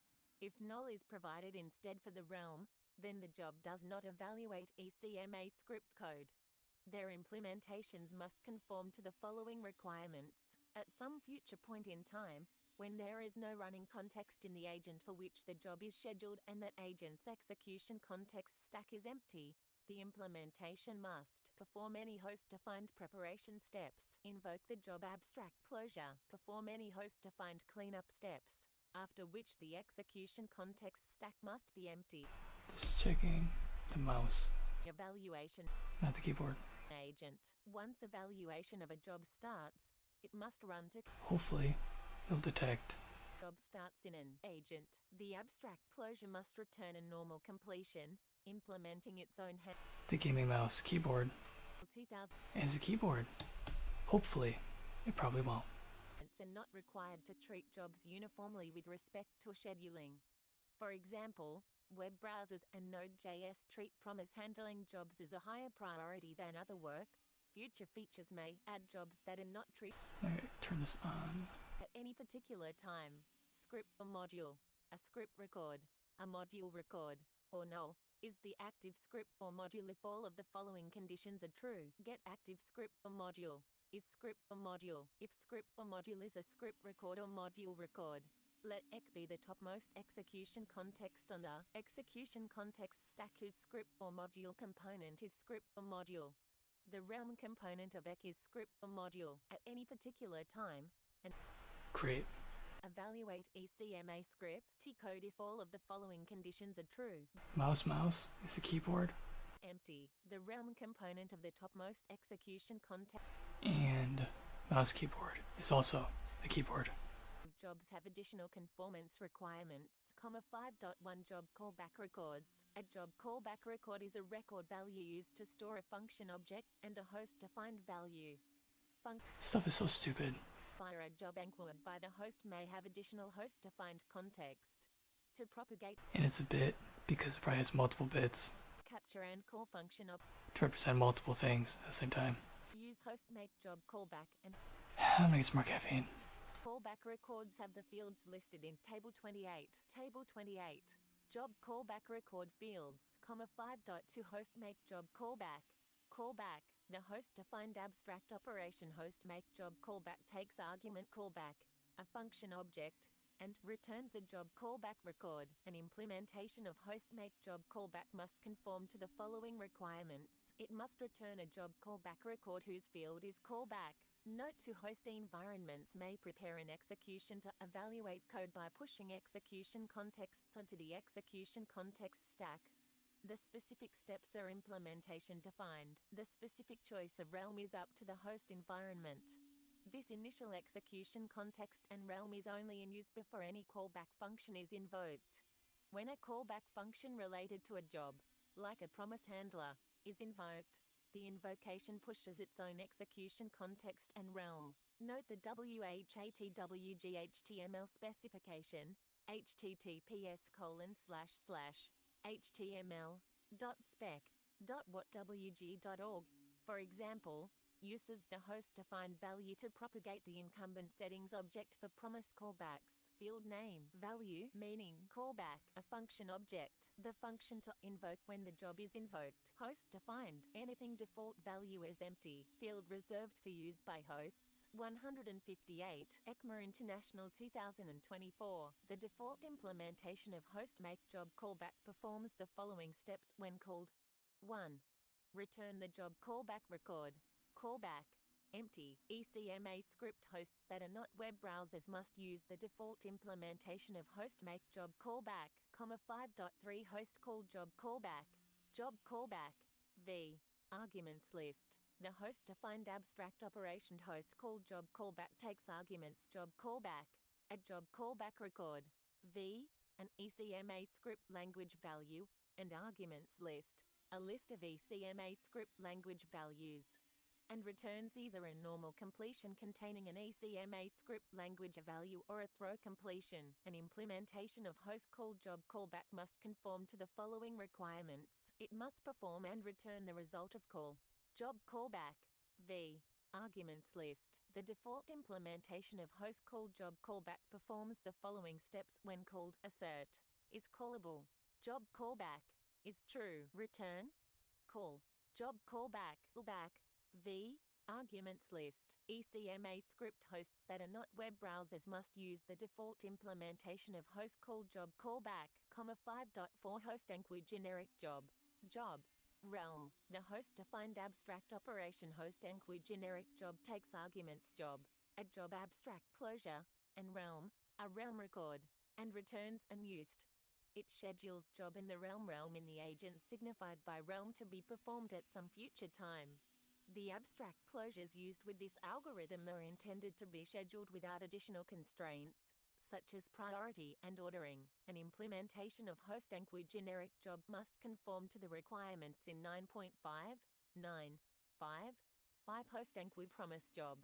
If null is provided instead for the realm, then the job does not evaluate ECMA script code. Their implementations must conform to the following requirements. At some future point in time, when there is no running context in the agent for which the job is scheduled and that agent's execution context stack is empty, the implementation must perform any host-defined preparation steps, invoke the job abstract closure, perform any host-defined cleanup steps, after which the execution context stack must be empty.
This is checking the mouse,
Evaluation
not the keyboard.
agent. Once evaluation of a job starts, it must run to
Hopefully, it'll detect.
job starts in an agent. The abstract closure must return a normal completion, implementing its own
The gaming mouse keyboard
2000
as a keyboard. Hopefully, it probably won't.
and not required to treat jobs uniformly with respect to scheduling. For example, web browsers and Node.js treat promise handling jobs as a higher priority than other work. Future features may add jobs that are not treated
Alright, turn this on.
at any particular time. Script or module, a script record, a module record, or null, is the active script or module if all of the following conditions are true. Get active script or module. Is script or module. If script or module is a script record or module record, let EC be the topmost execution context on the execution context stack whose script or module component is script or module. The realm component of EC is script or module at any particular time, and
Great.
evaluate ECMA script T-code if all of the following conditions are true.
Mouse is a keyboard.
Empty. The realm component of the topmost execution context
And mouse keyboard is also a keyboard.
jobs have additional conformance requirements. 5.1 job callback records. A job callback record is a record value used to store a function object and a host-defined value.
Stuff is so stupid.
Fire a job enqueue by the host may have additional host-defined context. To propagate,
And it's a bit because it probably has multiple bits
capture and call function
to represent multiple things at the same time.
use host make job callback and
I'm gonna get some more caffeine.
callback records have the fields listed in Table 28. Table 28. Job callback record fields, 5.2 host make job callback. Callback. The host-defined abstract operation host make job callback takes argument callback, a function object, and returns a job callback record. An implementation of host make job callback must conform to the following requirements. It must return a job callback record whose field is callback. Note to host environments may prepare an execution to evaluate code by pushing execution contexts onto the execution context stack. The specific steps are implementation defined. The specific choice of realm is up to the host environment. This initial execution context and realm is only in use before any callback function is invoked. When a callback function related to a job, like a promise handler, is invoked, the invocation pushes its own execution context and realm. Note the WHATWG-HTML specification, https://html.spec.whatwg.org, for example, uses the host-defined value to propagate the incumbent settings object for promise callbacks. Field name, value, meaning, callback, a function object, the function to invoke when the job is invoked. Host-defined, anything default value is empty. Field reserved for use by hosts. 158, ECMA International 2024. The default implementation of host make job callback performs the following steps when called. 1. Return the job callback record. Callback. Empty. ECMA script hosts that are not web browsers must use the default implementation of host make job callback, 5.3 host call job callback. Job callback. V. Arguments list. The host-defined abstract operation host call job callback takes arguments job callback. A job callback record. v, an ECMA script language value, and arguments list, a list of ECMA script language values, and returns either a normal completion containing an ECMA script language value or a throw completion. An implementation of host call job callback must conform to the following requirements. It must perform and return the result of call. Job callback, v, arguments list. The default implementation of host call job callback performs the following steps when called. Assert is callable. Job callback is true. Return call. Job callback v, arguments list. ECMA script hosts that are not web browsers must use the default implementation of host call job callback, 5.4 host enqueue generic job realm. The host-defined abstract operation host enqueue generic job takes arguments job, a job abstract closure, and realm, a realm record, and returns unused. It schedules job in the realm in the agent signified by realm to be performed at some future time. The abstract closures used with this algorithm are intended to be scheduled without additional constraints, such as priority and ordering. An implementation of host enqueue generic job must conform to the requirements in 9.5, 5 host enqueue promise job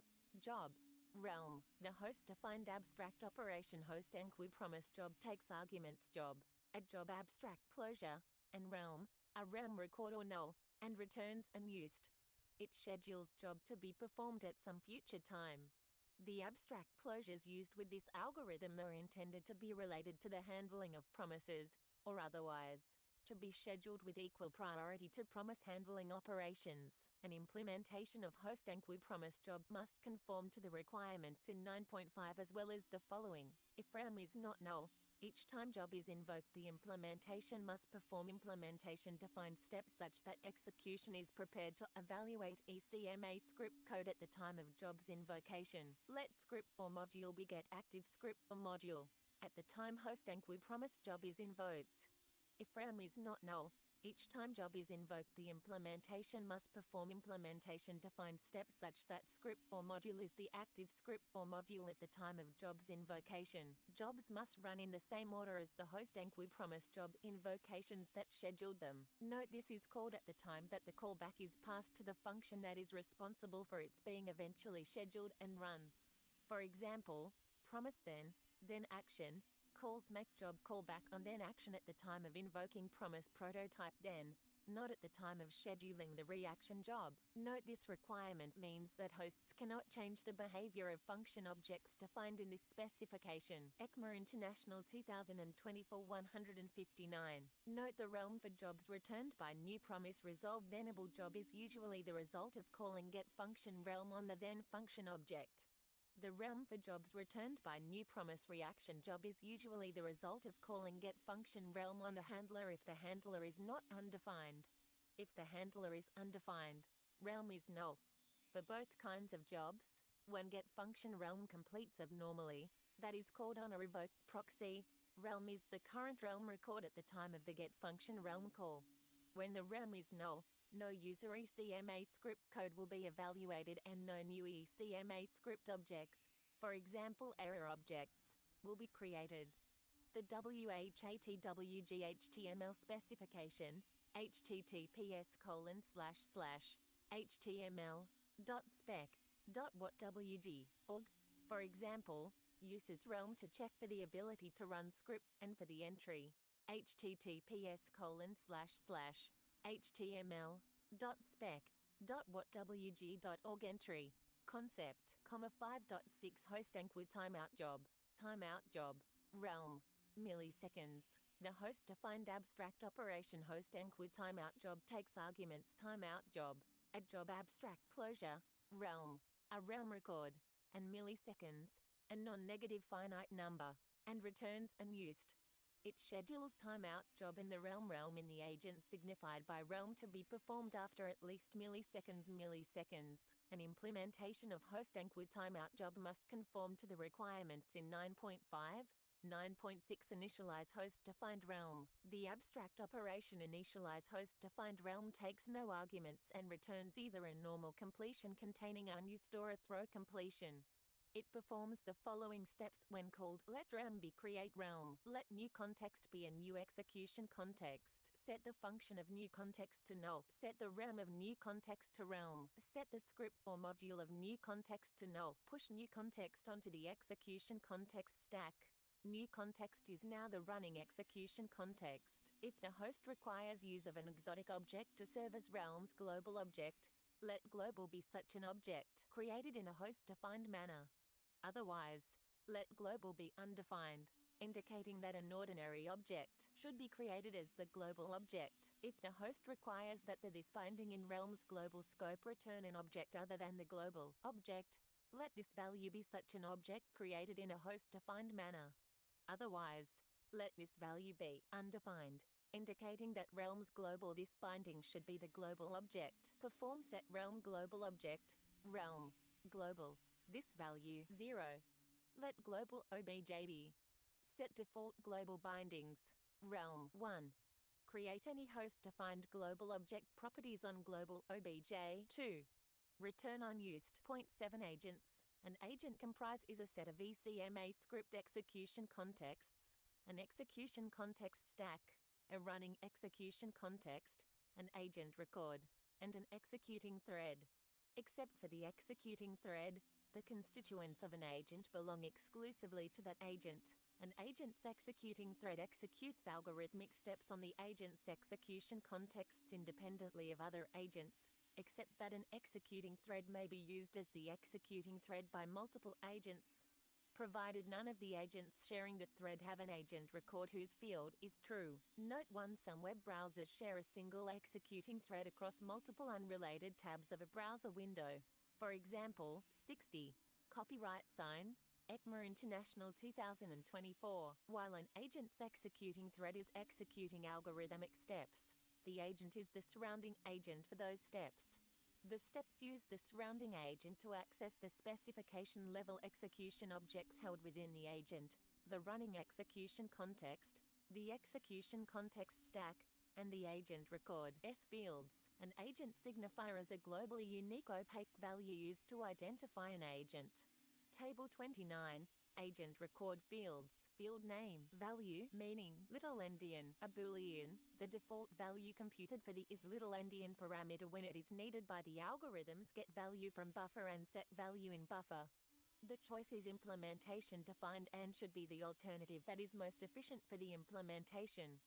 realm. The host-defined abstract operation host enqueue promise job takes arguments job, a job abstract closure, and realm, a realm record or null, and returns unused. It schedules job to be performed at some future time. The abstract closures used with this algorithm are intended to be related to the handling of promises, or otherwise, to be scheduled with equal priority to promise handling operations. An implementation of host enqueue promise job must conform to the requirements in 9.5 as well as the following. If realm is not null, each time job is invoked, the implementation must perform implementation-defined steps such that execution is prepared to evaluate ECMA script code at the time of job's invocation. Let script or module beget active script or module at the time host enqueue promise job is invoked. If realm is not null, each time job is invoked, the implementation must perform implementation-defined steps such that script or module is the active script or module at the time of job's invocation. Jobs must run in the same order as the host enqueue promise job invocations that scheduled them. Note this is called at the time that the callback is passed to the function that is responsible for its being eventually scheduled and run. For example, promise then action, calls make job callback on then action at the time of invoking promise prototype then, not at the time of scheduling the reaction job. Note this requirement means that hosts cannot change the behavior of function objects defined in this specification. ECMA International 2024 159. Note the realm for jobs returned by new promise resolved thenable job is usually the result of calling get function realm on the then function object. The realm for jobs returned by new promise reaction job is usually the result of calling get function realm on the handler if the handler is not undefined. If the handler is undefined, realm is null. For both kinds of jobs, when get function realm completes abnormally, that is called on a revoked proxy, realm is the current realm record at the time of the get function realm call. When the realm is null, no user ECMA script code will be evaluated and no new ECMA script objects, for example error objects, will be created. The WHATWG-HTML specification, https://html.spec.whatwg.org, for example, uses realm to check for the ability to run script and for the entry, https://html.spec.whatwg.org entry, concept, 5.6 host enqueue timeout job, realm, milliseconds. The host-defined abstract operation host enqueue timeout job takes arguments timeout job, a job abstract closure, realm, a realm record, and milliseconds, a non-negative finite number, and returns unused. It schedules timeout job in the realm in the agent signified by realm to be performed after at least milliseconds. An implementation of host enqueue timeout job must conform to the requirements in 9.5, 9.6 initialize host-defined realm. The abstract operation initialize host-defined realm takes no arguments and returns either a normal completion containing unused or a throw completion. It performs the following steps when called. Let realm be create realm. Let new context be a new execution context. Set the function of new context to null. Set the realm of new context to realm. Set the script or module of new context to null. Push new context onto the execution context stack. New context is now the running execution context. If the host requires use of an exotic object to serve as realm's global object, let global be such an object, created in a host-defined manner. Otherwise, let global be undefined, indicating that an ordinary object should be created as the global object. If the host requires that this binding in realm's global scope return an object other than the global object, let this value be such an object created in a host-defined manner. Otherwise, let this value be undefined, indicating that realm's global this binding should be the global object. Perform set realm global object, realm, global, this value 0. Let global obj be. Set default global bindings, realm 1. Create any host-defined global object properties on global obj 2. Return unused. 7 agents. An agent comprise is a set of ECMA script execution contexts, an execution context stack, a running execution context, an agent record, and an executing thread. Except for the executing thread, the constituents of an agent belong exclusively to that agent. An agent's executing thread executes algorithmic steps on the agent's execution contexts independently of other agents, except that an executing thread may be used as the executing thread by multiple agents, provided none of the agents sharing the thread have an agent record whose field is true. Note 1. Some web browsers share a single executing thread across multiple unrelated tabs of a browser window. For example, 60. Copyright sign, ECMA International 2024. While an agent's executing thread is executing algorithmic steps, the agent is the surrounding agent for those steps. The steps use the surrounding agent to access the specification-level execution objects held within the agent, the running execution context, the execution context stack, and the agent record. S fields. An agent signifier is a globally unique opaque value used to identify an agent. Table 29. Agent record fields. Field name, value, meaning, little endian, a boolean. The default value computed for the is little endian parameter when it is needed by the algorithms get value from buffer and set value in buffer. The choice is implementation defined and should be the alternative that is most efficient for the implementation.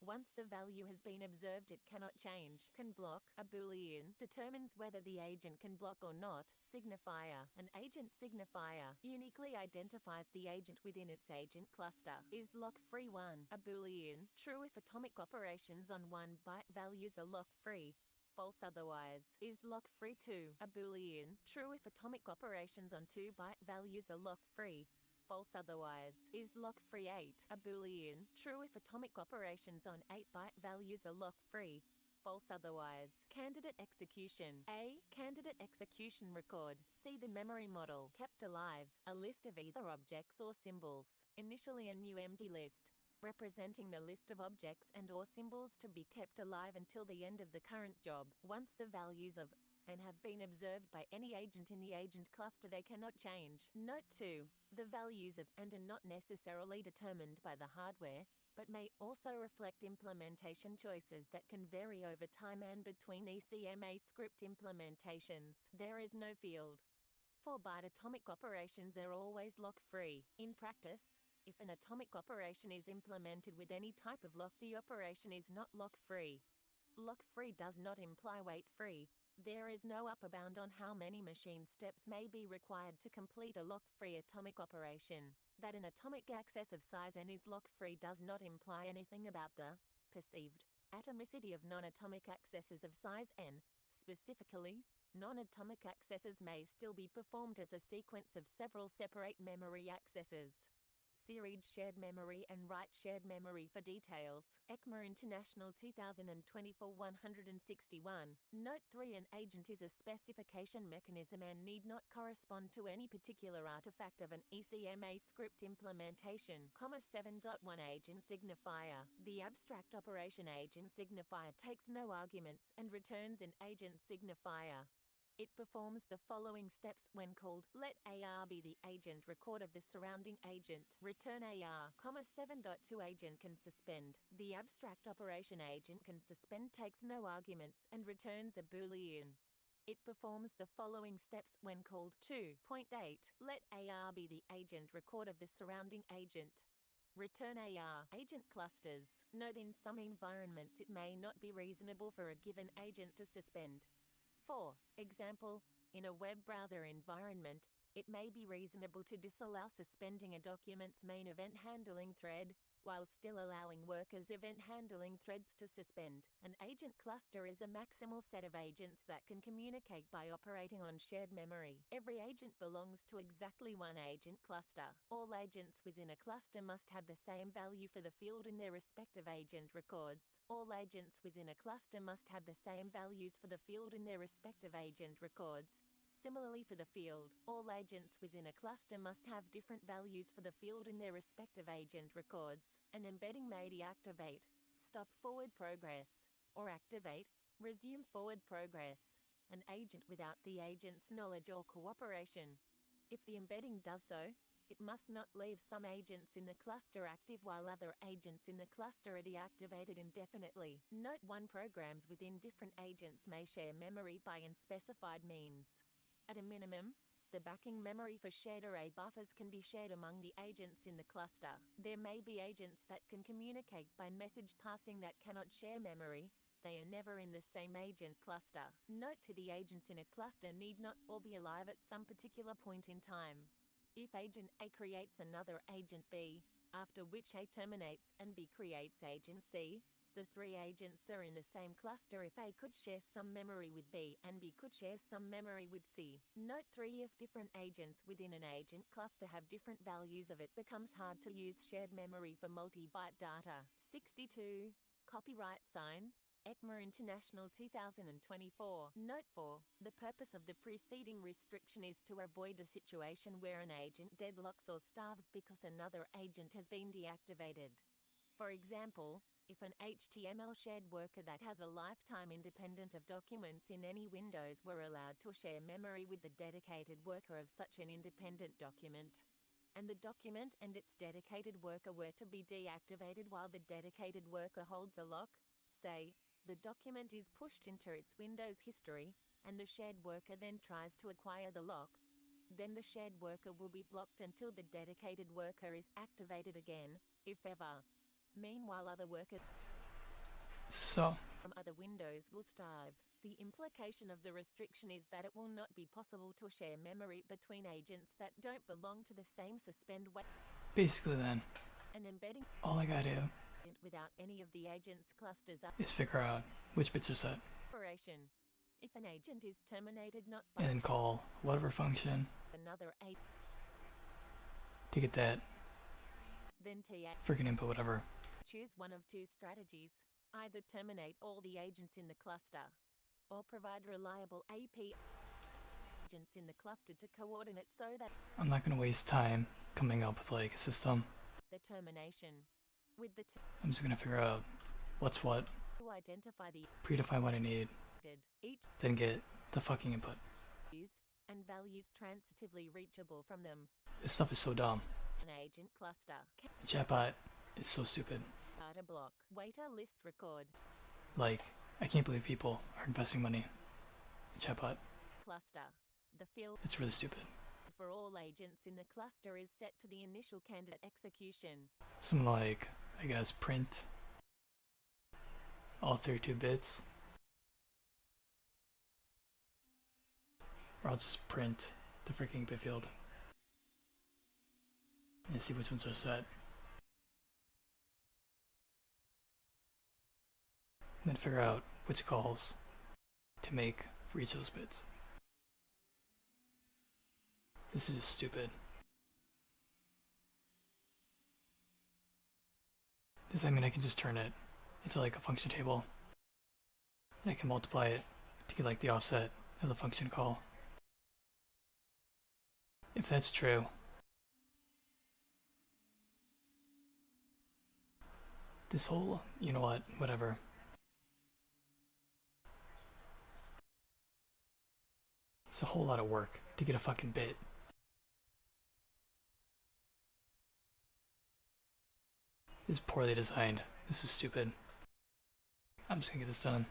Once the value has been observed, it cannot change. Can block, a boolean, determines whether the agent can block or not. Signifier. An agent signifier uniquely identifies the agent within its agent cluster. Is lock-free 1, a boolean, true if atomic operations on 1 byte values are lock-free. False otherwise. Is lock-free 2, a boolean, true if atomic operations on 2 byte values are lock-free. False otherwise. Is lock-free 8, a boolean, true if atomic operations on 8 byte values are lock-free. False otherwise. Candidate execution. A. Candidate execution record. See the memory model. Kept alive. A list of either objects or symbols. Initially a new empty list, representing the list of objects and or symbols to be kept alive until the end of the current job. Once the values of and have been observed by any agent in the agent cluster, they cannot change. Note 2. The values of and are not necessarily determined by the hardware, but may also reflect implementation choices that can vary over time and between ECMA script implementations. There is no field. 4-byte atomic operations are always lock-free. In practice, if an atomic operation is implemented with any type of lock, the operation is not lock-free. Lock-free does not imply wait-free. There is no upper bound on how many machine steps may be required to complete a lock-free atomic operation. That an atomic access of size n is lock-free does not imply anything about the perceived atomicity of non-atomic accesses of size n. Specifically, non-atomic accesses may still be performed as a sequence of several separate memory accesses. See read shared memory and write shared memory for details. ECMA International 2024 161. Note 3. An agent is a specification mechanism and need not correspond to any particular artifact of an ECMA script implementation. 7.1 Agent signifier. The abstract operation agent signifier takes no arguments and returns an agent signifier. It performs the following steps when called. Let AR be the agent record of the surrounding agent. Return AR, 7.2 agent can suspend. The abstract operation agent can suspend takes no arguments and returns a Boolean. It performs the following steps when called. 2.8. Let AR be the agent record of the surrounding agent. Return AR. Agent clusters. Note in some environments it may not be reasonable for a given agent to suspend. 4. Example, in a web browser environment, it may be reasonable to disallow suspending a document's main event handling thread, while still allowing workers' event handling threads to suspend. An agent cluster is a maximal set of agents that can communicate by operating on shared memory. Every agent belongs to exactly one agent cluster. All agents within a cluster must have the same value for the field in their respective agent records. All agents within a cluster must have the same values for the field in their respective agent records. Similarly for the field, all agents within a cluster must have different values for the field in their respective agent records. An embedding may deactivate, stop forward progress, or activate, resume forward progress, an agent without the agent's knowledge or cooperation. If the embedding does so, it must not leave some agents in the cluster active while other agents in the cluster are deactivated indefinitely. Note 1. Programs within different agents may share memory by unspecified means. At a minimum, the backing memory for shared array buffers can be shared among the agents in the cluster. There may be agents that can communicate by message passing that cannot share memory. They are never in the same agent cluster. Note to the agents in a cluster need not all be alive at some particular point in time. If agent A creates another agent B, after which A terminates and B creates agent C, the three agents are in the same cluster if A could share some memory with B and B could share some memory with C. Note 3. If different agents within an agent cluster have different values of it becomes hard to use shared memory for multi-byte data. 62. Copyright sign, ECMA International 2024. Note 4. The purpose of the preceding restriction is to avoid a situation where an agent deadlocks or starves because another agent has been deactivated. For example, if an HTML shared worker that has a lifetime independent of documents in any Windows were allowed to share memory with the dedicated worker of such an independent document, and the document and its dedicated worker were to be deactivated while the dedicated worker holds a lock, say, the document is pushed into its Windows history, and the shared worker then tries to acquire the lock, then the shared worker will be blocked until the dedicated worker is activated again, if ever. Meanwhile, other workers
So,
from other windows will starve. The implication of the restriction is that it will not be possible to share memory between agents that don't belong to the same suspend way.
basically then,
An embedding
all I gotta do
without any of the agents clusters
is figure out which bits are set,
operation. If an agent is terminated not
and
by
then call whatever function
another agent,
to get that
then TA
freaking input whatever.
choose one of two strategies. Either terminate all the agents in the cluster, or provide reliable AP agents in the cluster to coordinate so that
I'm not gonna waste time coming up with like a system.
the termination with the
I'm just gonna figure out what's what,
to identify the
predefine what I need,
each
then get the fucking input.
use and values transitively reachable from them.
This stuff is so dumb.
An agent cluster.
The chatbot is so stupid.
Data block. Waiter list record.
Like, I can't believe people are investing money in chatbot.
Cluster. The field
It's really stupid.
for all agents in the cluster is set to the initial candidate execution.
Something like, I guess, print all 32 bits. Or I'll just print the freaking bit field and see which ones are set. And then figure out which calls to make for each of those bits. This is just stupid. Does that mean I can just turn it into like a function table? And I can multiply it to get like the offset of the function call. If that's true, this whole, you know what, whatever. a whole lot of work to get a fucking bit. This is poorly designed. This is stupid. I'm just gonna get this done.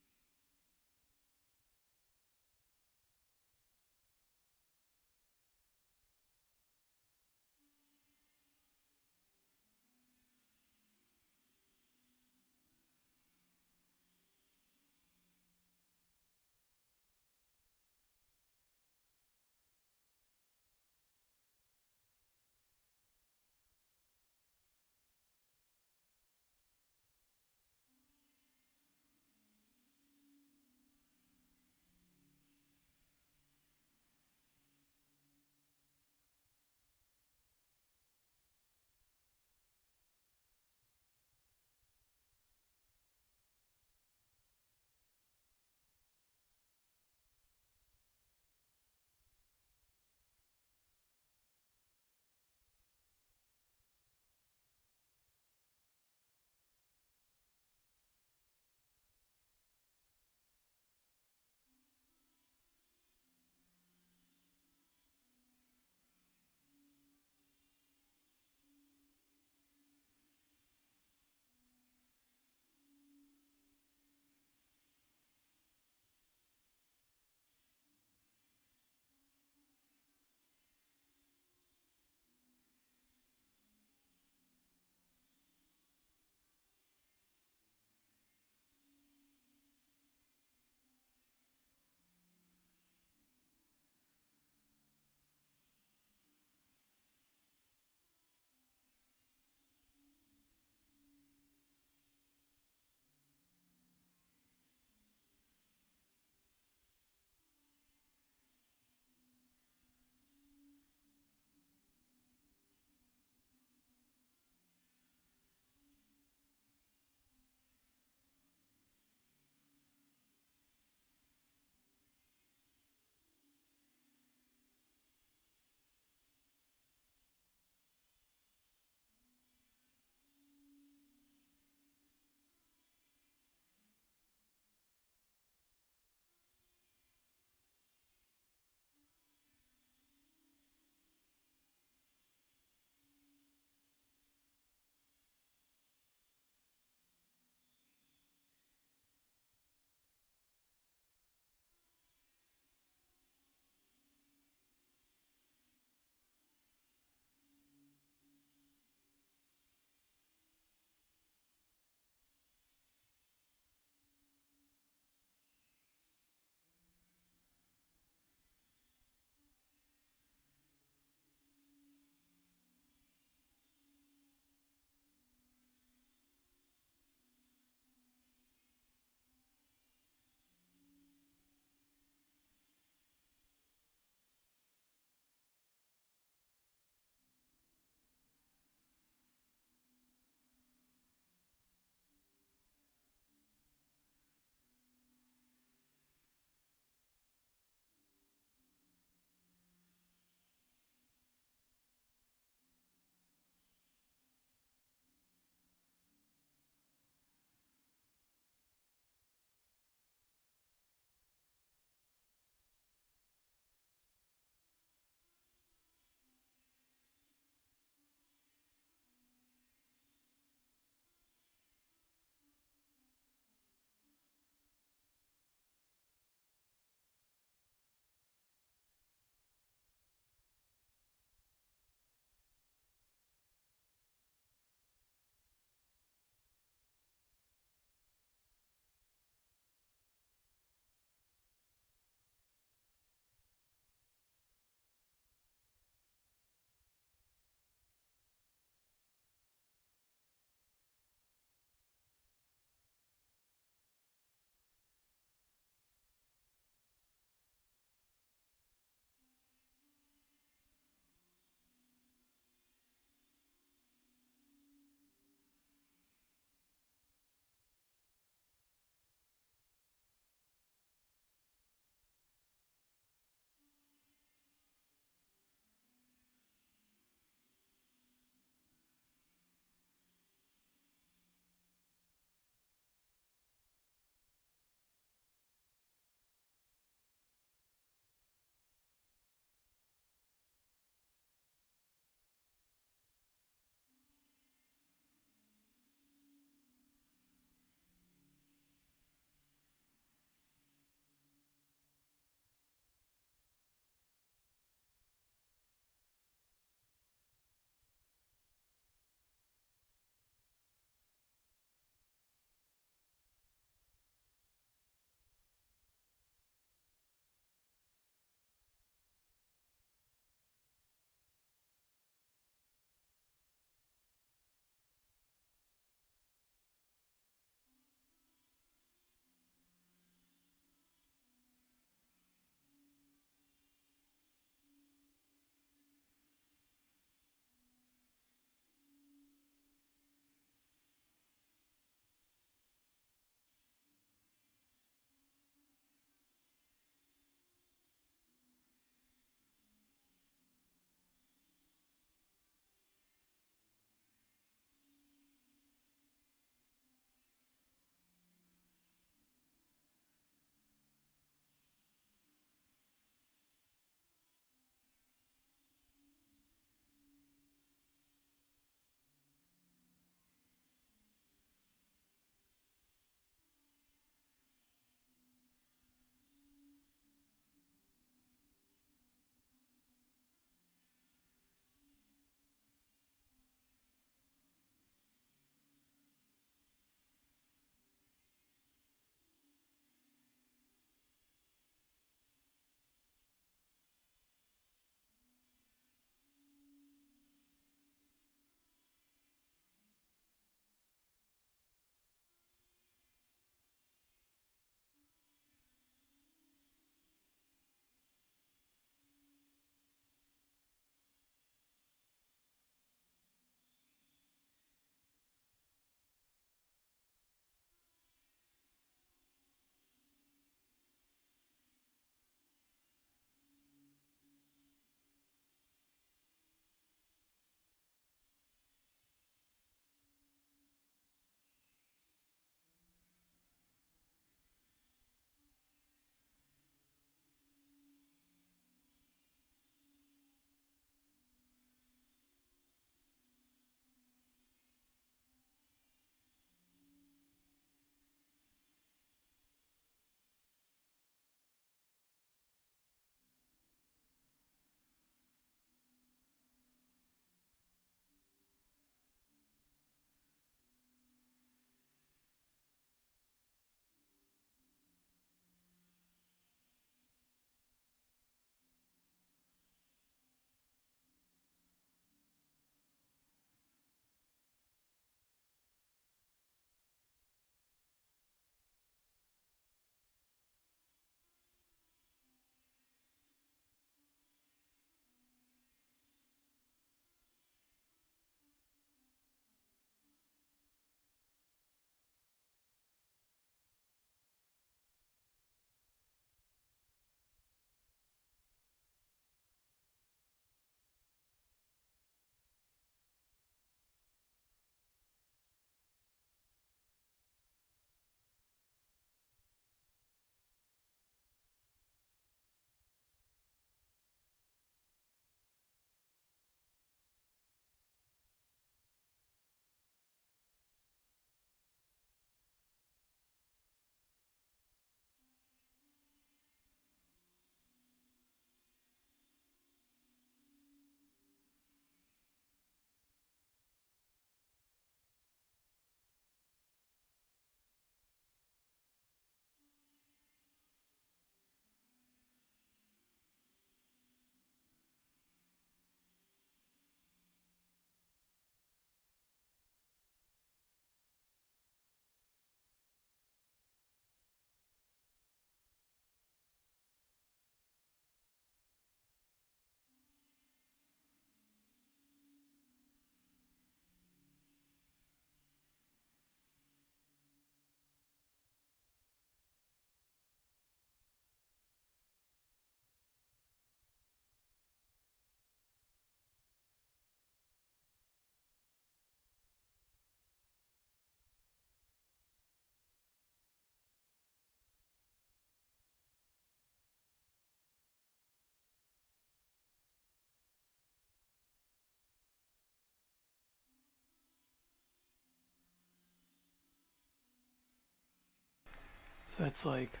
So that's like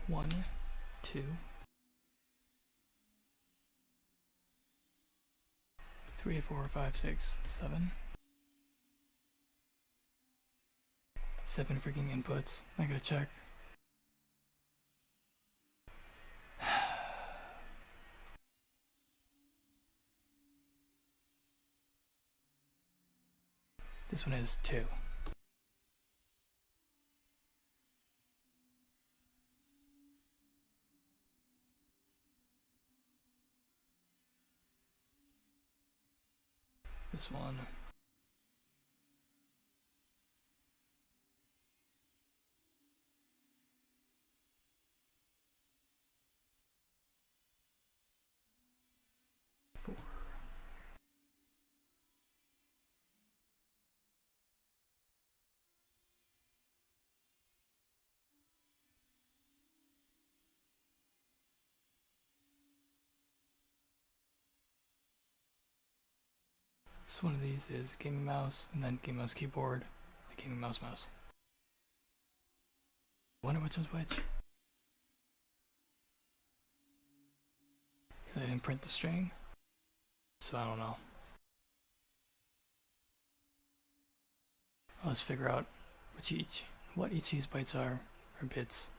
one, two, 3, 4, 5, 6, 7. 7 freaking inputs. I gotta check. This one is 2. This one. So one of these is gaming mouse, and then gaming mouse keyboard, the gaming mouse mouse. Wonder which one's which. Because I didn't print the string, so I don't know. Let's figure out what each of these bytes are, or bits.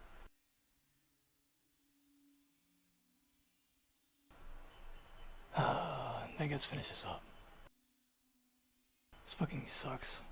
I guess finish this up. This fucking sucks.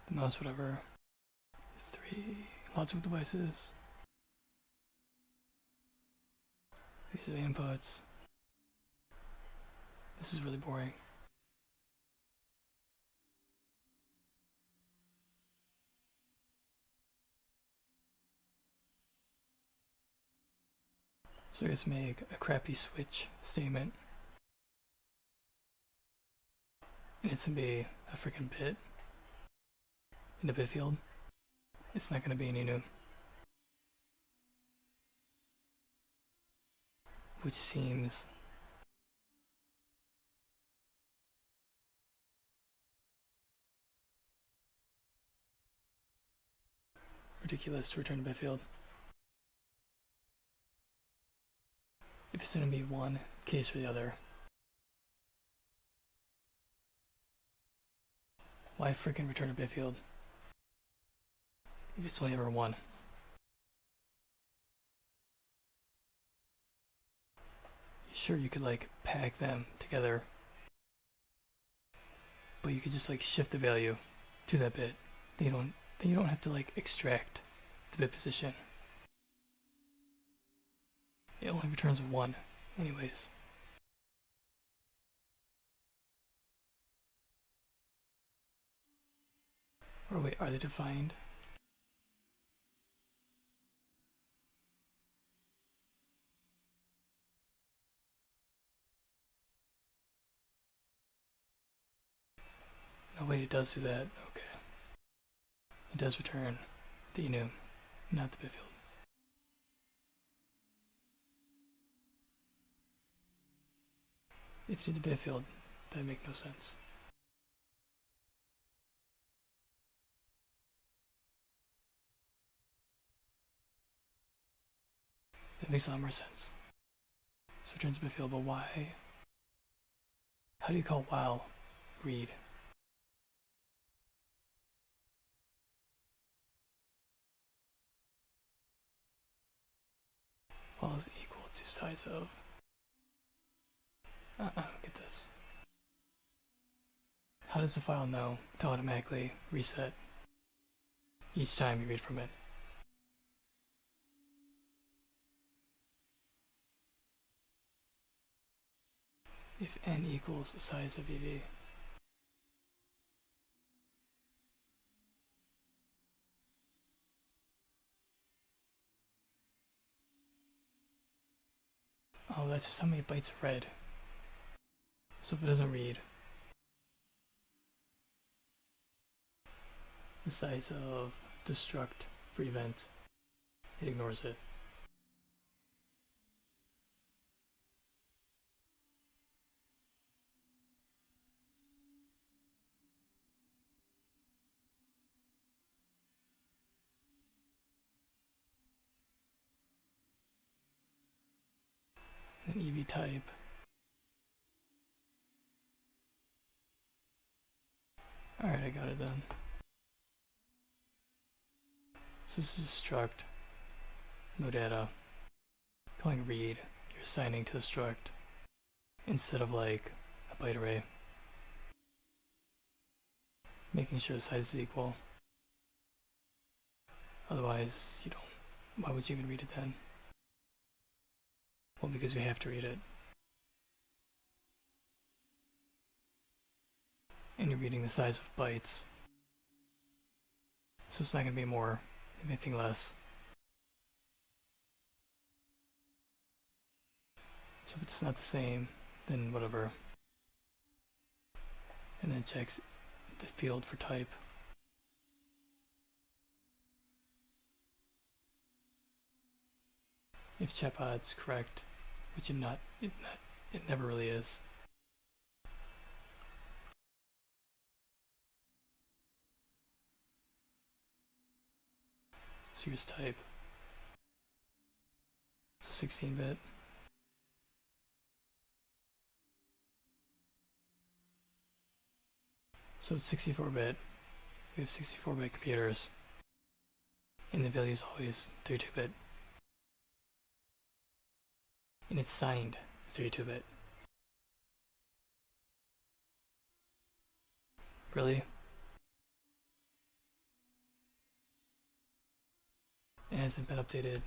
the mouse, whatever. 3 logical devices. These are the inputs. This is really boring. So I guess make a crappy switch statement. And it's gonna be a freaking bit in the bit field. It's not gonna be any new. Which seems ridiculous to return to bit field. If it's gonna be one case or the other, why freaking return to bit field if it's only ever one? Sure, you could like pack them together, but you could just like shift the value to that bit. Then you don't have to like extract the bit position. It only returns 1 anyways. Or wait, are they defined? Oh wait, it does do that. Okay. It does return the enum, not the bit field. If you did the bit field, that'd make no sense. That makes a lot more sense. So returns bit field, but why? How do you call while read? While is equal to size of. I don't get this. How does the file know to automatically reset each time you read from it? If n equals the size of EV. Oh, that's just how many bytes read. So if it doesn't read the size of destruct for event, it ignores it. And EV type. Alright, I got it then. So this is struct, no data. Calling read, you're assigning to the struct instead of like a byte array. Making sure the size is equal. Otherwise, you don't. Why would you even read it then? Well, because you have to read it. And you're reading the size of bytes. So it's not going to be more, anything less. So if it's not the same, then whatever. And then checks the field for type. If chepod's correct, which it never really is. So here's type. So 16-bit. So it's 64-bit. We have 64-bit computers. And the value is always 32-bit. And it's signed 32-bit. Really? hasn't been updated.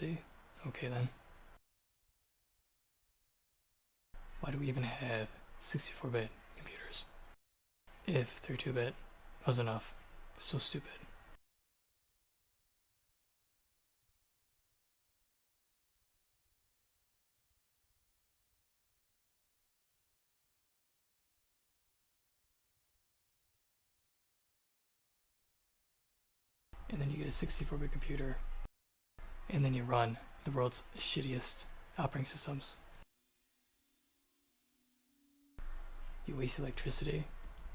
Really? Okay then. Why do we even have 64-bit computers if 32-bit was enough? So stupid. And then you get a 64-bit computer, and then you run the world's shittiest operating systems. You waste electricity,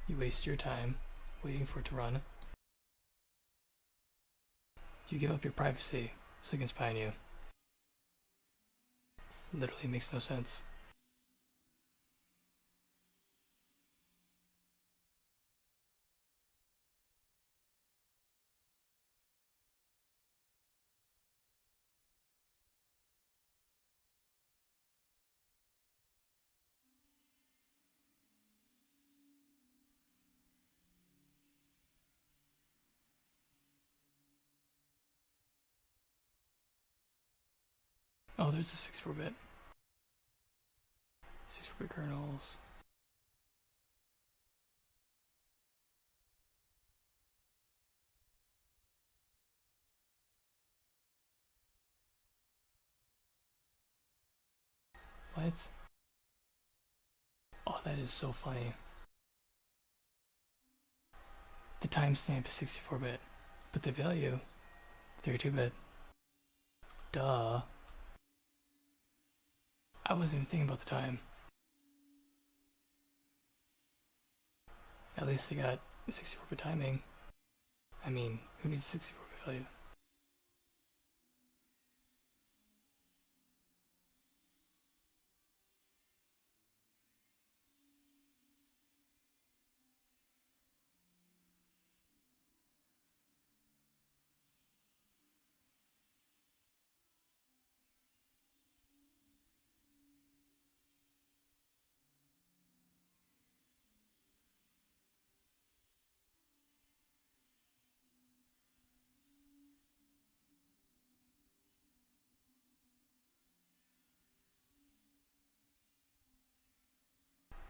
you waste your time waiting for it to run. You give up your privacy so it can spy on you. Literally makes no sense. Oh, there's the 64-bit. 64-bit kernels. What? Oh, that is so funny. The timestamp is 64-bit, but the value, 32-bit. Duh. I wasn't even thinking about the time. At least they got 64-bit timing. I mean, who needs 64-bit value?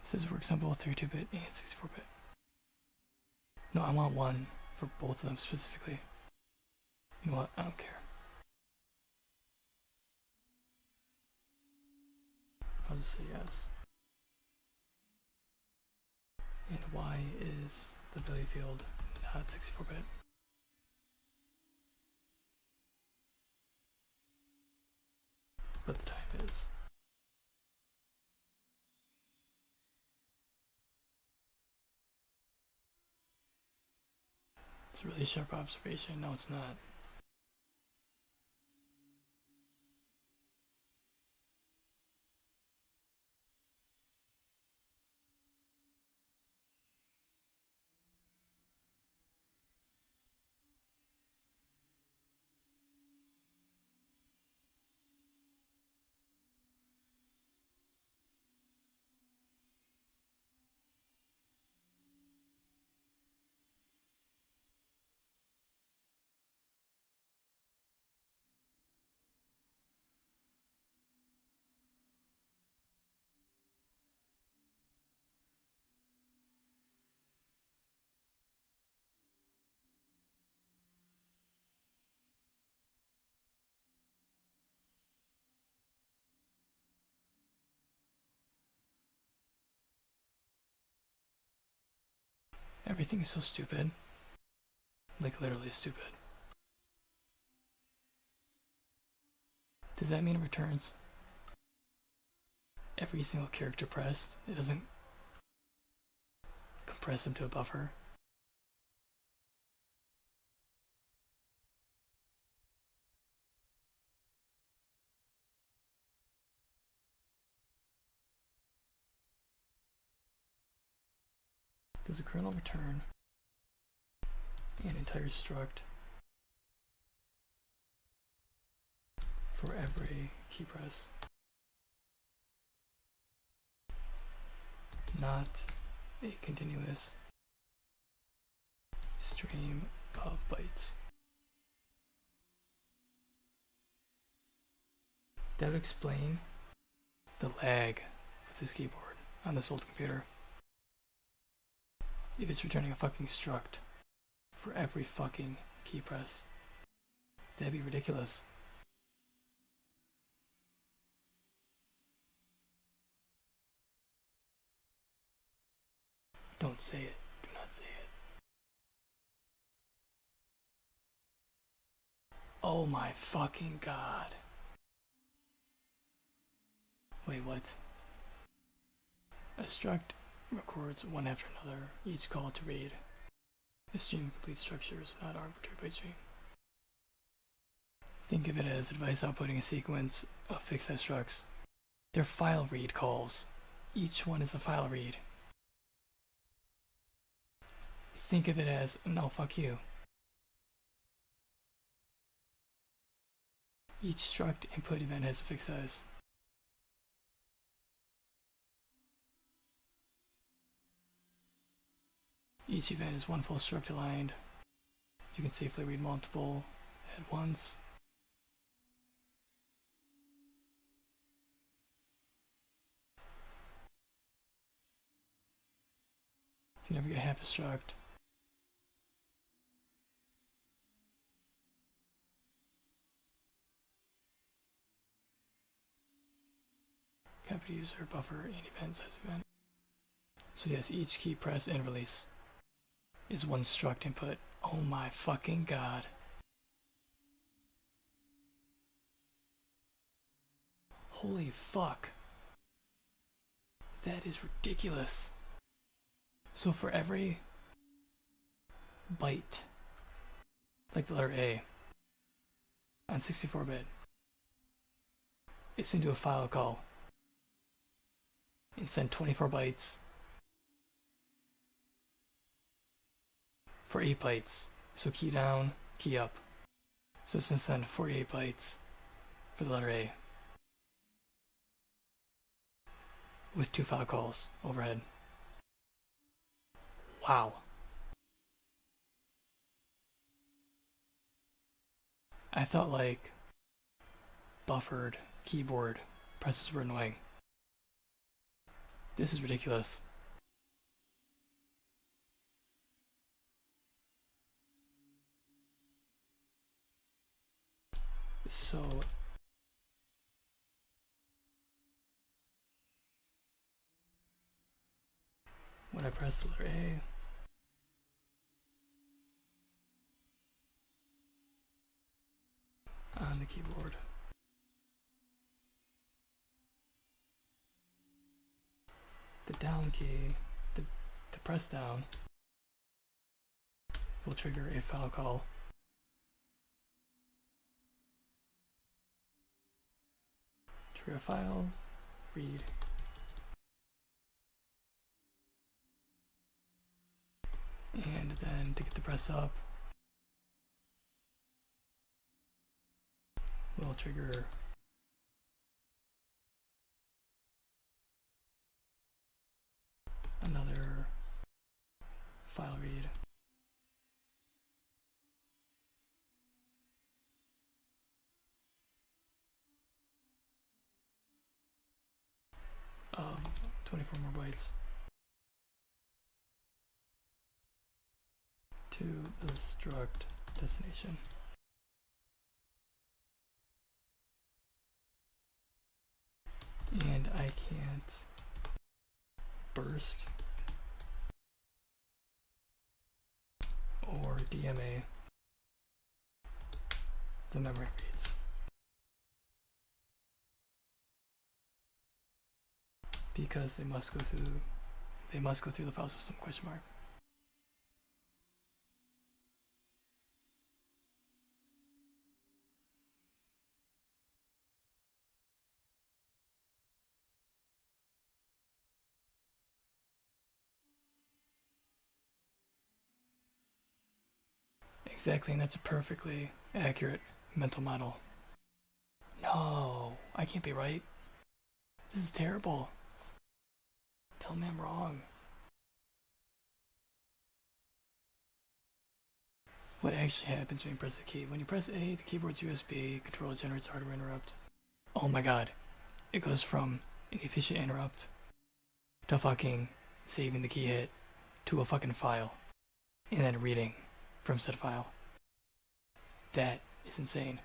It says works on both 32-bit and 64-bit. No, I want one for both of them specifically. You know what? I don't care. I'll just say yes. And why is the value field not 64-bit? But the time is. It's a really sharp observation. No, it's not. Everything is so stupid. Like literally stupid. Does that mean it returns every single character pressed? It doesn't compress them to a buffer? Does the kernel return an entire struct for every key press? Not a continuous stream of bytes. That would explain the lag with this keyboard on this old computer. If it's returning a fucking struct for every fucking key press, that'd be ridiculous. Don't say it. Do not say it. Oh my fucking god. Wait, what? A struct records one after another, each call to read. The stream complete structures, not arbitrary byte stream. Think of it as a device outputting a sequence of fixed structs. They're file read calls. Each one is a file read. Think of it as, no, fuck you. Each struct input event has a fixed size. Each event is one full struct aligned. You can safely read multiple at once. You never get half a struct. Copy user, buffer, and event size event. So yes, each key press and release is one struct input. Oh my fucking god. Holy fuck. That is ridiculous. So for every byte, like the letter A, on 64-bit, it's going to do a file call and send 24 bytes for 8 bytes. So key down, key up. So it's going to send 48 bytes for the letter A with 2 file calls overhead. Wow. I thought like buffered keyboard presses were annoying. This is ridiculous. So when I press the letter A, on the keyboard, the down key, the press down, will trigger a file call. Trigger a file, read. And then to get the press up, we'll trigger another file read. Of 24 more bytes to the struct destination. And I can't burst or DMA the memory reads. Because they must go through the file system ? Exactly, and that's a perfectly accurate mental model. No, I can't be right. This is terrible. Tell me I'm wrong. what actually happens when you press the key. When you press A, the keyboard's USB, controller generates hardware interrupt. Oh my god. It goes from an efficient interrupt to fucking saving the key hit to a fucking file and then reading from said file. That is insane.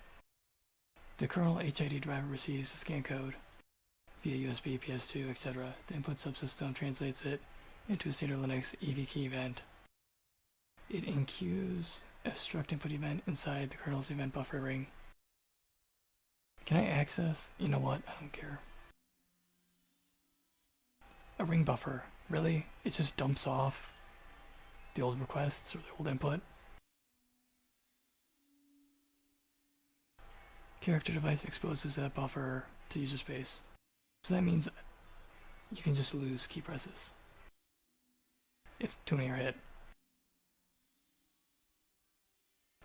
The kernel HID driver receives the scan code via USB, PS2, etc. The input subsystem translates it into a standard Linux EV key event. It enqueues a struct input event inside the kernel's event buffer ring. Can I access? You know what? I don't care. A ring buffer. Really? It just dumps off the old requests or the old input? Character device exposes that buffer to user space. So that means you can just lose key presses if too many are hit.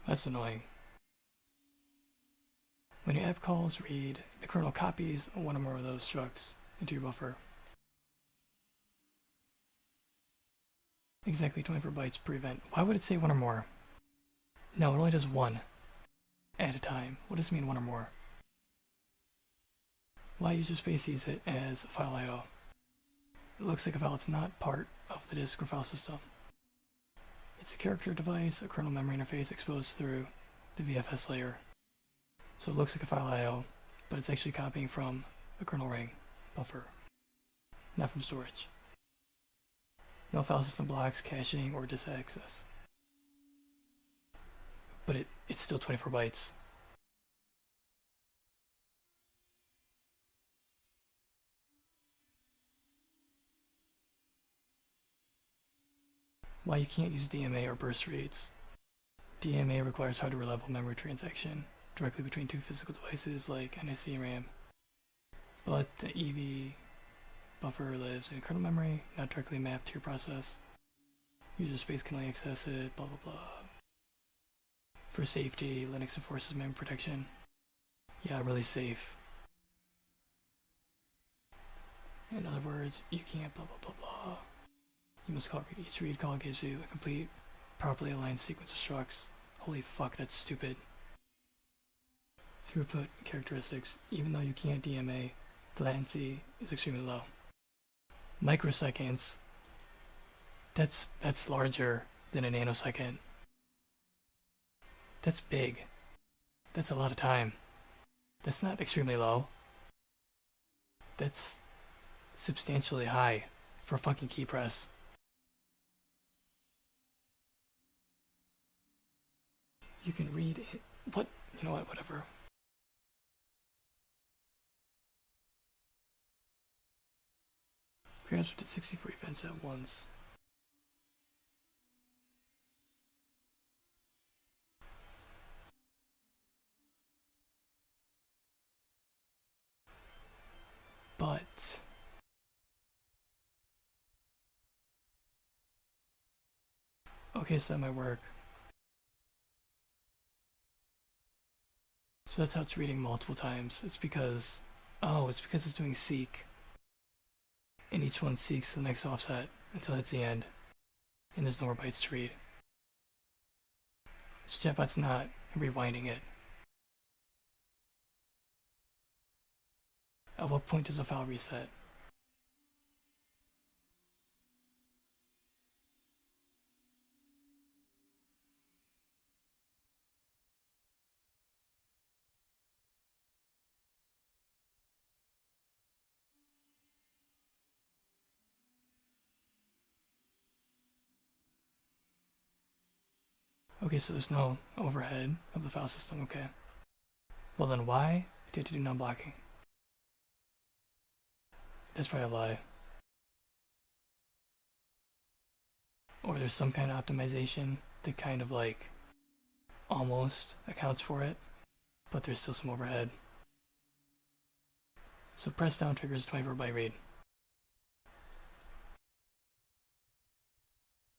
That's annoying. When your app calls read, the kernel copies one or more of those structs into your buffer. Exactly 24 bytes per event. Why would it say one or more? No, it only does one at a time. What does it mean one or more? Why user space sees it as file I/O? It looks like a file that's not part of the disk or file system. It's a character device, a kernel memory interface exposed through the VFS layer. So it looks like a file I/O, but it's actually copying from a kernel ring buffer, not from storage. No file system blocks caching or disk access. But it's still 24 bytes. Why you can't use DMA or burst reads. DMA requires hardware level memory transaction directly between two physical devices like NSC and RAM. But the EV buffer lives in kernel memory, not directly mapped to your process. User space can only access it, blah blah blah. For safety, Linux enforces memory protection. Yeah, really safe. In other words, you can't blah blah blah blah. You must call read. Each read call gives you a complete, properly aligned sequence of structs. Holy fuck, that's stupid. Throughput characteristics. Even though you can't DMA, the latency is extremely low. Microseconds. That's larger than a nanosecond. That's big. That's a lot of time. That's not extremely low. That's substantially high for a fucking key press. You can read it. What? You know what? Whatever. Grabs up to 64 events at once. But okay, so that might work. So that's how it's reading multiple times. It's because it's doing seek. And each one seeks the next offset until it's the end. And there's no more bytes to read. So Chatbot's not rewinding it. At what point does a file reset? Okay, so there's no overhead of the file system, okay. Well then why do you have to do non-blocking? That's probably a lie. Or there's some kind of optimization that kind of like almost accounts for it, but there's still some overhead. So press down triggers 24 byte read.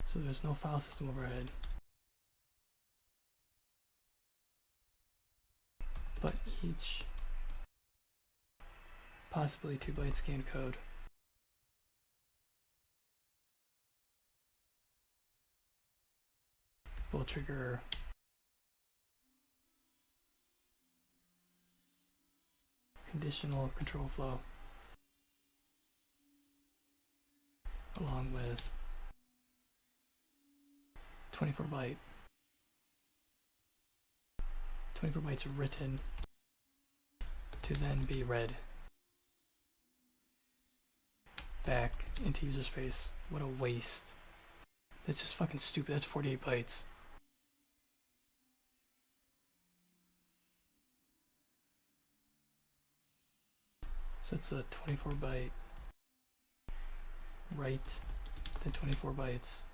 So there's no file system overhead. But each possibly 2 byte scan code will trigger conditional control flow, along with 24 bytes written to then be read back into user space. What a waste. That's just fucking stupid. That's 48 bytes. So it's a 24 byte write, then 24 bytes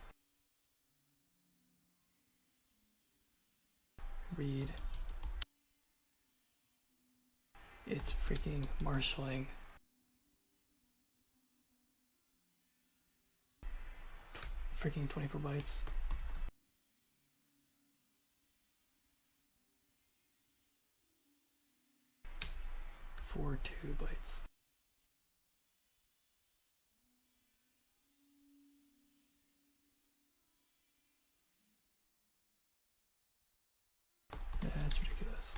read. It's freaking marshalling freaking 24 bytes. For 2 bytes. That's ridiculous.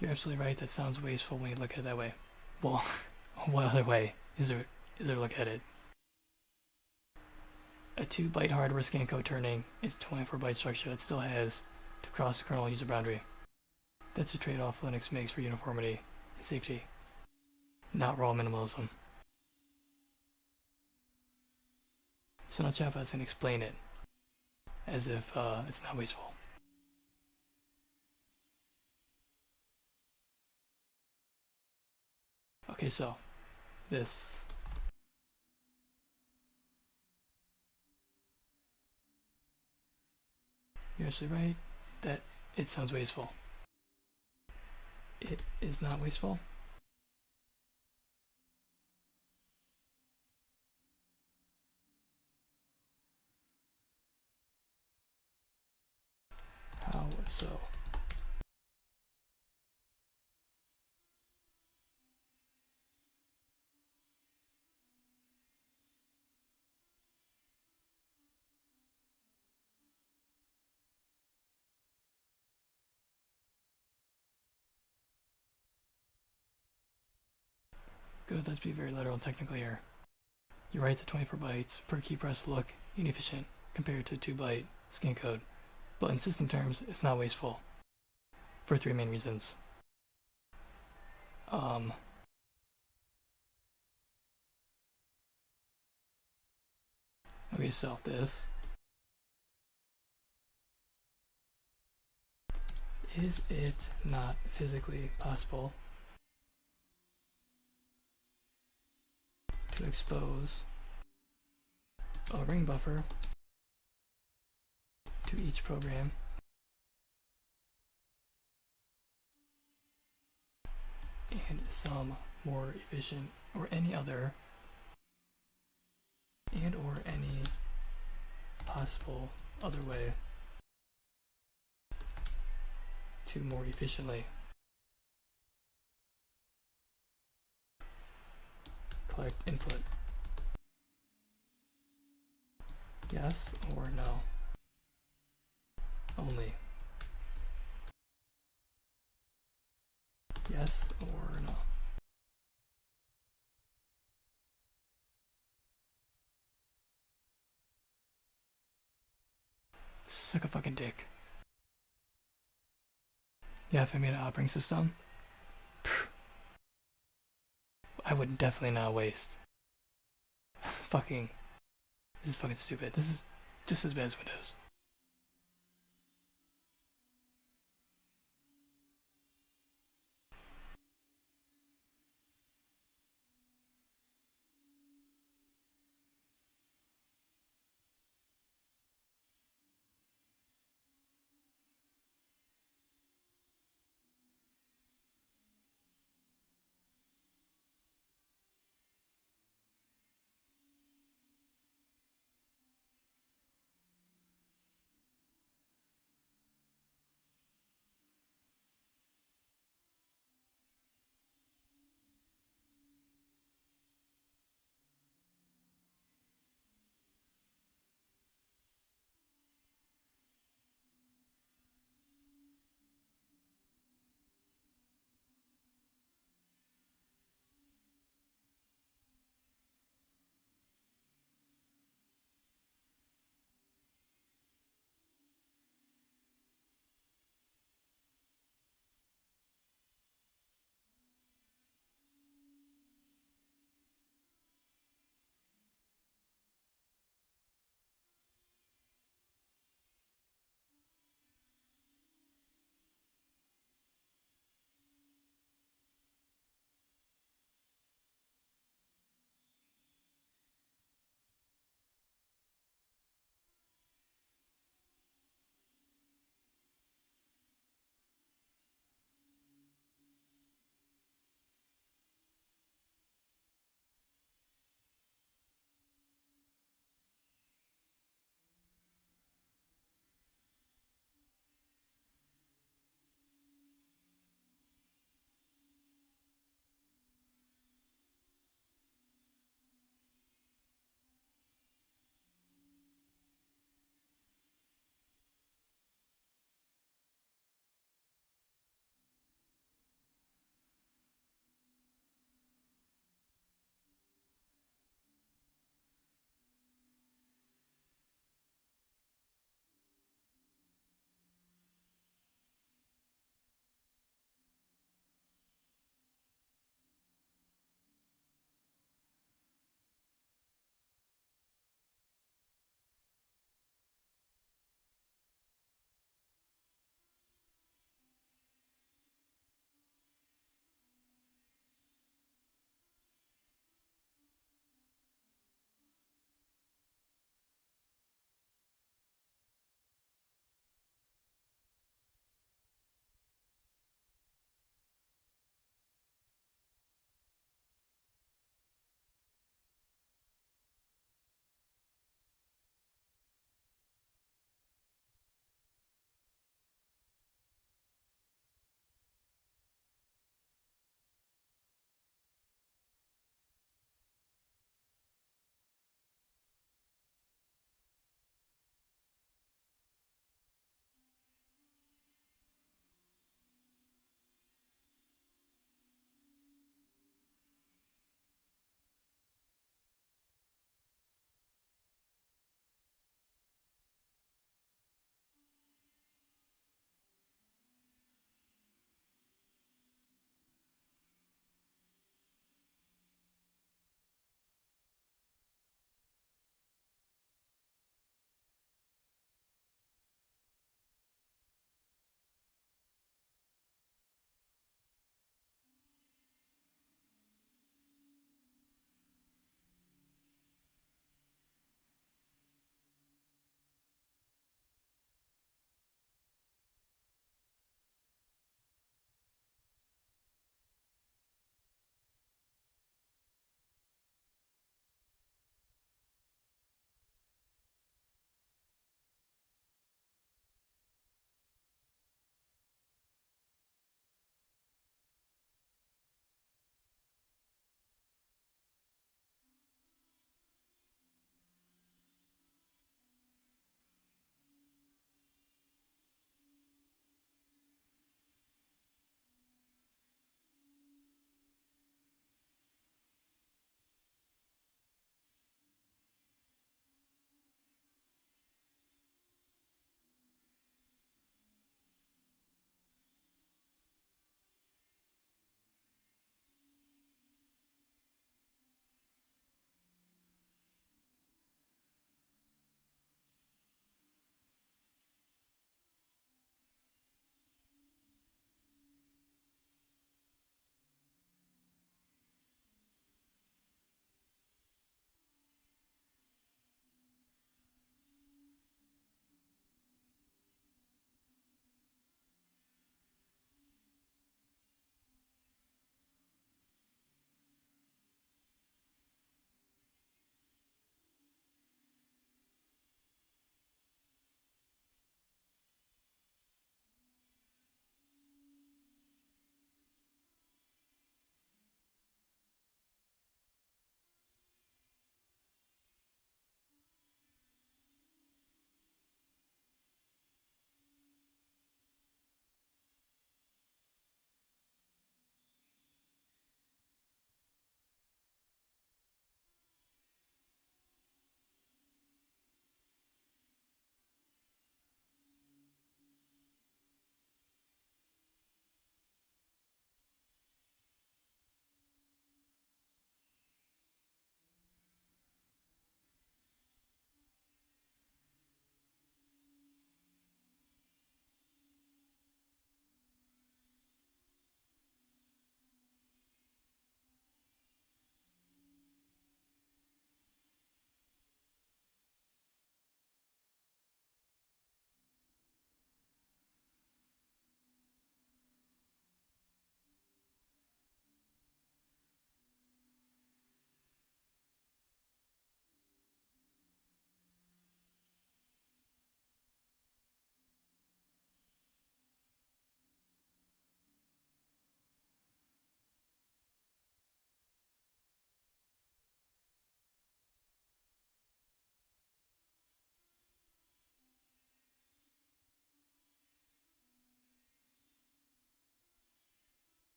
You're absolutely right, that sounds wasteful when you look at it that way. Well, what other way is there to look at it? A 2 byte hardware scan code turning into 24 byte structure that still has to cross the kernel user boundary. That's a trade-off Linux makes for uniformity and safety, not raw minimalism. So now Java's can explain it as if it's not wasteful. Okay, so this you're absolutely right that it sounds wasteful. It is not wasteful. How so? Good, let's be very literal and technical here. You're right that 24 bytes per key press look inefficient compared to 2 byte scan code, but in system terms, it's not wasteful. For 3 main reasons. Okay, so this is it not physically possible to expose a ring buffer to each program and some more efficient or any other and or any possible other way to more efficiently collect input? Yes or no? Only. Yes or no? Suck a fucking dick. Yeah, if I made an operating system, I would definitely not waste. Fucking, this is fucking stupid. This is just as bad as Windows.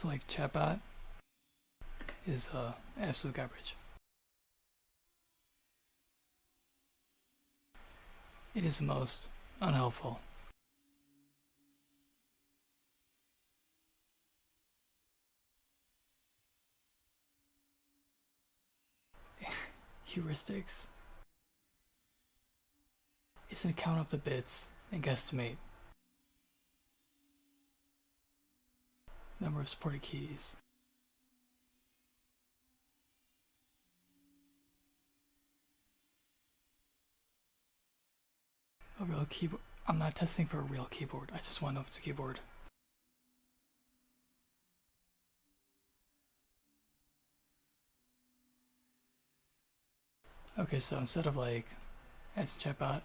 So like chatbot is absolute garbage. It is the most unhelpful. Heuristics is to count up the bits and guesstimate number of supported keys. A real keyboard. I'm not testing for a real keyboard. I just want to know if it's a keyboard. Okay, so instead of like as a chatbot,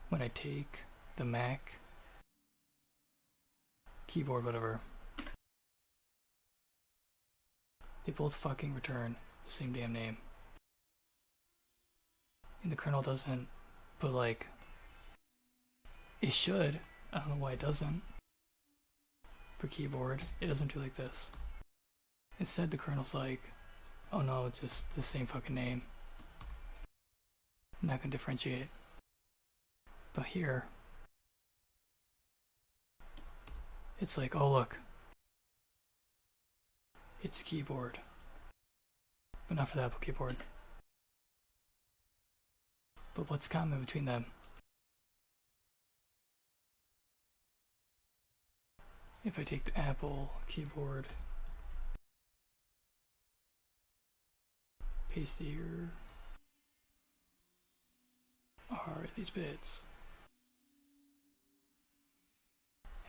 when I take the Mac keyboard, whatever, they both fucking return the same damn name. And the kernel doesn't, but like, it should. I don't know why it doesn't. For keyboard, it doesn't do like this. Instead, the kernel's like, oh no, it's just the same fucking name. I'm not gonna differentiate. But here, it's like, oh look, it's a keyboard. But not for the Apple keyboard. But what's common between them? If I take the Apple keyboard, paste here, are these bits.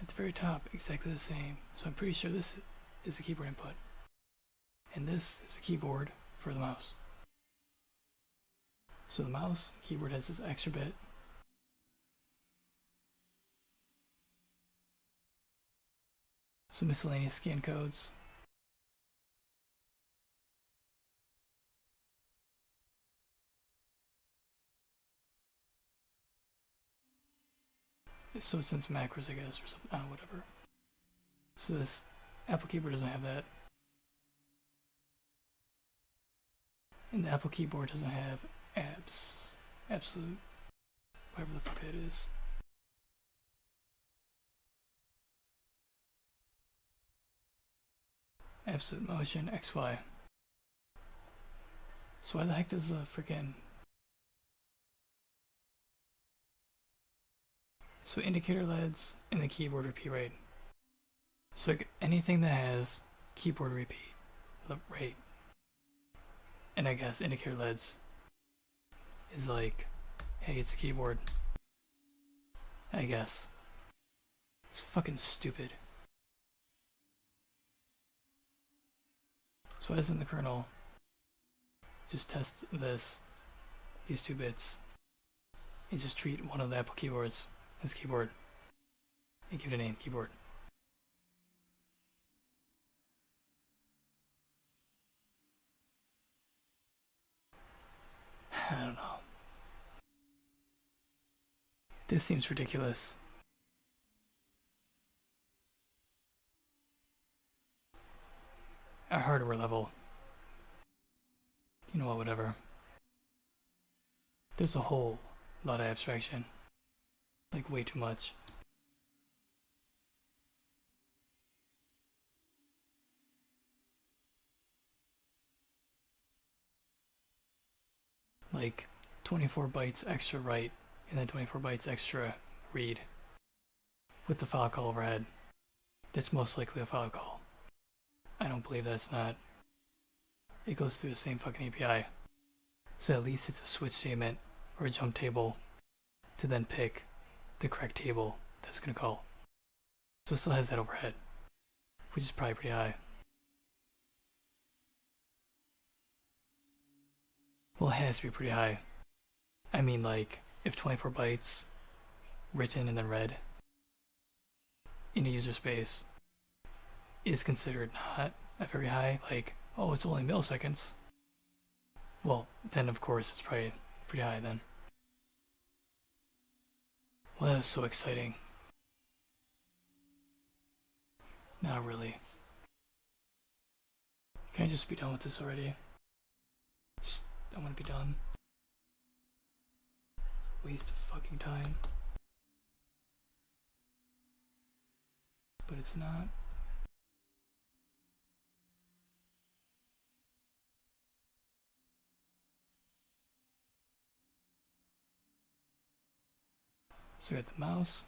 At the very top, exactly the same. So I'm pretty sure this is the keyboard input. And this is the keyboard for the mouse. So the mouse keyboard has this extra bit. So miscellaneous scan codes. So it sends macros, I guess, or something. I don't know, whatever. So this Apple keyboard doesn't have that. And the Apple keyboard doesn't have absolute, whatever the fuck that is. Absolute motion XY. So why the heck does the freaking... So indicator LEDs in the keyboard repeat rate. So like anything that has keyboard repeat rate, and I guess indicator LEDs is like, hey, it's a keyboard. I guess. It's fucking stupid. So why doesn't the kernel just test these two bits, and just treat one of the Apple keyboards as keyboard, and give it a name, keyboard? I don't know. This seems ridiculous. Our hardware level. You know what, whatever. There's a whole lot of abstraction. Like way too much. Like 24 bytes extra write and then 24 bytes extra read with the file call overhead. That's most likely a file call. I don't believe that's not. It goes through the same fucking API. So at least it's a switch statement or a jump table to then pick the correct table that's gonna call. So it still has that overhead, which is probably pretty high. Well, it has to be pretty high. I mean, like, if 24 bytes written and then read in a user space is considered not a very high, like, oh, it's only milliseconds, well, then of course it's probably pretty high then. Well, that was so exciting. Not really. Can I just be done with this already? I want to be done. Waste of fucking time. But it's not. So we got the mouse,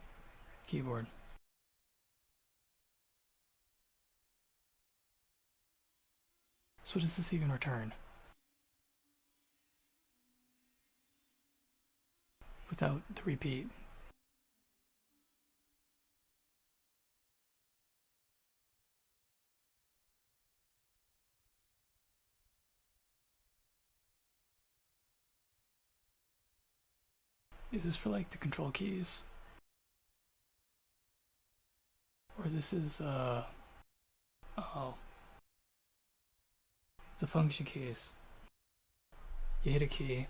keyboard. So what does this even return? Without the repeat. Is this for like the control keys? Or this is oh, the function keys. You hit a key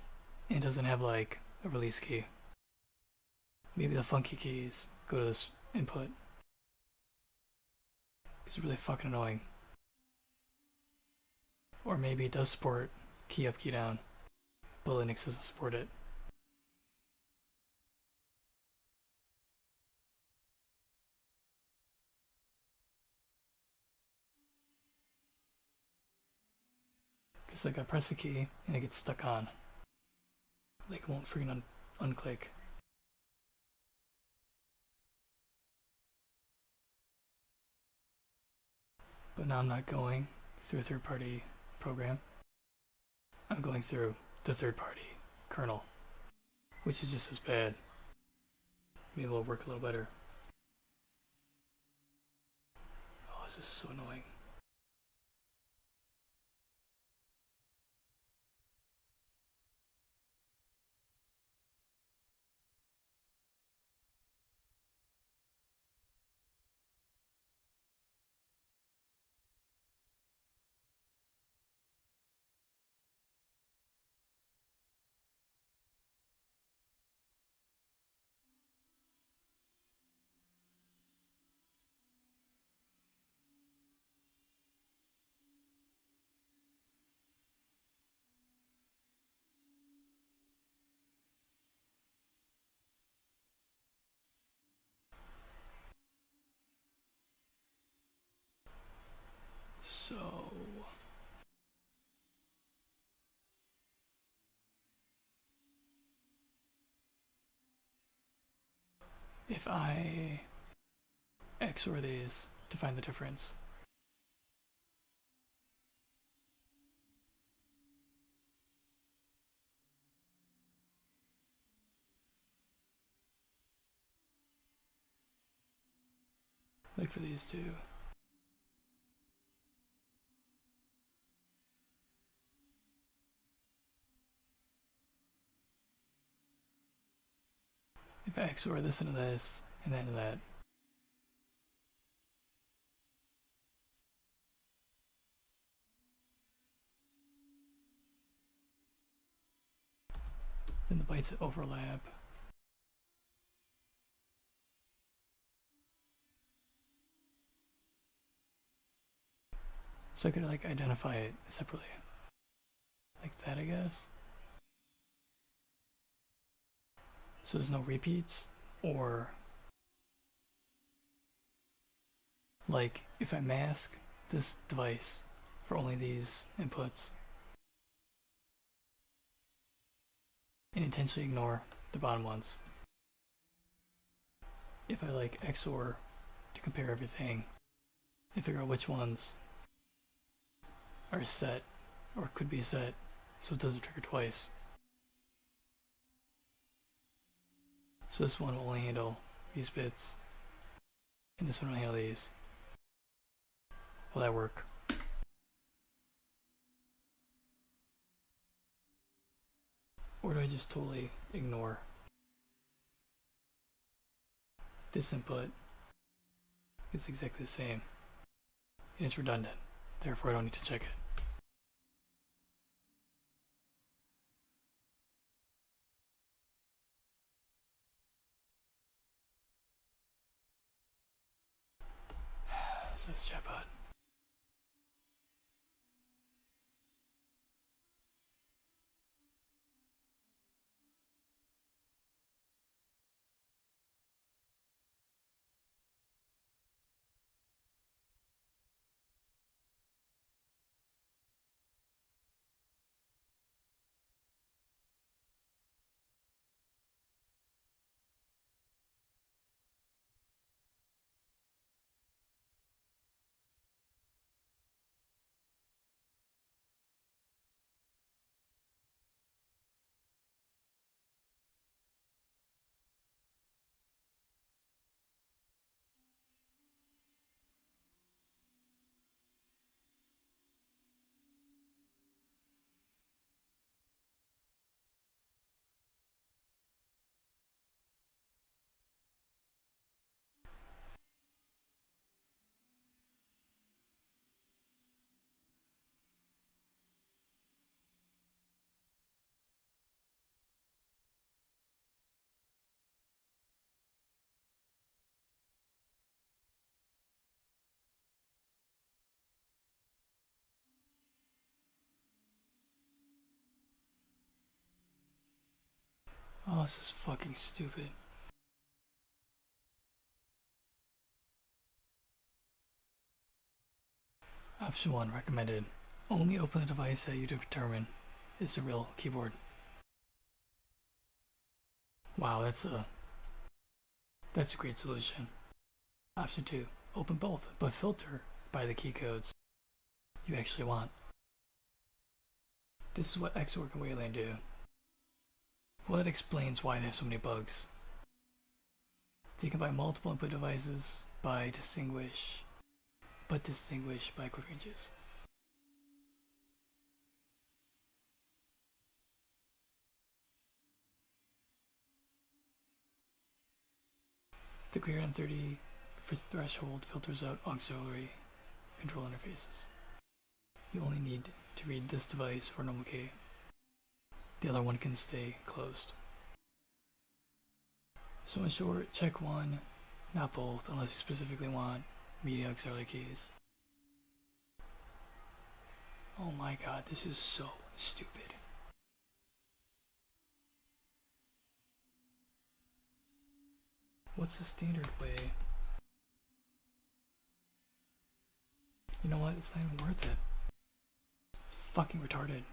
and it doesn't have like a release key. Maybe the funky keys go to this input. It's really fucking annoying. Or maybe it does support key up, key down, but Linux doesn't support it. Because like I press a key and it gets stuck on. Like it won't freaking unclick. But now I'm not going through a third-party program. I'm going through the third-party kernel, which is just as bad. Maybe it'll work a little better. Oh, this is so annoying. So if I XOR these to find the difference, like for these two, if I XOR this into this and that into that, then the bytes overlap. So I could like identify it separately. Like that, I guess. So there's no repeats, or like if I mask this device for only these inputs and intentionally ignore the bottom ones. If I like XOR to compare everything and figure out which ones are set or could be set so it doesn't trigger twice. So this one will only handle these bits and this one will handle these. Will that work? Or do I just totally ignore this input? It's exactly the same. And it's redundant. Therefore, I don't need to check it. says chatbot. Oh, this is fucking stupid. Option 1 recommended. Only open the device that you determine is the real keyboard. Wow, that's a great solution. Option 2. Open both, but filter by the key codes you actually want. This is what Xorg and Wayland do. Well, it explains why they have so many bugs. They combine multiple input devices but distinguish by code ranges. The greater than 30 threshold filters out auxiliary control interfaces. You only need to read this device for normal key. The other one can stay closed. So in short, check one, not both, unless you specifically want media auxiliary keys. Oh my god, this is so stupid. What's the standard way? You know what? It's not even worth it. It's fucking retarded.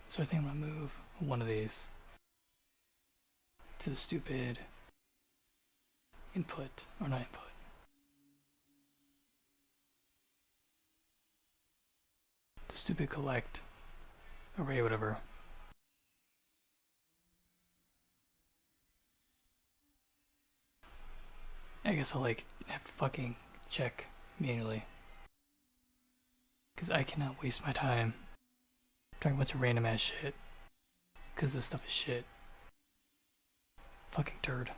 So I think I'm gonna move one of these to the stupid input, or not input. The stupid collect array, whatever. I guess I'll have to fucking check manually. Cause I cannot waste my time trying a bunch of random ass shit. Cause this stuff is shit. Fucking turd.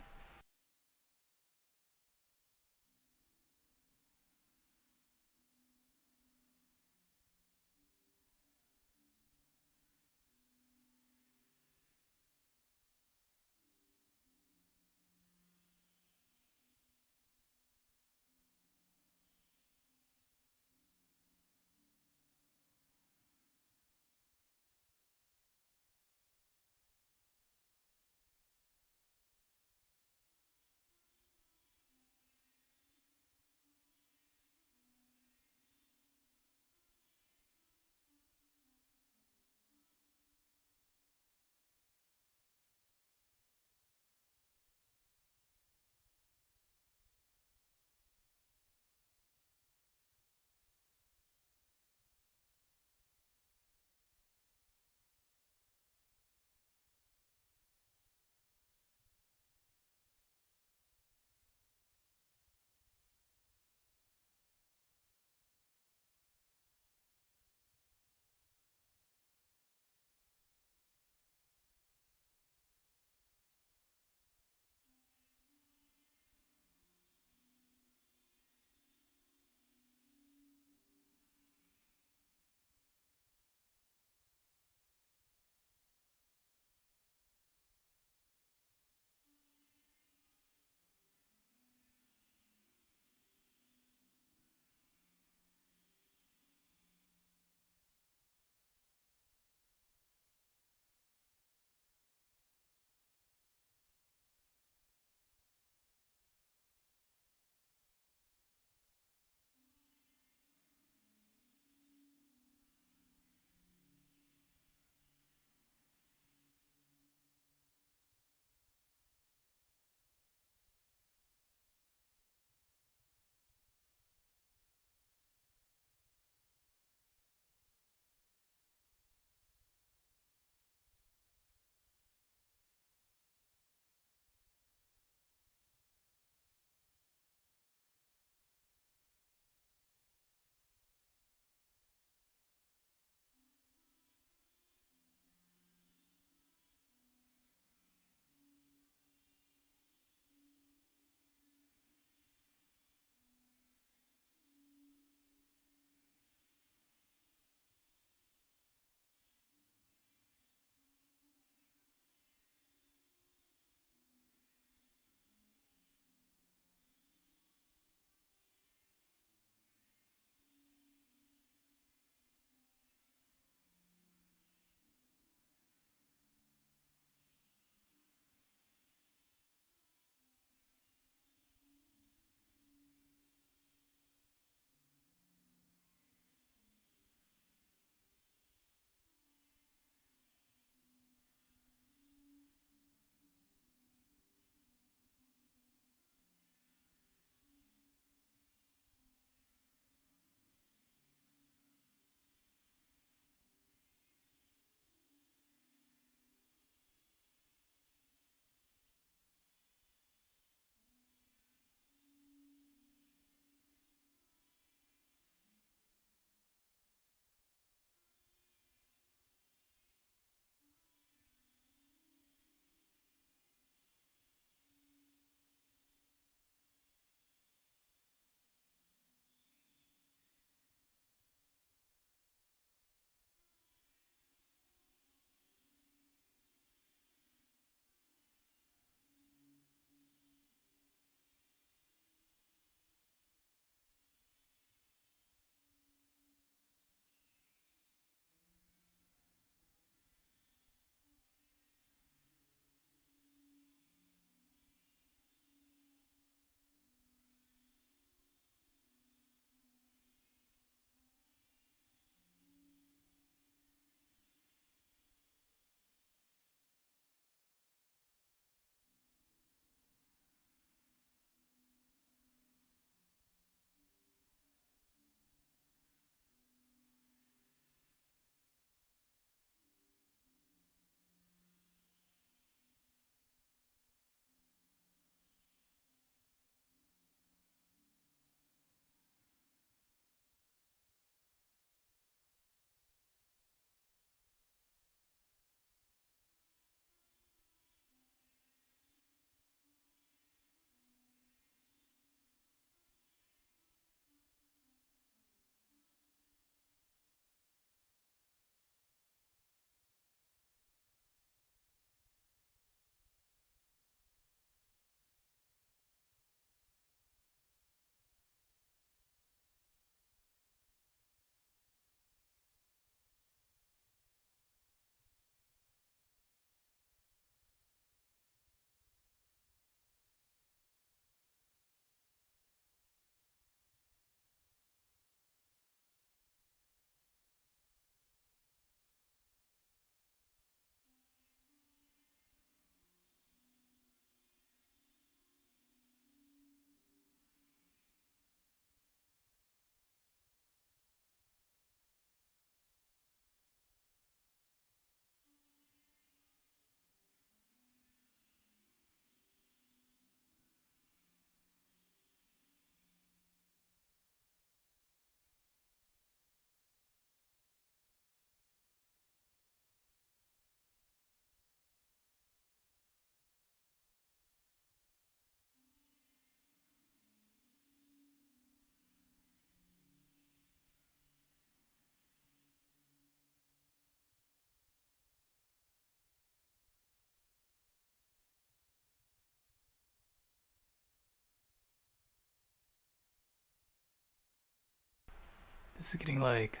This is getting like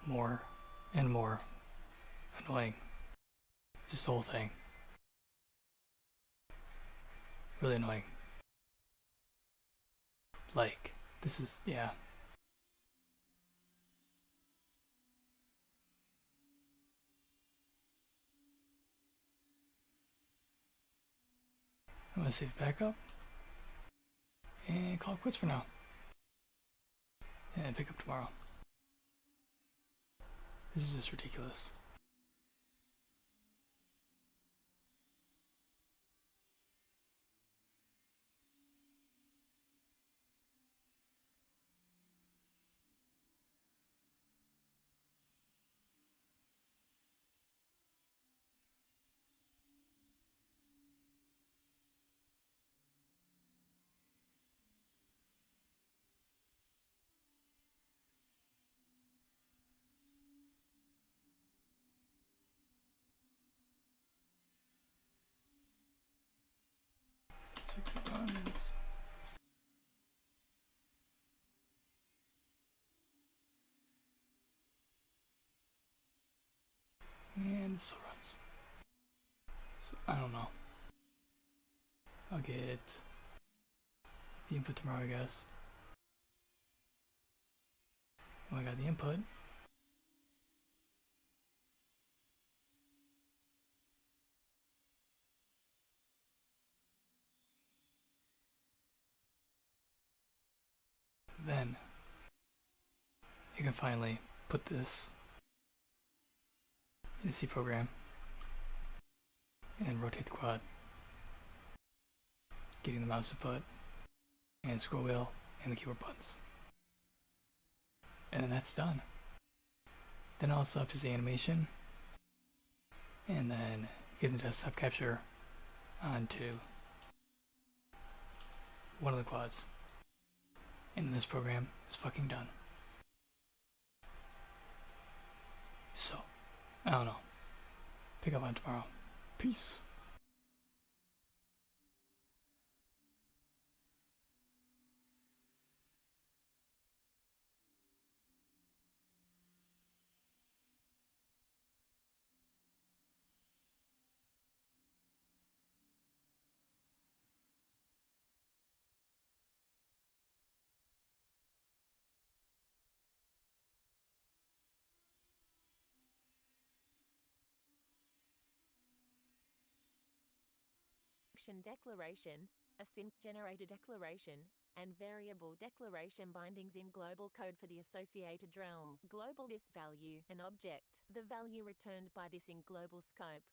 more and more annoying. Just the whole thing. Really annoying. Like, this is, yeah. I'm gonna save back up and call it quits for now. And pick up tomorrow. This is just ridiculous. Check the runs. And it still runs. So I don't know. I'll get the input tomorrow, I guess. Oh, I got the input. Then you can finally put this in the C program and rotate the quad, getting the mouse input and scroll wheel and the keyboard buttons. And then that's done. Then all that's left is the animation, and then get the desktop capture onto one of the quads. And then this program is fucking done. So, I don't know. Pick up on tomorrow. Peace.
Function declaration, async generator declaration, and variable declaration bindings in global code for the associated realm. Global this value, an object, the value returned by this in global scope.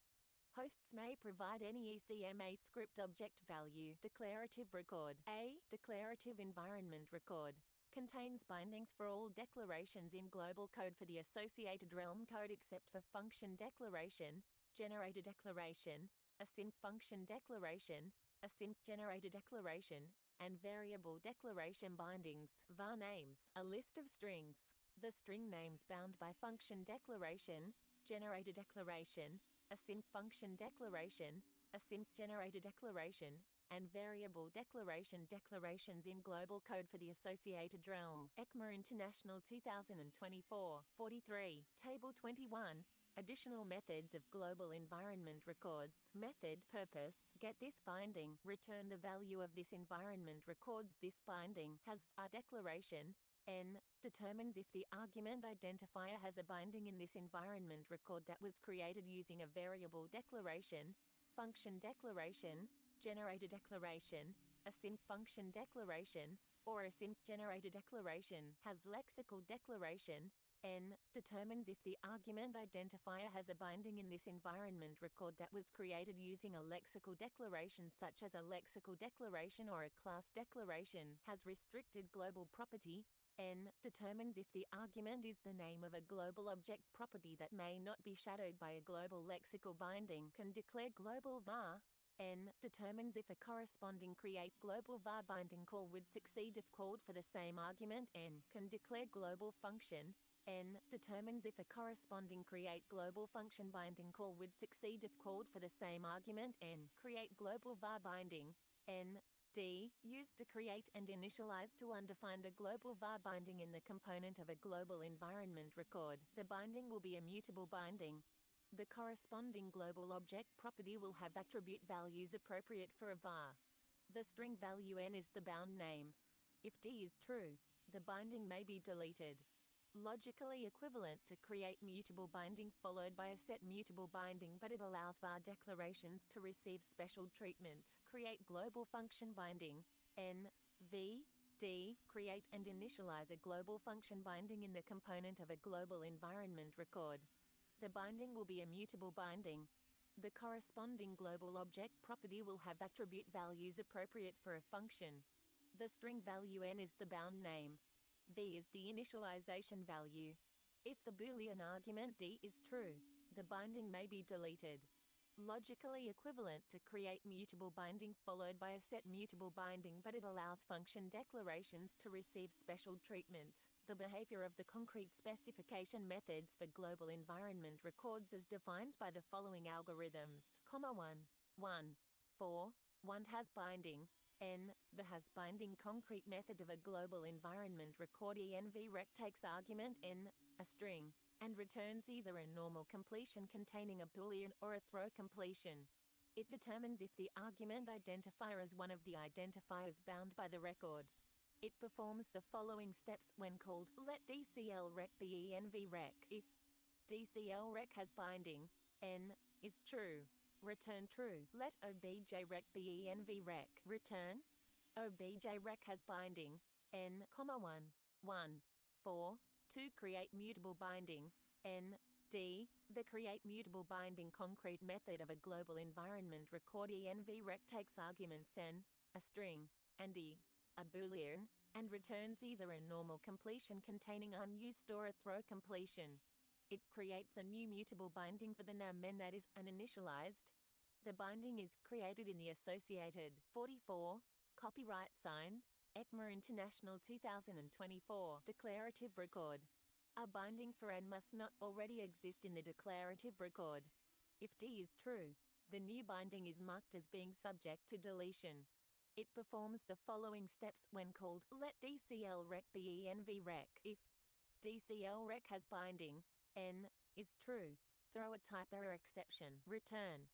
Hosts may provide any ECMA script object value. Declarative record. A declarative environment record contains bindings for all declarations in global code for the associated realm code except for function declaration, generator declaration, async function declaration, async generator declaration, and variable declaration bindings. var names, a list of strings. The string names bound by function declaration, generator declaration, async function declaration, async generator declaration, and variable declaration declarations in global code for the associated realm. ECMA International 2024, 43, Table 21. Additional methods of global environment records. Method, purpose, get this binding, return the value of this environment records this binding, has a declaration, n, determines if the argument identifier has a binding in this environment record that was created using a variable declaration, function declaration, generator declaration, async function declaration, or async generator declaration, has lexical declaration, n, determines if the argument identifier has a binding in this environment record that was created using a lexical declaration such as a lexical declaration or a class declaration, has restricted global property, n, determines if the argument is the name of a global object property that may not be shadowed by a global lexical binding, can declare global var, n, determines if a corresponding create global var binding call would succeed if called for the same argument, n, can declare global function, n, determines if a corresponding create global function binding call would succeed if called for the same argument, n, create global var binding, n, D. Used to create and initialize to undefined a global var binding in the component of a global environment record. The binding will be a mutable binding. The corresponding global object property will have attribute values appropriate for a var. The string value n is the bound name. If D is true, the binding may be deleted. Logically equivalent to create mutable binding followed by a set mutable binding, but it allows var declarations to receive special treatment. Create global function binding. N, V, D. Create and initialize a global function binding in the component of a global environment record. The binding will be a mutable binding. The corresponding global object property will have attribute values appropriate for a function. The string value n is the bound name. V is the initialization value. If the Boolean argument D is true, the binding may be deleted. Logically equivalent to create mutable binding followed by a set mutable binding, but it allows function declarations to receive special treatment. The behavior of the concrete specification methods for global environment records is defined by the following algorithms. 1, 4, 1 has binding, n, the has binding concrete method of a global environment record envrec takes argument n, a string, and returns either a normal completion containing a Boolean or a throw completion. It determines if the argument identifier is one of the identifiers bound by the record. It performs the following steps when called. Let dclrec be envrec. If dclrec has binding, n, is true, return true. Let objrec be envrec. Return objrec has binding, n, 1, 1, 4, 2. Create mutable binding, n, D. The create mutable binding concrete method of a global environment record envrec takes arguments n, a string, and e, a Boolean, and returns either a normal completion containing unused or a throw completion. It creates a new mutable binding for the num n that is uninitialized. The binding is created in the associated 44 copyright sign ECMA International 2024 declarative record. A binding for n must not already exist in the declarative record. If D is true, the new binding is marked as being subject to deletion. It performs the following steps when called. Let dclrec be envrec. If dclrec has binding, n, is true, throw a type error exception. Return